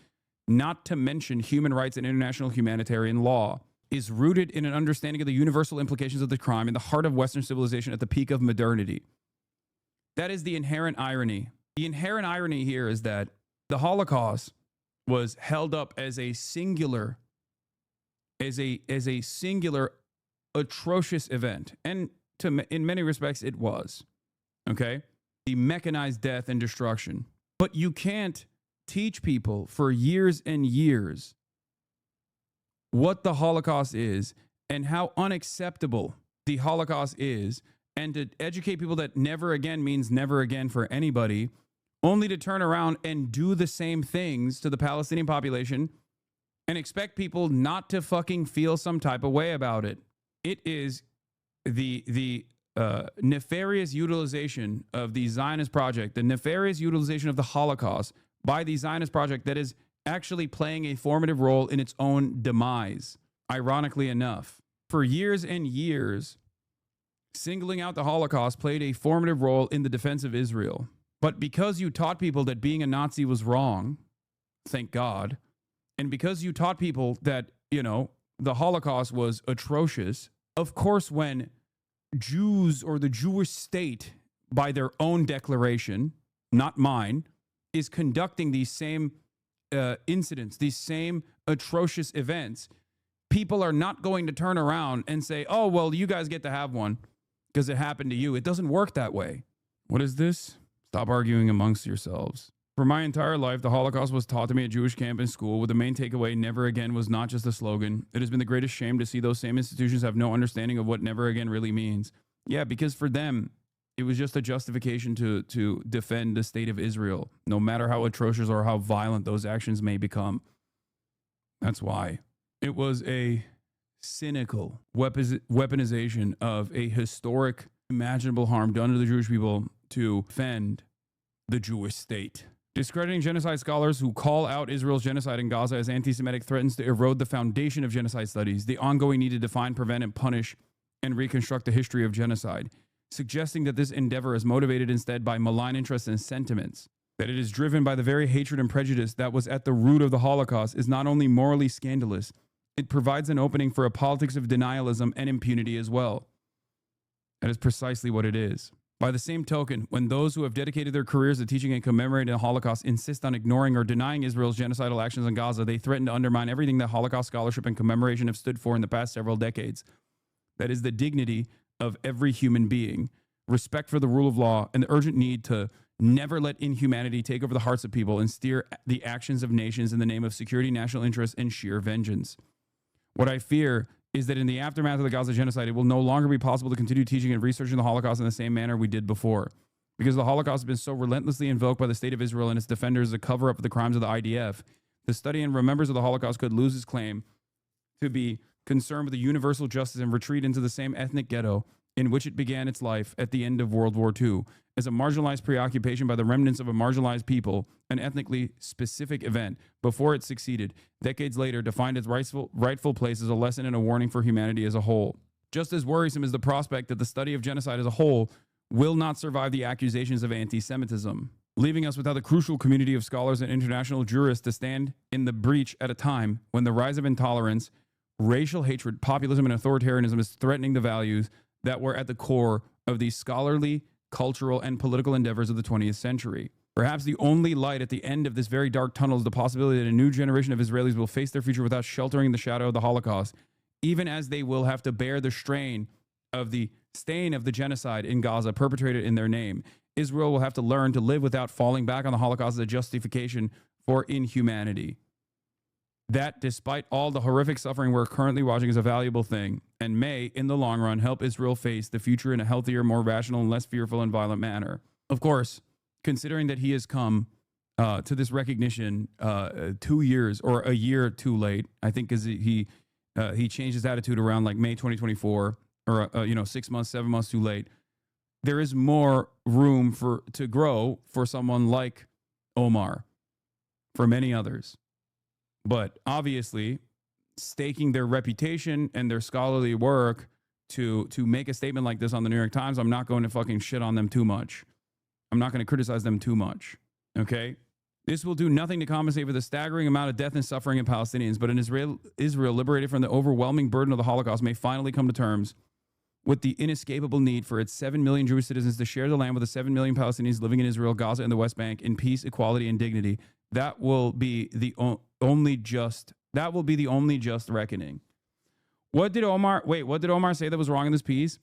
not to mention human rights and international humanitarian law, is rooted in an understanding of the universal implications of the crime in the heart of Western civilization at the peak of modernity. That is the inherent irony. The inherent irony here is that the Holocaust was held up as a singular as a singular atrocious event, and in many respects it was, okay, the mechanized death and destruction. But you can't teach people for years and years what the Holocaust is and how unacceptable the Holocaust is, and to educate people that never again means never again for anybody, only to turn around and do the same things to the Palestinian population and expect people not to fucking feel some type of way about it. It is the nefarious utilization of the Zionist project, the nefarious utilization of the Holocaust by the Zionist project that is actually playing a formative role in its own demise, ironically enough. For years and years, singling out the Holocaust played a formative role in the defense of Israel. But because you taught people that being a Nazi was wrong, thank God, and because you taught people that, you know, the Holocaust was atrocious, of course, when Jews or the Jewish state, by their own declaration, not mine, is conducting these same incidents, these same atrocious events, people are not going to turn around and say, oh, well, you guys get to have one because it happened to you. It doesn't work that way. What is this? Stop arguing amongst yourselves. For my entire life, the Holocaust was taught to me at Jewish camp and school, with the main takeaway, never again, was not just a slogan. It has been the greatest shame to see those same institutions have no understanding of what never again really means. Yeah, because for them, it was just a justification to defend the state of Israel, no matter how atrocious or how violent those actions may become. That's why. It was a cynical weaponization of a historic, imaginable harm done to the Jewish people to defend the Jewish state. Discrediting genocide scholars who call out Israel's genocide in Gaza as anti-Semitic threatens to erode the foundation of genocide studies, the ongoing need to define, prevent, and punish and reconstruct the history of genocide, suggesting that this endeavor is motivated instead by malign interests and sentiments, that it is driven by the very hatred and prejudice that was at the root of the Holocaust, is not only morally scandalous, it provides an opening for a politics of denialism and impunity as well. That is precisely what it is. By the same token, when those who have dedicated their careers to teaching and commemorating the Holocaust insist on ignoring or denying Israel's genocidal actions in Gaza, they threaten to undermine everything that Holocaust scholarship and commemoration have stood for in the past several decades. That is the dignity of every human being, respect for the rule of law, and the urgent need to never let inhumanity take over the hearts of people and steer the actions of nations in the name of security, national interest, and sheer vengeance. What I fear is that in the aftermath of the Gaza genocide, it will no longer be possible to continue teaching and researching the Holocaust in the same manner we did before. Because the Holocaust has been so relentlessly invoked by the state of Israel and its defenders as a cover-up of the crimes of the IDF, the study and remembers of the Holocaust could lose its claim to be concerned with the universal justice and retreat into the same ethnic ghetto in which it began its life at the end of World War II, as a marginalized preoccupation by the remnants of a marginalized people, an ethnically specific event, before it succeeded, decades later, to find its rightful place as a lesson and a warning for humanity as a whole. Just as worrisome is the prospect that the study of genocide as a whole will not survive the accusations of anti-Semitism, leaving us without a crucial community of scholars and international jurists to stand in the breach at a time when the rise of intolerance, racial hatred, populism, and authoritarianism is threatening the values that were at the core of these scholarly, cultural, and political endeavors of the 20th century. Perhaps the only light at the end of this very dark tunnel is the possibility that a new generation of Israelis will face their future without sheltering the shadow of the Holocaust, even as they will have to bear the strain of the stain of the genocide in Gaza perpetrated in their name. Israel will have to learn to live without falling back on the Holocaust as a justification for inhumanity. That, despite all the horrific suffering we're currently watching, is a valuable thing and may, in the long run, help Israel face the future in a healthier, more rational, and less fearful and violent manner. Of course, considering that he has come to this recognition 2 years or a year too late, I think, because he changed his attitude around like May 2024, or 6 months, 7 months too late. There is more room to grow for someone like Omar, for many others. But obviously, staking their reputation and their scholarly work to make a statement like this on the New York Times, I'm not going to fucking shit on them too much. I'm not going to criticize them too much. Okay? This will do nothing to compensate for the staggering amount of death and suffering in Palestinians, but Israel, liberated from the overwhelming burden of the Holocaust, may finally come to terms with the inescapable need for its 7 million Jewish citizens to share the land with the 7 million Palestinians living in Israel, Gaza, and the West Bank in peace, equality, and dignity. That will be the only just reckoning. What did Omar say that was wrong in this piece?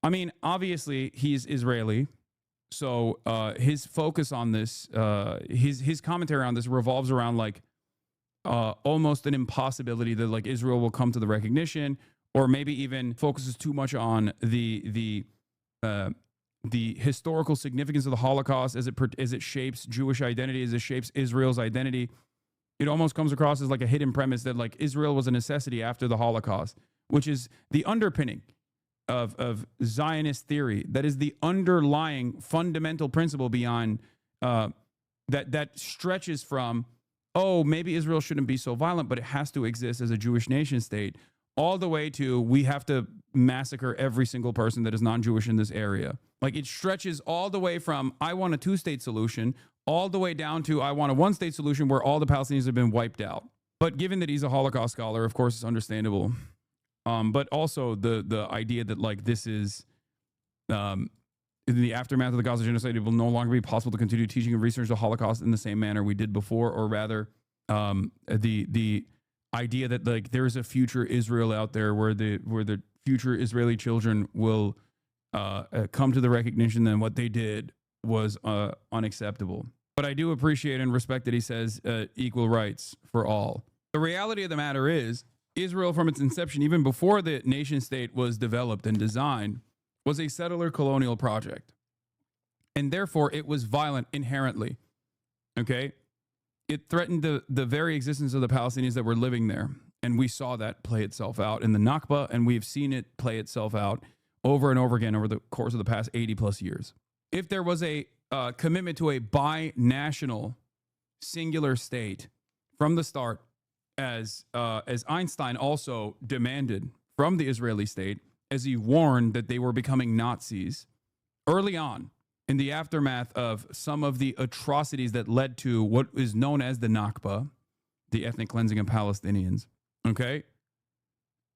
I mean, obviously he's Israeli. So his focus on this, his commentary on this revolves around like almost an impossibility that like Israel will come to the recognition, or maybe even focuses too much on the historical significance of the Holocaust as it shapes Jewish identity, as it shapes Israel's identity. It almost comes across as like a hidden premise that like Israel was a necessity after the Holocaust, which is the underpinning of Zionist theory. That is the underlying fundamental principle beyond that stretches from, oh, maybe Israel shouldn't be so violent, but it has to exist as a Jewish nation state, all the way to we have to massacre every single person that is non-Jewish in this area. Like it stretches all the way from I want a two-state solution all the way down to I want a one-state solution where all the Palestinians have been wiped out. But given that he's a Holocaust scholar, of course, it's understandable. But also the idea that like this is in the aftermath of the Gaza genocide, it will no longer be possible to continue teaching and research the Holocaust in the same manner we did before, or rather the idea that like there is a future Israel out there where the future Israeli children will come to the recognition that what they did was unacceptable. But I do appreciate and respect that he says equal rights for all. The reality of the matter is Israel from its inception, even before the nation state was developed and designed, was a settler colonial project. And therefore it was violent inherently. Okay? It threatened the very existence of the Palestinians that were living there. And we saw that play itself out in the Nakba, and we've seen it play itself out over and over again over the course of the past 80 plus years. If there was a commitment to a binational singular state from the start, as Einstein also demanded from the Israeli state, as he warned that they were becoming Nazis early on in the aftermath of some of the atrocities that led to what is known as the Nakba, the ethnic cleansing of Palestinians, okay,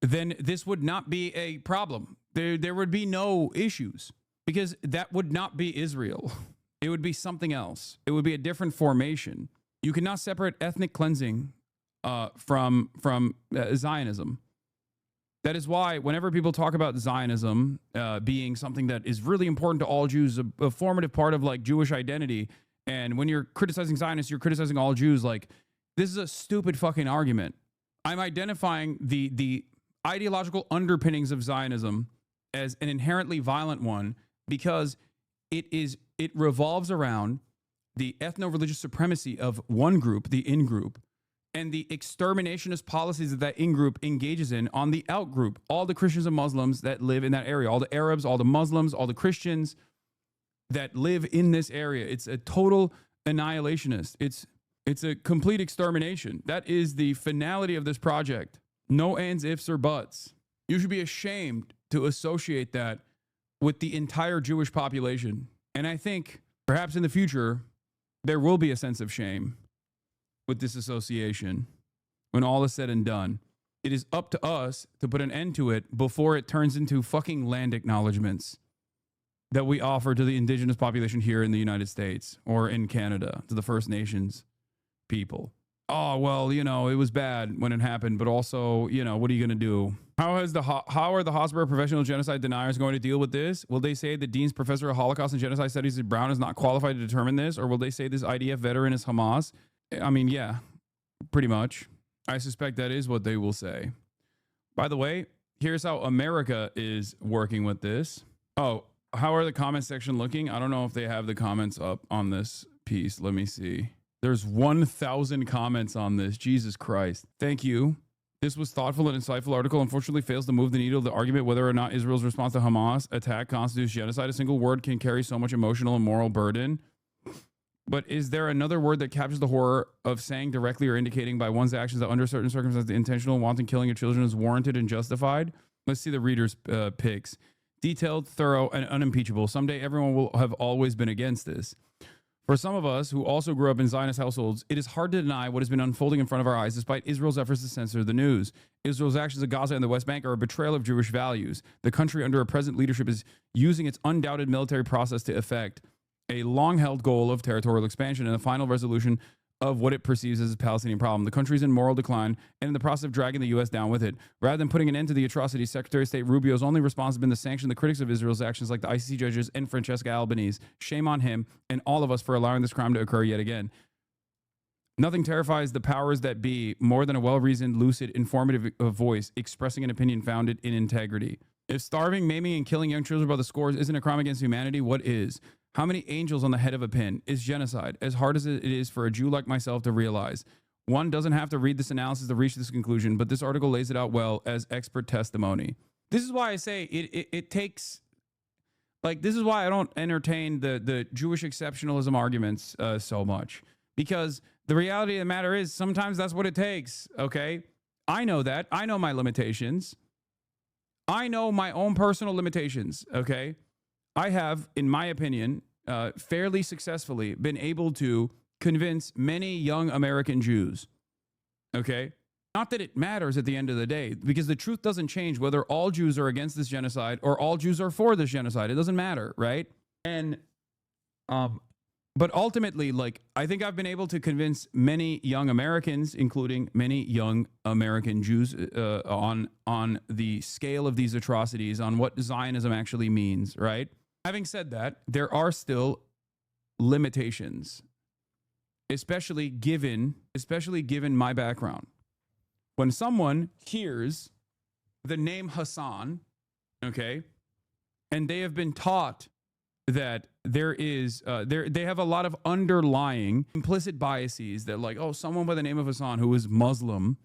then this would not be a problem. There would be no issues because that would not be Israel. It would be something else. It would be a different formation. You cannot separate ethnic cleansing from Zionism. That is why whenever people talk about Zionism being something that is really important to all Jews, a formative part of like Jewish identity, and when you're criticizing Zionists, you're criticizing all Jews, like this is a stupid fucking argument. I'm identifying the ideological underpinnings of Zionism as an inherently violent one because it revolves around the ethno-religious supremacy of one group, the in-group, and the exterminationist policies that in-group engages in on the out-group, all the Christians and Muslims that live in that area, all the Arabs, all the Muslims, all the Christians that live in this area. It's a total annihilationist. It's a complete extermination. That is the finality of this project. No ands, ifs, or buts. You should be ashamed to associate that with the entire Jewish population. And I think perhaps in the future, there will be a sense of shame with this association when all is said and done. It is up to us to put an end to it before it turns into fucking land acknowledgements that we offer to the indigenous population here in the United States or in Canada, to the First Nations people. Oh, well, you know, it was bad when it happened, but also, you know, what are you going to do? How are the Hofstra professional genocide deniers going to deal with this? Will they say the Dean's Professor of Holocaust and Genocide Studies at Brown is not qualified to determine this? Or will they say this IDF veteran is Hamas? I mean, yeah, pretty much. I suspect that is what they will say. By the way, here's how America is working with this. Oh, how are the comment section looking? I don't know if they have the comments up on this piece. Let me see. There's 1,000 comments on this. Jesus Christ. Thank you. This was thoughtful and insightful article. Unfortunately fails to move the needle of the argument whether or not Israel's response to Hamas attack constitutes genocide. A single word can carry so much emotional and moral burden. But is there another word that captures the horror of saying directly or indicating by one's actions that under certain circumstances the intentional and wanton killing of children is warranted and justified? Let's see the reader's picks. Detailed, thorough, and unimpeachable. Someday everyone will have always been against this. For some of us who also grew up in Zionist households, it is hard to deny what has been unfolding in front of our eyes despite Israel's efforts to censor the news. Israel's actions in Gaza and the West Bank are a betrayal of Jewish values. The country under a present leadership is using its undoubted military process to effect a long-held goal of territorial expansion and the final resolution of what it perceives as a Palestinian problem. The country's in moral decline and in the process of dragging the U.S. down with it. Rather than putting an end to the atrocities, Secretary of State Rubio's only response has been to sanction the critics of Israel's actions like the ICC judges and Francesca Albanese. Shame on him and all of us for allowing this crime to occur yet again. Nothing terrifies the powers that be more than a well-reasoned, lucid, informative voice expressing an opinion founded in integrity. If starving, maiming, and killing young children by the scores isn't a crime against humanity, what is? How many angels on the head of a pin is genocide, as hard as it is for a Jew like myself to realize? One doesn't have to read this analysis to reach this conclusion, but this article lays it out well as expert testimony. This is why I say it takes, like, this is why I don't entertain the Jewish exceptionalism arguments so much. Because the reality of the matter is sometimes that's what it takes, okay? I know that. I know my limitations. I know my own personal limitations, okay? I have, in my opinion, fairly successfully been able to convince many young American Jews, okay? Not that it matters at the end of the day, because the truth doesn't change whether all Jews are against this genocide or all Jews are for this genocide. It doesn't matter, right? And, but ultimately, like, I think I've been able to convince many young Americans, including many young American Jews, on the scale of these atrocities, on what Zionism actually means, right? Having said that, there are still limitations, especially given my background. When someone hears the name Hassan, okay, and they have been taught that there is, they have a lot of underlying implicit biases that, like, oh, someone by the name of Hassan who is Muslim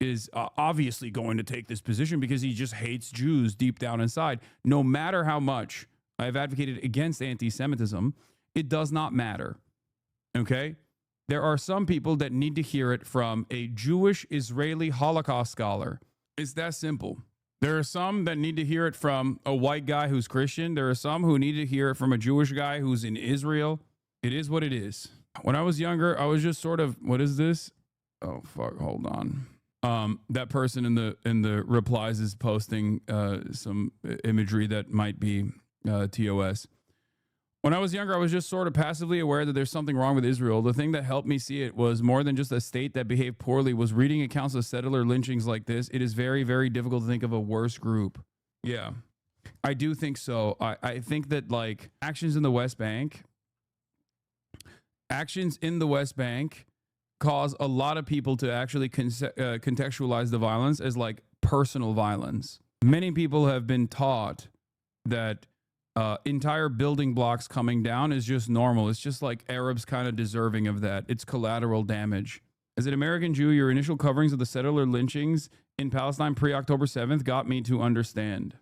is obviously going to take this position because he just hates Jews deep down inside. No matter how much I've advocated against anti-Semitism, it does not matter, okay? There are some people that need to hear it from a Jewish Israeli Holocaust scholar. It's that simple. There are some that need to hear it from a white guy who's Christian. There are some who need to hear it from a Jewish guy who's in Israel. It is what it is. When I was younger, I was just sort of, what is this? Oh, fuck, hold on. That person in the replies is posting some imagery that might be TOS. When I was younger, I was just sort of passively aware that there's something wrong with Israel. The thing that helped me see it was more than just a state that behaved poorly, was reading accounts of settler lynchings like this. It is very, very difficult to think of a worse group. Yeah, I do think so. I think that, like, actions in the West Bank cause a lot of people to actually contextualize the violence as, like, personal violence. Many people have been taught that entire building blocks coming down is just normal. It's just like Arabs kind of deserving of that. It's collateral damage. As an American Jew, your initial coverings of the settler lynchings in Palestine pre-October 7th got me to understand.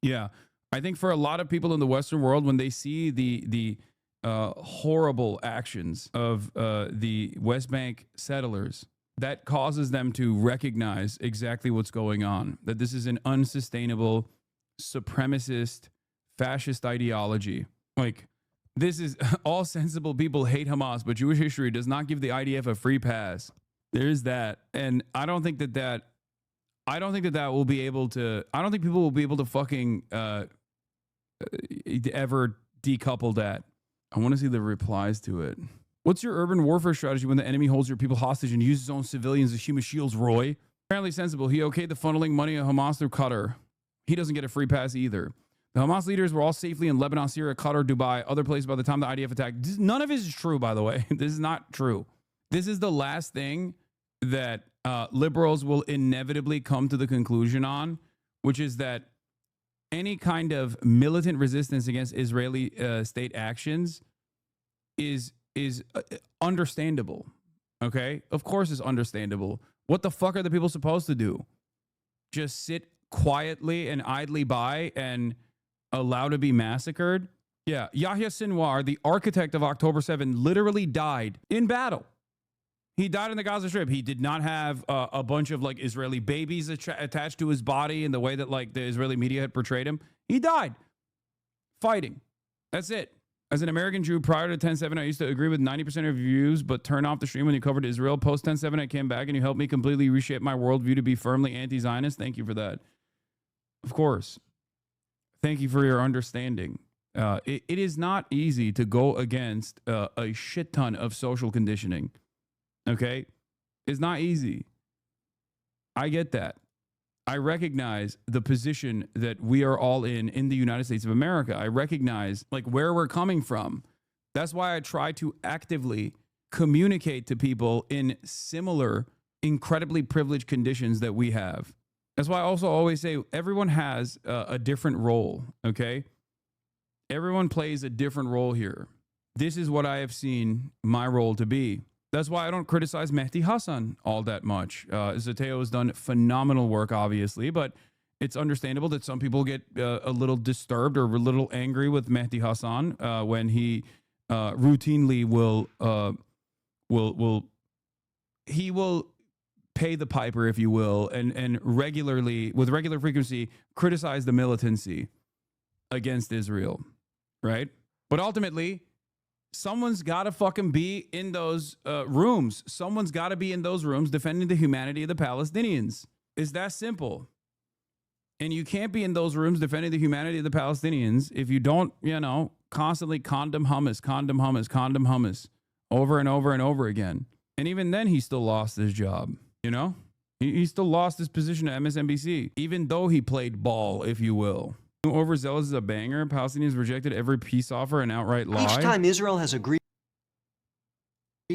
Yeah, I think for a lot of people in the Western world, when they see the horrible actions of the West Bank settlers, that causes them to recognize exactly what's going on, that this is an unsustainable, supremacist, fascist ideology. Like, this is, all sensible people hate Hamas, but Jewish history does not give the IDF a free pass. There's that. And I don't think that will be able to, I don't think people will be able to fucking ever decouple that. I want to see the replies to it. What's your urban warfare strategy when the enemy holds your people hostage and uses his own civilians as human shields, Roy? Apparently sensible. He okayed the funneling money of Hamas through Qatar. He doesn't get a free pass either. The Hamas leaders were all safely in Lebanon, Syria, Qatar, Dubai, other places by the time the IDF attacked. None of it is true, by the way. This is not true. This is the last thing that liberals will inevitably come to the conclusion on, which is that any kind of militant resistance against Israeli state actions is understandable. Okay? Of course it's understandable. What the fuck are the people supposed to do? Just sit quietly and idly by and allow to be massacred? Yeah, Yahya Sinwar, the architect of October 7, literally died in battle. He died in the Gaza Strip. He did not have a bunch of, like, Israeli babies attached to his body in the way that, like, the Israeli media had portrayed him. He died fighting. That's it. As an American Jew, prior to 10/7, I used to agree with 90% of your views, but turn off the stream when you covered Israel. Post 10/7, I came back and you helped me completely reshape my worldview to be firmly anti-Zionist. Thank you for that. Of course. Thank you for your understanding. It is not easy to go against a shit ton of social conditioning. Okay? It's not easy. I get that. I recognize the position that we are all in the United States of America. I recognize like where we're coming from. That's why I try to actively communicate to people in similar, incredibly privileged conditions that we have. That's why I also always say everyone has a different role, okay? Everyone plays a different role here. This is what I have seen my role to be. That's why I don't criticize Mehdi Hassan all that much. Zateo has done phenomenal work, obviously, but it's understandable that some people get a little disturbed or a little angry with Mehdi Hassan when he routinely will pay the piper, if you will, and regularly, with regular frequency, criticize the militancy against Israel, right? But ultimately, someone's got to fucking be in those rooms. Someone's got to be in those rooms defending the humanity of the Palestinians. It's that simple. And you can't be in those rooms defending the humanity of the Palestinians if you don't, constantly condom hummus over and over and over again. And even then, he still lost his job, He still lost his position at MSNBC, even though he played ball, if you will. Overzealous is a banger. Palestinians rejected every peace offer and outright lie. Each time Israel has agreed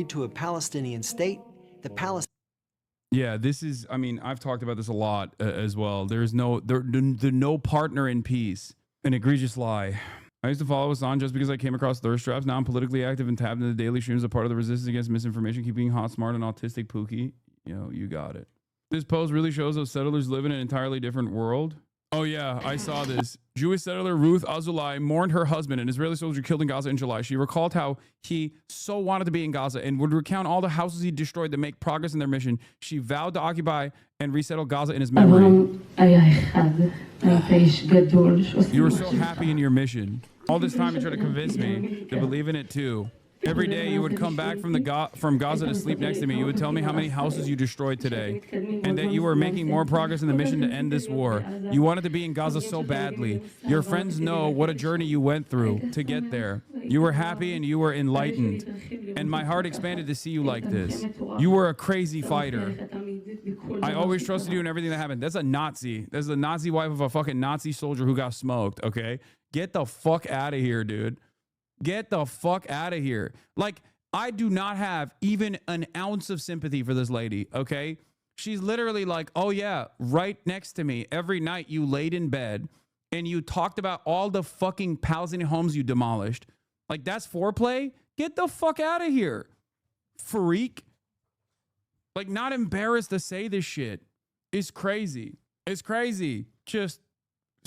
to a Palestinian state, the Palestinians. Yeah, this is, I've talked about this a lot as well. There's no partner in peace. An egregious lie. I used to follow Hassan just because I came across thirst traps. Now I'm politically active and tapped into the daily streams, a part of the resistance against misinformation, keeping hot, smart, and autistic Pookie. You got it. This post really shows those settlers live in an entirely different world. Oh, yeah, I saw this. Jewish settler Ruth Azulai mourned her husband, an Israeli soldier killed in Gaza in July. She recalled how he so wanted to be in Gaza and would recount all the houses he destroyed to make progress in their mission. She vowed to occupy and resettle Gaza in his memory. You were so happy in your mission. All this time you tried to convince me to believe in it too. Every day you would come back from Gaza to sleep next to me. You would tell me how many houses you destroyed today and that you were making more progress in the mission to end this war. You wanted to be in Gaza so badly. Your friends know what a journey you went through to get there. You were happy and you were enlightened. And my heart expanded to see you like this. You were a crazy fighter. I always trusted you in everything that happened. That's a Nazi. That's the Nazi wife of a fucking Nazi soldier who got smoked, okay? Get the fuck out of here, dude. Get the fuck out of here. Like, I do not have even an ounce of sympathy for this lady, okay? She's literally like, oh yeah, right next to me. Every night you laid in bed and you talked about all the fucking Palestinian homes you demolished. Like, that's foreplay? Get the fuck out of here, freak. Like, not embarrassed to say this shit. It's crazy. It's crazy. Just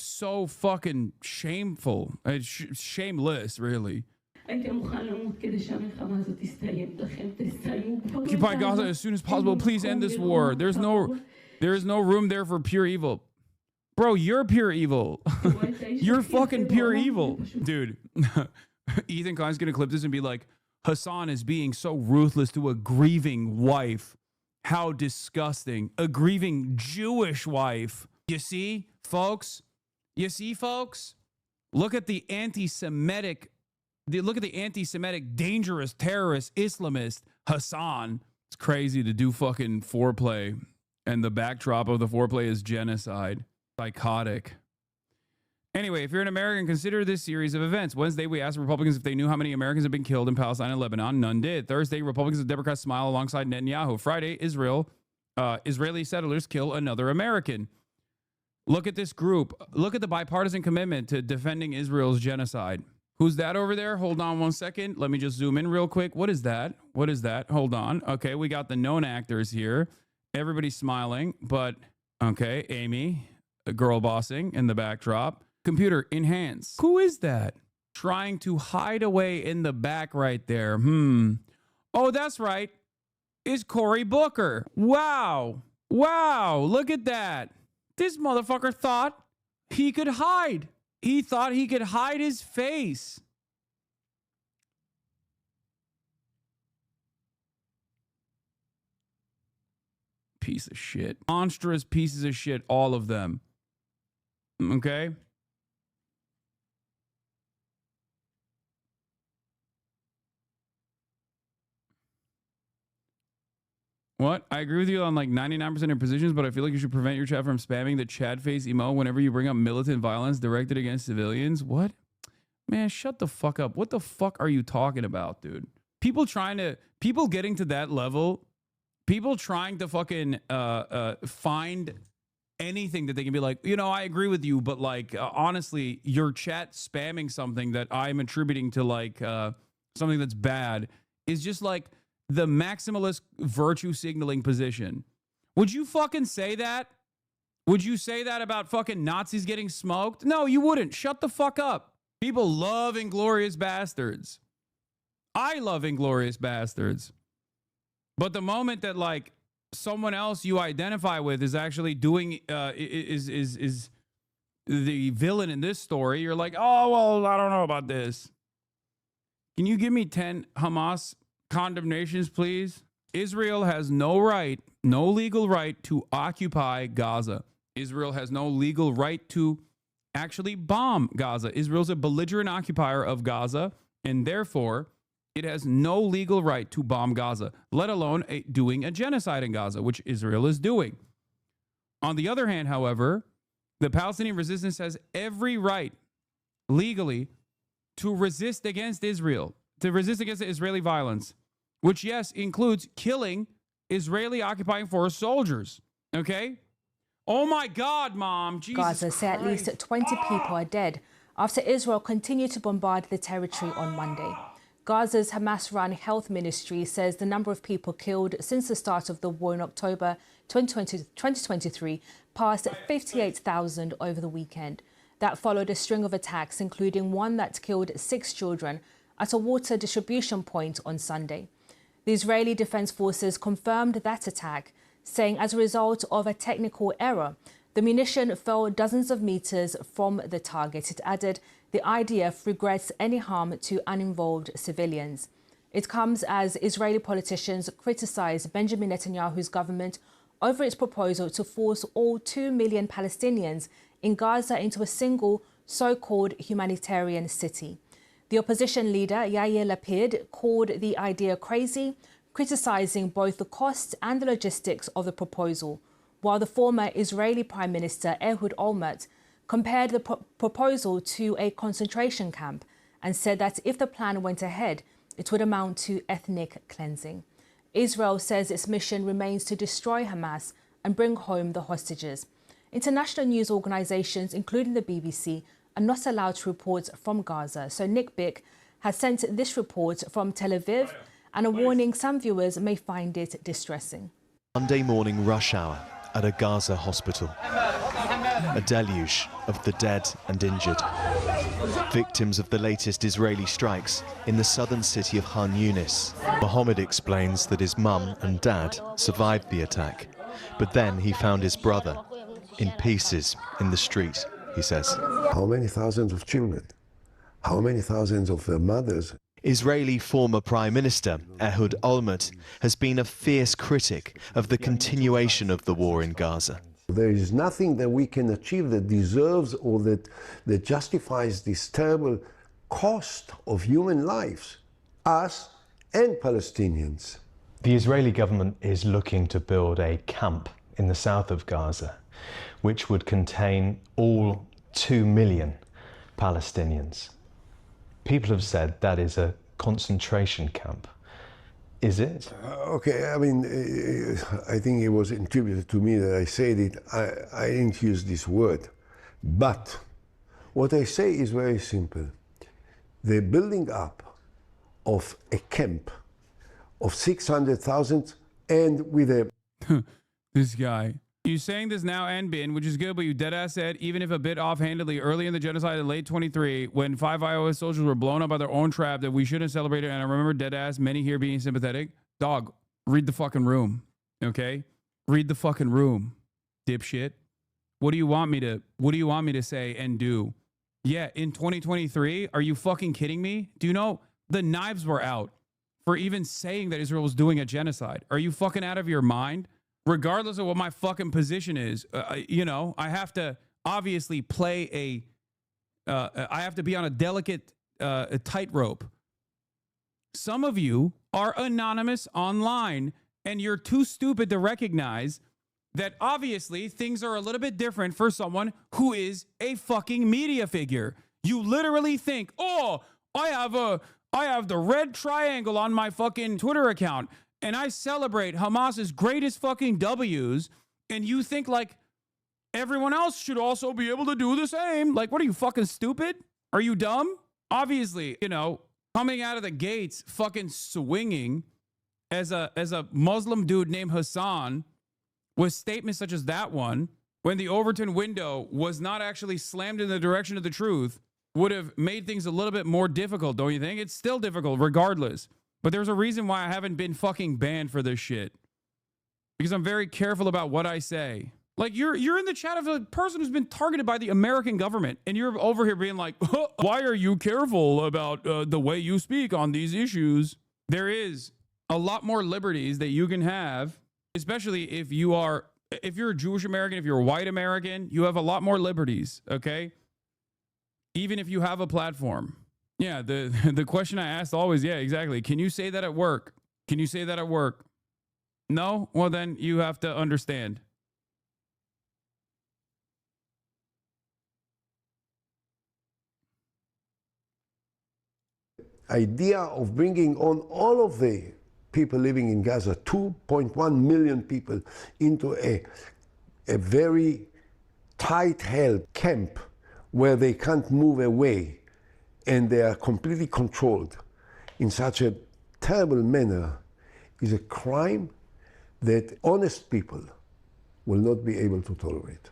so fucking shameful. It's shameless, really. Occupy Gaza as soon as possible. Please end this war. There is no room there for pure evil. Bro, you're pure evil. You're fucking pure evil. Dude, Ethan Klein's gonna clip this and be like, Hassan is being so ruthless to a grieving wife. How disgusting. A grieving Jewish wife. You see, folks? You see, folks? Look at the anti-Semitic, dangerous terrorist Islamist Hassan. It's crazy to do fucking foreplay, and the backdrop of the foreplay is genocide. Psychotic. Anyway, if you're an American, consider this series of events. Wednesday, we asked Republicans if they knew how many Americans have been killed in Palestine and Lebanon. None did. Thursday, Republicans and Democrats smile alongside Netanyahu. Friday, Israeli settlers kill another American. Look at this group. Look at the bipartisan commitment to defending Israel's genocide. Who's that over there? Hold on 1 second. Let me just zoom in real quick. What is that? What is that? Hold on. Okay, we got the known actors here. Everybody's smiling, but okay, Amy, girl bossing in the backdrop. Computer in hands. Who is that? Trying to hide away in the back right there. Oh, that's right. It's Cory Booker. Wow. Wow. Look at that. This motherfucker thought he could hide. He thought he could hide his face. Piece of shit. Monstrous pieces of shit, all of them. Okay? What? I agree with you on like 99% of your positions, but I feel like you should prevent your chat from spamming the Chad face emo whenever you bring up militant violence directed against civilians. What? Man, shut the fuck up. What the fuck are you talking about, dude? People getting to that level, people trying to fucking find anything that they can be like, you know, I agree with you, but like, honestly, your chat spamming something that I'm attributing to like something that's bad is just like the maximalist virtue signaling position. Would you fucking say that? Would you say that about fucking Nazis getting smoked? No, you wouldn't. Shut the fuck up. People love Inglorious Bastards. I love Inglorious Bastards. But the moment that like someone else you identify with is actually doing is the villain in this story, you're like, oh well, I don't know about this. Can you give me 10 Hamas condemnations, please? Israel has no legal right to occupy Gaza. Israel has no legal right to actually bomb Gaza. Israel's a belligerent occupier of Gaza, and therefore it has no legal right to bomb Gaza, let alone doing a genocide in Gaza, which Israel is doing. On the other hand, however, the Palestinian resistance has every right legally to resist against Israel, to resist against the Israeli violence, which, yes, includes killing Israeli occupying force soldiers. Okay? Oh my God, Mom. Jesus Gaza say at least 20 people are dead after Israel continued to bombard the territory on Monday. Gaza's Hamas-run health ministry says the number of people killed since the start of the war in October 2023 passed 58,000 over the weekend. That followed a string of attacks, including one that killed 6 children at a water distribution point on Sunday. The Israeli Defense Forces confirmed that attack, saying as a result of a technical error, the munition fell dozens of meters from the target. It added the IDF regrets any harm to uninvolved civilians. It comes as Israeli politicians criticize Benjamin Netanyahu's government over its proposal to force all 2 million Palestinians in Gaza into a single so-called humanitarian city. The opposition leader, Yair Lapid, called the idea crazy, criticizing both the costs and the logistics of the proposal, while the former Israeli Prime Minister Ehud Olmert compared the proposal to a concentration camp and said that if the plan went ahead, it would amount to ethnic cleansing. Israel says its mission remains to destroy Hamas and bring home the hostages. International news organizations, including the BBC, are not allowed to report from Gaza. So Nick Bick has sent this report from Tel Aviv and a warning some viewers may find it distressing. Monday morning rush hour at a Gaza hospital. A deluge of the dead and injured. Victims of the latest Israeli strikes in the southern city of Khan Yunis. Mohammed explains that his mum and dad survived the attack, but then he found his brother in pieces in the street, he says. How many thousands of children? How many thousands of mothers? Israeli former Prime Minister Ehud Olmert has been a fierce critic of the continuation of the war in Gaza. There is nothing that we can achieve that deserves or that justifies this terrible cost of human lives, us and Palestinians. The Israeli government is looking to build a camp in the south of Gaza, which would contain all 2 million Palestinians. People have said that is a concentration camp. Is it? Okay, I mean, I think it was attributed to me that I said it. I didn't use this word. But what I say is very simple. The building up of a camp of 600,000 and with a... This guy. You saying this now and been, which is good, but you deadass said, even if a bit offhandedly, early in the genocide in late 23, when 5 iOS soldiers were blown up by their own trap, that we shouldn't celebrate it. And I remember deadass, many here being sympathetic. Dog, read the fucking room, okay? Read the fucking room, dipshit. What do you want me to say and do? Yeah, in 2023, are you fucking kidding me? Do you know the knives were out for even saying that Israel was doing a genocide? Are you fucking out of your mind? Regardless of what my fucking position is, you know, I have to obviously play I have to be on a delicate tightrope. Some of you are anonymous online And you're too stupid to recognize that obviously things are a little bit different for someone who is a fucking media figure. You literally think, oh, I have the red triangle on my fucking Twitter account and I celebrate Hamas's greatest fucking W's, and you think like everyone else should also be able to do the same. Like, what are you, fucking stupid? Are you dumb? Obviously, you know, coming out of the gates fucking swinging as a Muslim dude named Hassan with statements such as that one, when the Overton window was not actually slammed in the direction of the truth, would have made things a little bit more difficult, don't you think? It's still difficult regardless. But there's a reason why I haven't been fucking banned for this shit. Because I'm very careful about what I say. Like, you're in the chat of a person who's been targeted by the American government, and you're over here being like, why are you careful about the way you speak on these issues? There is a lot more liberties that you can have, especially if you're a Jewish American, if you're a white American, you have a lot more liberties, okay? Even if you have a platform. Yeah, the question I asked always, yeah, exactly. Can you say that at work? Can you say that at work? No? Well, then you have to understand. Idea of bringing on all of the people living in Gaza, 2.1 million people, into a very tight-held camp where they can't move away and they are completely controlled in such a terrible manner is a crime that honest people will not be able to tolerate.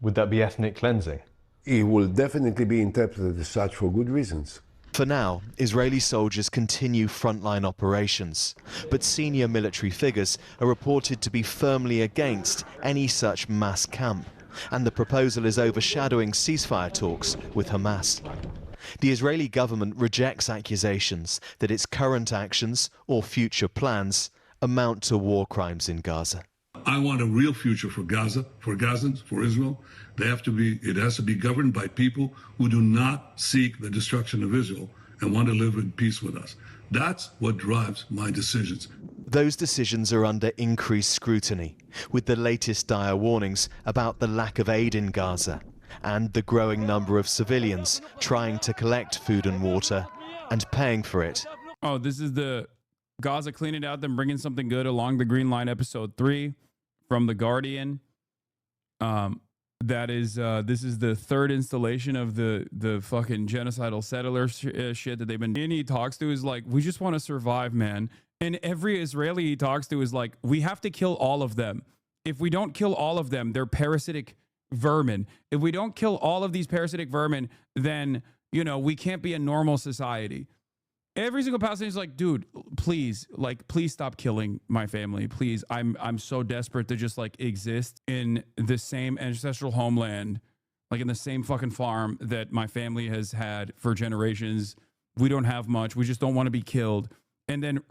Would that be ethnic cleansing? It will definitely be interpreted as such for good reasons. For now, Israeli soldiers continue frontline operations, but senior military figures are reported to be firmly against any such mass camp, and the proposal is overshadowing ceasefire talks with Hamas. The Israeli government rejects accusations that its current actions or future plans amount to war crimes in Gaza. I want a real future for Gaza, for Gazans, for Israel. It has to be governed by people who do not seek the destruction of Israel and want to live in peace with us. That's what drives my decisions. Those decisions are under increased scrutiny, with the latest dire warnings about the lack of aid in Gaza and the growing number of civilians trying to collect food and water and paying for it. Oh, this is the Gaza cleaning out, them bringing something good along the Green Line, episode 3 from The Guardian. This is the third installation of the fucking genocidal settler shit that they've been. And he talks to is like, we just want to survive, man. And every Israeli he talks to is like, we have to kill all of them. If we don't kill all of them, they're parasitic vermin. If we don't kill all of these parasitic vermin, then, you know, we can't be a normal society. Every single Palestinian is like, dude, please stop killing my family. Please, I'm so desperate to just like exist in the same ancestral homeland, like in the same fucking farm that my family has had for generations. We don't have much. We just don't want to be killed. And then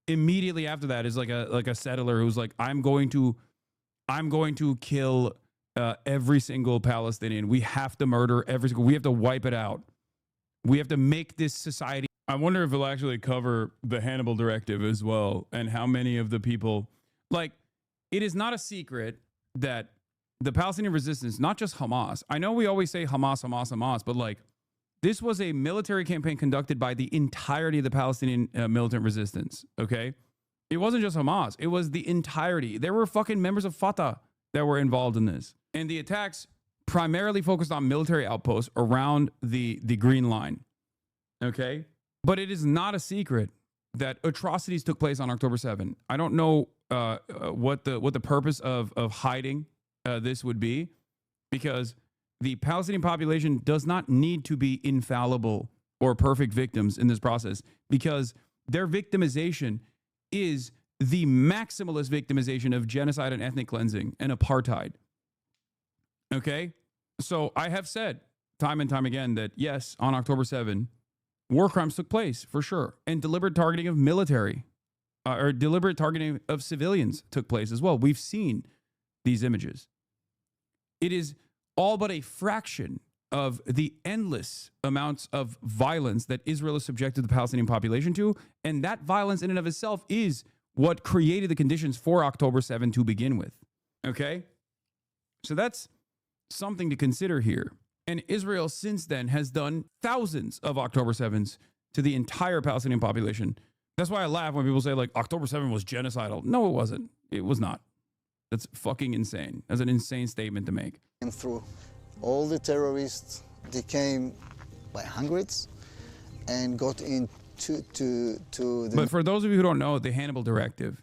immediately after that is like a settler who's like, I'm going to kill every single Palestinian. We have to murder every single. We have to wipe it out. We have to make this society. I wonder if it'll actually cover the Hannibal Directive as well, and how many of the people, like, it is not a secret that the Palestinian resistance, not just Hamas. I know we always say Hamas, but like, this was a military campaign conducted by the entirety of the Palestinian militant resistance. Okay, it wasn't just Hamas; it was the entirety. There were fucking members of Fatah that were involved in this, and the attacks primarily focused on military outposts around the Green Line. Okay. But it is not a secret that atrocities took place on October 7. I don't know what the purpose of hiding this would be, because the Palestinian population does not need to be infallible or perfect victims in this process, because their victimization is the maximalist victimization of genocide and ethnic cleansing and apartheid. Okay? So I have said time and time again that yes, on October 7, war crimes took place, for sure. And deliberate targeting of military or deliberate targeting of civilians took place as well. We've seen these images. It is all but a fraction of the endless amounts of violence that Israel has subjected the Palestinian population to. And that violence in and of itself is what created the conditions for October 7 to begin with. Okay? So that's something to consider here. And Israel since then has done thousands of October 7s to the entire Palestinian population. That's why I laugh when people say like October 7 was genocidal. No, it wasn't. It was not. That's fucking insane. That's an insane statement to make. And through all the terrorists, they came by hundreds and got into the... But for those of you who don't know, the Hannibal Directive,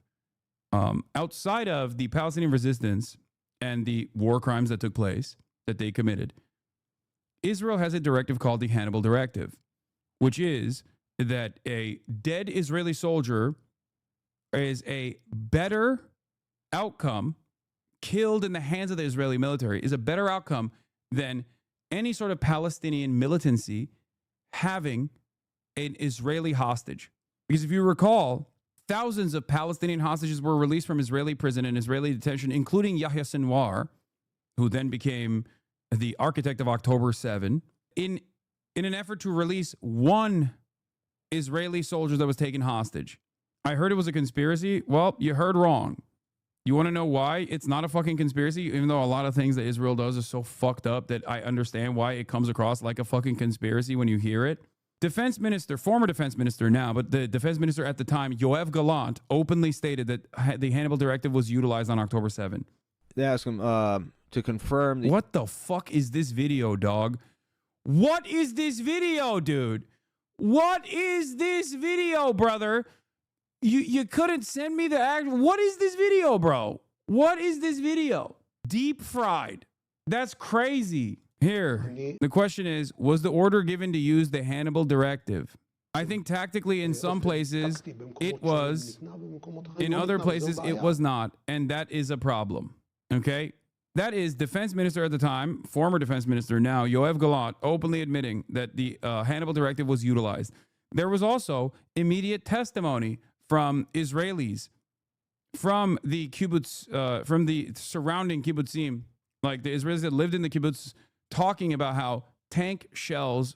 outside of the Palestinian resistance and the war crimes that took place, that they committed, Israel has a directive called the Hannibal Directive, which is that a dead Israeli soldier is a better outcome, killed in the hands of the Israeli military, is a better outcome than any sort of Palestinian militancy having an Israeli hostage. Because if you recall, thousands of Palestinian hostages were released from Israeli prison and Israeli detention, including Yahya Sinwar, who then became the architect of October 7, in an effort to release one Israeli soldier that was taken hostage. I heard it was a conspiracy. Well, you heard wrong. You want to know why it's not a fucking conspiracy? Even though a lot of things that Israel does is so fucked up that I understand why it comes across like a fucking conspiracy when you hear it. Defense minister, former defense minister now, but the defense minister at the time, Yoav Gallant, openly stated that the Hannibal Directive was utilized on October 7. They asked him to confirm. What the fuck is this video, dog? What is this video, dude? What is this video, brother? You couldn't send me the act. What is this video, bro? What is this video? Deep fried. That's crazy. Here, the question is, was the order given to use the Hannibal Directive? I think tactically in some places it was. In other places it was not. And that is a problem. Okay? That is defense minister at the time, former defense minister now, Yoav Gallant, openly admitting that the Hannibal Directive was utilized. There was also immediate testimony from Israelis, from the kibbutz, from the surrounding kibbutzim, like the Israelis that lived in the kibbutz, talking about how tank shells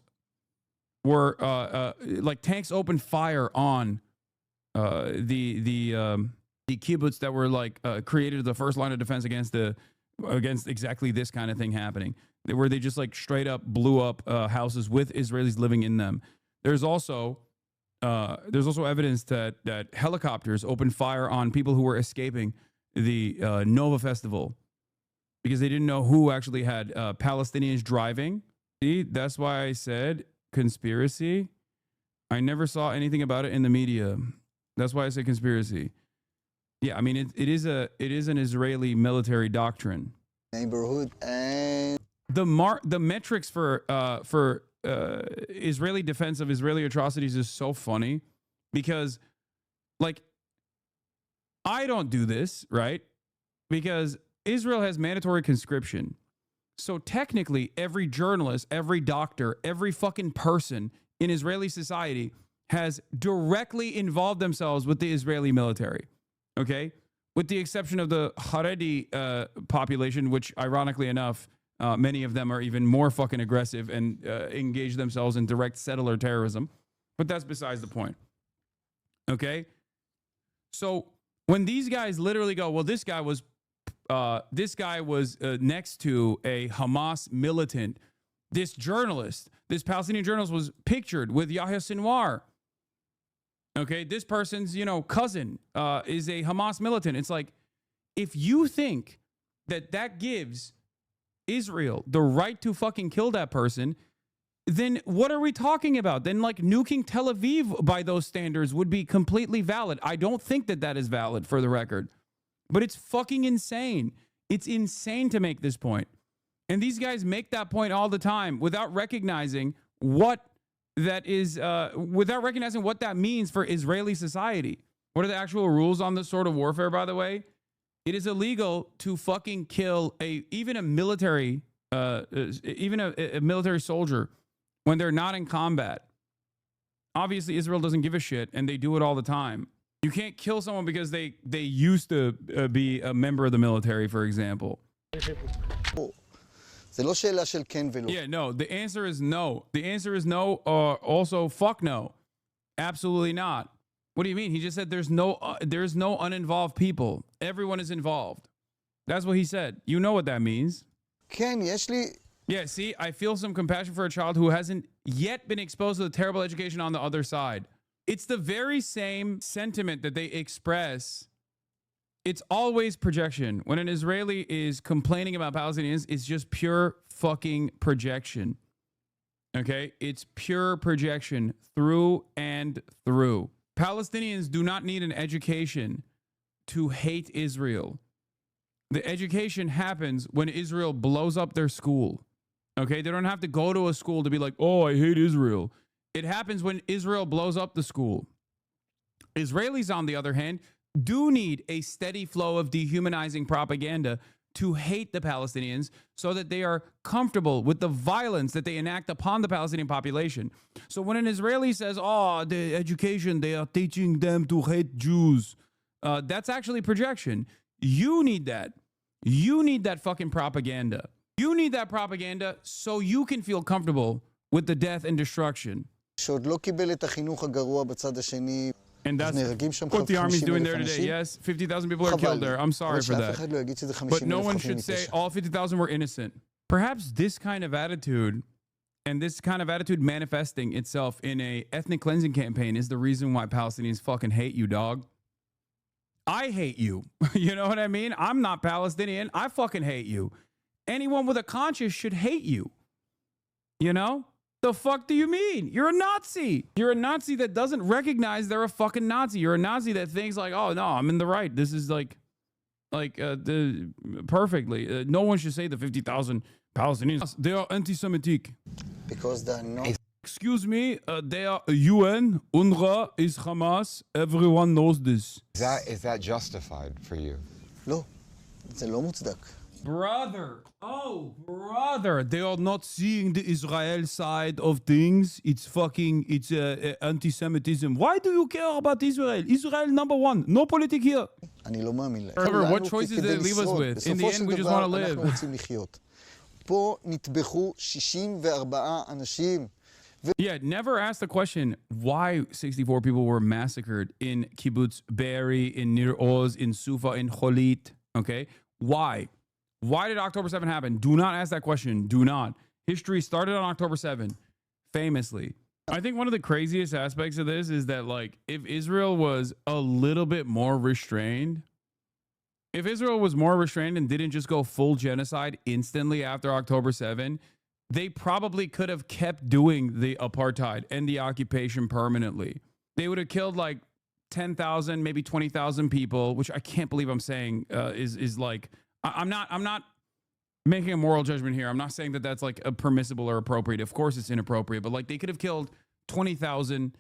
were, like tanks opened fire on the kibbutz that were like created the first line of defense against exactly this kind of thing happening, where they just like straight up blew up houses with Israelis living in them. There's also evidence that helicopters opened fire on people who were escaping the Nova Festival because they didn't know who actually had Palestinians driving. See, that's why I said conspiracy. I never saw anything about it in the media. That's why I said conspiracy. Yeah, I mean it is an Israeli military doctrine. Neighborhood and the metrics for Israeli defense of Israeli atrocities is so funny because, like, I don't do this, right? Because Israel has mandatory conscription. So technically, every journalist, every doctor, every fucking person in Israeli society has directly involved themselves with the Israeli military. Okay? With the exception of the Haredi population, which ironically enough, many of them are even more fucking aggressive and engage themselves in direct settler terrorism. But that's besides the point. Okay? So when these guys literally go, well, this guy was next to a Hamas militant. This Palestinian journalist was pictured with Yahya Sinwar. Okay, this person's, cousin is a Hamas militant. It's like, if you think that gives Israel the right to fucking kill that person, then what are we talking about? Then like nuking Tel Aviv by those standards would be completely valid. I don't think that is valid, for the record. But it's fucking insane. It's insane to make this point. And these guys make that point all the time without recognizing what that is, without recognizing what that means for Israeli society. What are the actual rules on this sort of warfare, by the way? It is illegal to fucking kill even a military soldier when they're not in combat. Obviously, Israel doesn't give a shit, and they do it all the time. You can't kill someone because they used to be a member of the military, for example. Yeah, no, the answer is no. The answer is no, or also fuck no. Absolutely not. What do you mean? He just said there's no uninvolved people. Everyone is involved. That's what he said. You know what that means. Yeah, see, I feel some compassion for a child who hasn't yet been exposed to the terrible education on the other side. It's the very same sentiment that they express. It's always projection. When an Israeli is complaining about Palestinians, it's just pure fucking projection. Okay? It's pure projection through and through. Palestinians do not need an education to hate Israel. The education happens when Israel blows up their school. Okay? They don't have to go to a school to be like, oh, I hate Israel. It happens when Israel blows up the school. Israelis, on the other hand, do need a steady flow of dehumanizing propaganda to hate the Palestinians so that they are comfortable with the violence that they enact upon the Palestinian population. So when an Israeli says, oh, the education, they are teaching them to hate Jews, that's actually projection. You need that. You need that fucking propaganda. You need that propaganda so you can feel comfortable with the death and destruction. שעוד לא קיבל את החינוך הגרוע בצד השני. And that's what the army's doing there today. Yes, 50,000 people are killed there. I'm sorry for that. But no one should say all 50,000 were innocent. Perhaps this kind of attitude and this kind of attitude manifesting itself in a ethnic cleansing campaign is the reason why Palestinians fucking hate you, dog. I hate you. You know what I mean? I'm not Palestinian. I fucking hate you. Anyone with a conscience should hate you. You know? The fuck do you mean? You're a Nazi. You're a Nazi that doesn't recognize they're a fucking Nazi. You're a Nazi that thinks like, oh no, I'm in the right. This is perfectly. No one should say the 50,000 Palestinians, they are anti-Semitic. Because they're not. Excuse me, they are UN, UNRWA is Hamas. Everyone knows this. Is that justified for you? לא, זה לא מוצדק. Brother, they are not seeing the Israel side of things. It's anti-Semitism. Why do you care about Israel? Israel number one. No politics here. אני לא מאמין להם. However, what choices did they leave us with? In the end, we just want to live. אנחנו רוצים לחיות. פה נטבחו 64 אנשים. Yeah, never ask the question why 64 people were massacred in Kibbutz Be'eri, in Nir Oz, in Sufa, in Cholit. Okay? Why? Why did October 7 happen? Do not ask that question. Do not. History started on October 7, famously. I think one of the craziest aspects of this is that, like, if Israel was a little bit more restrained, if Israel was more restrained and didn't just go full genocide instantly after October 7, they probably could have kept doing the apartheid and the occupation permanently. They would have killed like 10,000, maybe 20,000 people, which I can't believe I'm saying is like, I'm not making a moral judgment here. I'm not saying that that's like a permissible or appropriate. Of course it's inappropriate, but like they could have killed 20,000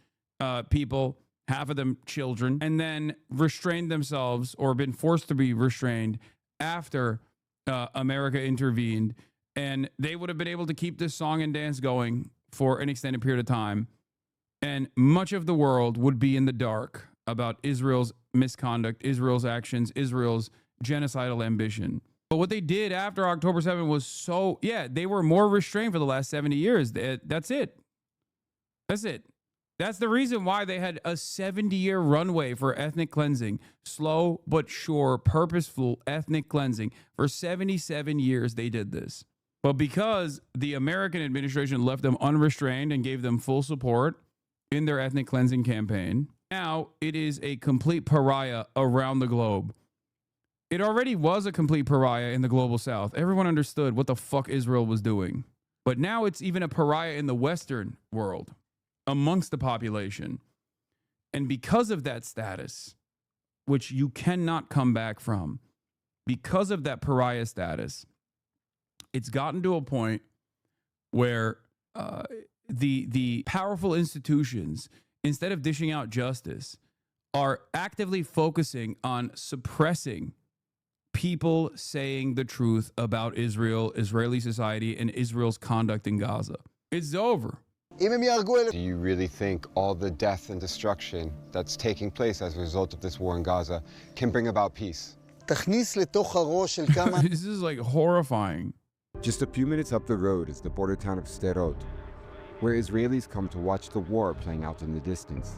people, half of them children, and then restrained themselves or been forced to be restrained after America intervened. And they would have been able to keep this song and dance going for an extended period of time. And much of the world would be in the dark about Israel's misconduct, Israel's actions, Israel's genocidal ambition. But what they did after October 7 was they were more restrained for the last 70 years. That's it. That's it. That's the reason why they had a 70-year runway for ethnic cleansing. Slow but sure, purposeful ethnic cleansing. For 77 years, they did this. But because the American administration left them unrestrained and gave them full support in their ethnic cleansing campaign, now it is a complete pariah around the globe. It already was a complete pariah in the global south. Everyone understood what the fuck Israel was doing. But now it's even a pariah in the Western world amongst the population. And because of that status, which you cannot come back from, because of that pariah status, it's gotten to a point where the powerful institutions, instead of dishing out justice, are actively focusing on suppressing people saying the truth about Israel, Israeli society, and Israel's conduct in Gaza. It's over. Do you really think all the death and destruction that's taking place as a result of this war in Gaza can bring about peace? This is like horrifying. Just a few minutes up the road is the border town of Sderot, where Israelis come to watch the war playing out in the distance.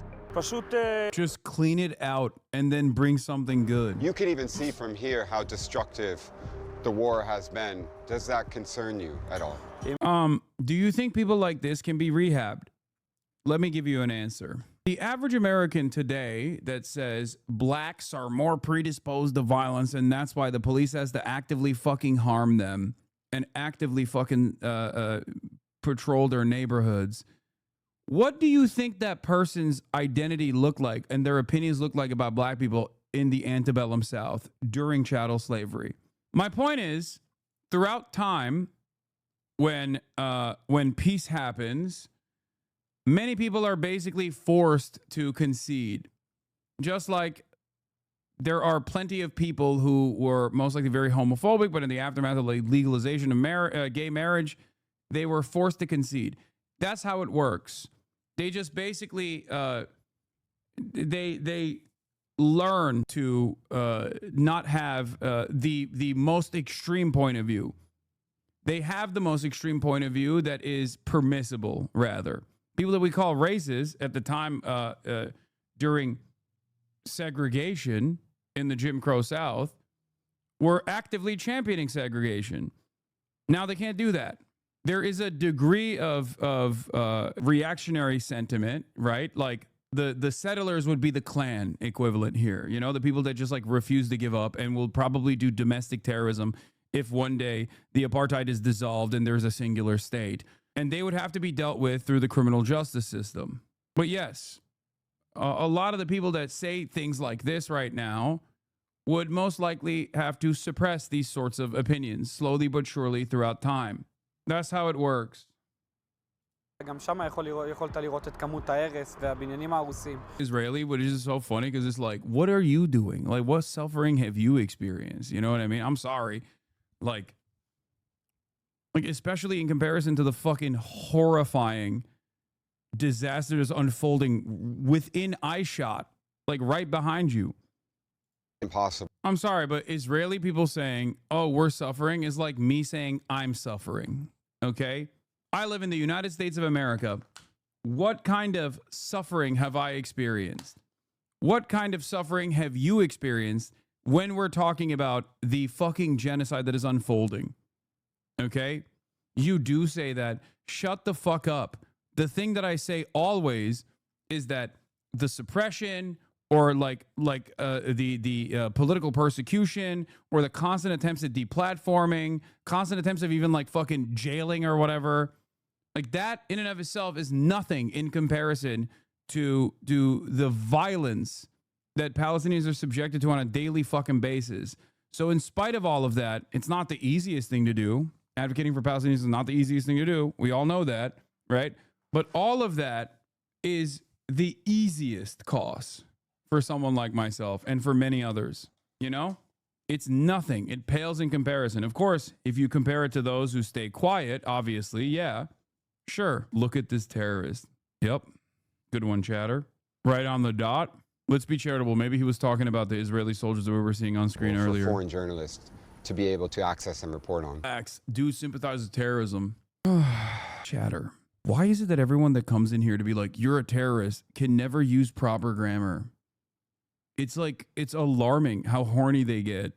Just clean it out and then bring something good. You can even see from here how destructive the war has been. Does that concern you at all? Do you think people like this can be rehabbed? Let me give you an answer. The average American today that says blacks are more predisposed to violence and that's why the police has to actively fucking harm them and actively fucking patrol their neighborhoods. What do you think that person's identity looked like and their opinions look like about black people in the antebellum South during chattel slavery? My point is, throughout time, when peace happens, many people are basically forced to concede. Just like there are plenty of people who were most likely very homophobic, but in the aftermath of the legalization of gay marriage, they were forced to concede. That's how it works. They just basically they learn to not have the most extreme point of view. They have the most extreme point of view that is permissible, rather. People that we call racists at the time during segregation in the Jim Crow South were actively championing segregation. Now they can't do that. There is a degree of reactionary sentiment, right? Like the settlers would be the Klan equivalent here. You know, the people that just like refuse to give up and will probably do domestic terrorism if one day the apartheid is dissolved and there's a singular state. And they would have to be dealt with through the criminal justice system. But yes, a lot of the people that say things like this right now would most likely have to suppress these sorts of opinions slowly but surely throughout time. That's how it works. Israeli, which is so funny because it's like, what are you doing? Like, what suffering have you experienced? You know what I mean? I'm sorry. Like especially in comparison to the fucking horrifying disaster that's unfolding within eyeshot, like right behind you. Impossible. I'm sorry, but Israeli people saying, oh, we're suffering is like me saying I'm suffering. Okay? I live in the United States of America. What kind of suffering have I experienced? What kind of suffering have you experienced when we're talking about the fucking genocide that is unfolding? Okay? You do say that. Shut the fuck up. The thing that I say always is that the suppression or the political persecution or the constant attempts at deplatforming, constant attempts of even like fucking jailing or whatever, like that in and of itself is nothing in comparison to the violence that Palestinians are subjected to on a daily fucking basis. So in spite of all of that, it's not the easiest thing to do. Advocating for Palestinians is not the easiest thing to do. We all know that, right? But all of that is the easiest cause for someone like myself and for many others. You know, it's nothing. It pales in comparison. Of course, if you compare it to those who stay quiet, obviously, yeah, sure. Look at this terrorist. Yep. Good one, Chatter. Right on the dot. Let's be charitable. Maybe he was talking about the Israeli soldiers that we were seeing on screen earlier. For foreign journalists to be able to access and report on. Do sympathize with terrorism. Chatter. Why is it that everyone that comes in here to be like, you're a terrorist, can never use proper grammar? It's like, it's alarming how horny they get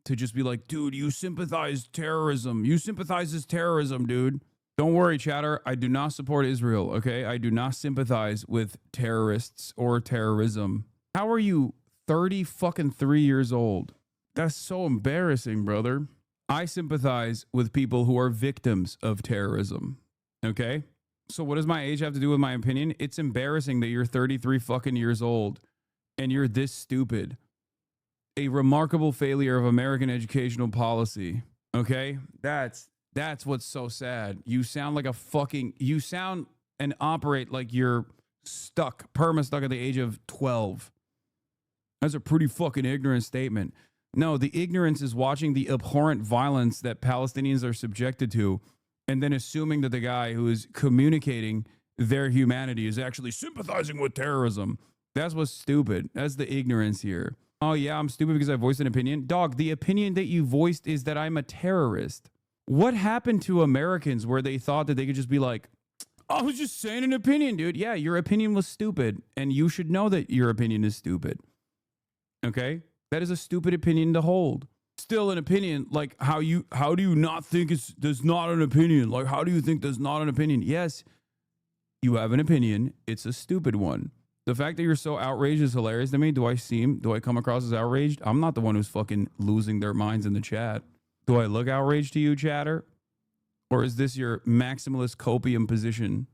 to just be like, dude, you sympathize terrorism. You sympathize with terrorism, dude. Don't worry, Chatter. I do not support Israel, okay? I do not sympathize with terrorists or terrorism. How are you 33 years old? That's so embarrassing, brother. I sympathize with people who are victims of terrorism, okay? So what does my age have to do with my opinion? It's embarrassing that you're 33 fucking years old and you're this stupid. A remarkable failure of American educational policy, okay? That's what's so sad. You sound like you sound and operate like you're stuck at the age of 12. That's a pretty fucking ignorant statement. No, the ignorance is watching the abhorrent violence that Palestinians are subjected to and then assuming that the guy who is communicating their humanity is actually sympathizing with terrorism. That's what's stupid. That's the ignorance here. Oh yeah, I'm stupid because I voiced an opinion. Dog, the opinion that you voiced is that I'm a terrorist. What happened to Americans where they thought that they could just be like, I was just saying an opinion, dude. Yeah, your opinion was stupid, and you should know that your opinion is stupid. Okay? That is a stupid opinion to hold. Still an opinion, like how do you not think there's not an opinion? Like, how do you think there's not an opinion? Yes, you have an opinion. It's a stupid one. The fact that you're so outraged is hilarious to me. Do I come across as outraged? I'm not the one who's fucking losing their minds in the chat. Do I look outraged to you, chatter? Or is this your maximalist copium position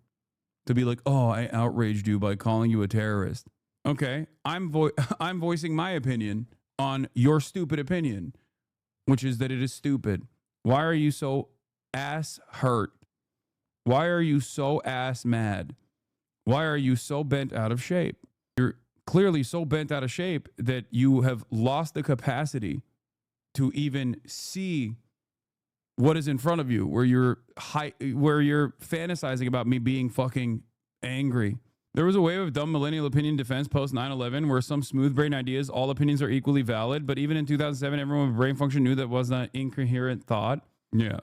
to be like, oh, I outraged you by calling you a terrorist? Okay, I'm voicing my opinion on your stupid opinion, which is that it is stupid. Why are you so ass hurt? Why are you so ass mad? Why are you so bent out of shape? You're clearly so bent out of shape that you have lost the capacity to even see what is in front of you, where you're fantasizing about me being fucking angry. There was a wave of dumb millennial opinion defense post 9/11 where some smooth brain ideas, all opinions are equally valid, but even in 2007, everyone with brain function knew that was not incoherent thought. Yeah.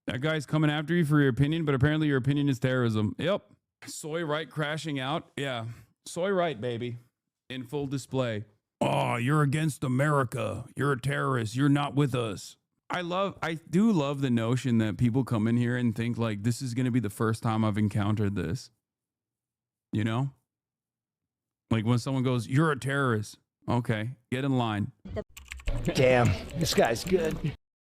That guy's coming after you for your opinion, but apparently your opinion is terrorism. Yep. Soy right crashing out. Yeah. Soy right, baby. In full display. Oh, you're against America. You're a terrorist. You're not with us. I do love the notion that people come in here and think like this is going to be the first time I've encountered this. You know? Like when someone goes, you're a terrorist. Okay, get in line. Damn, this guy's good.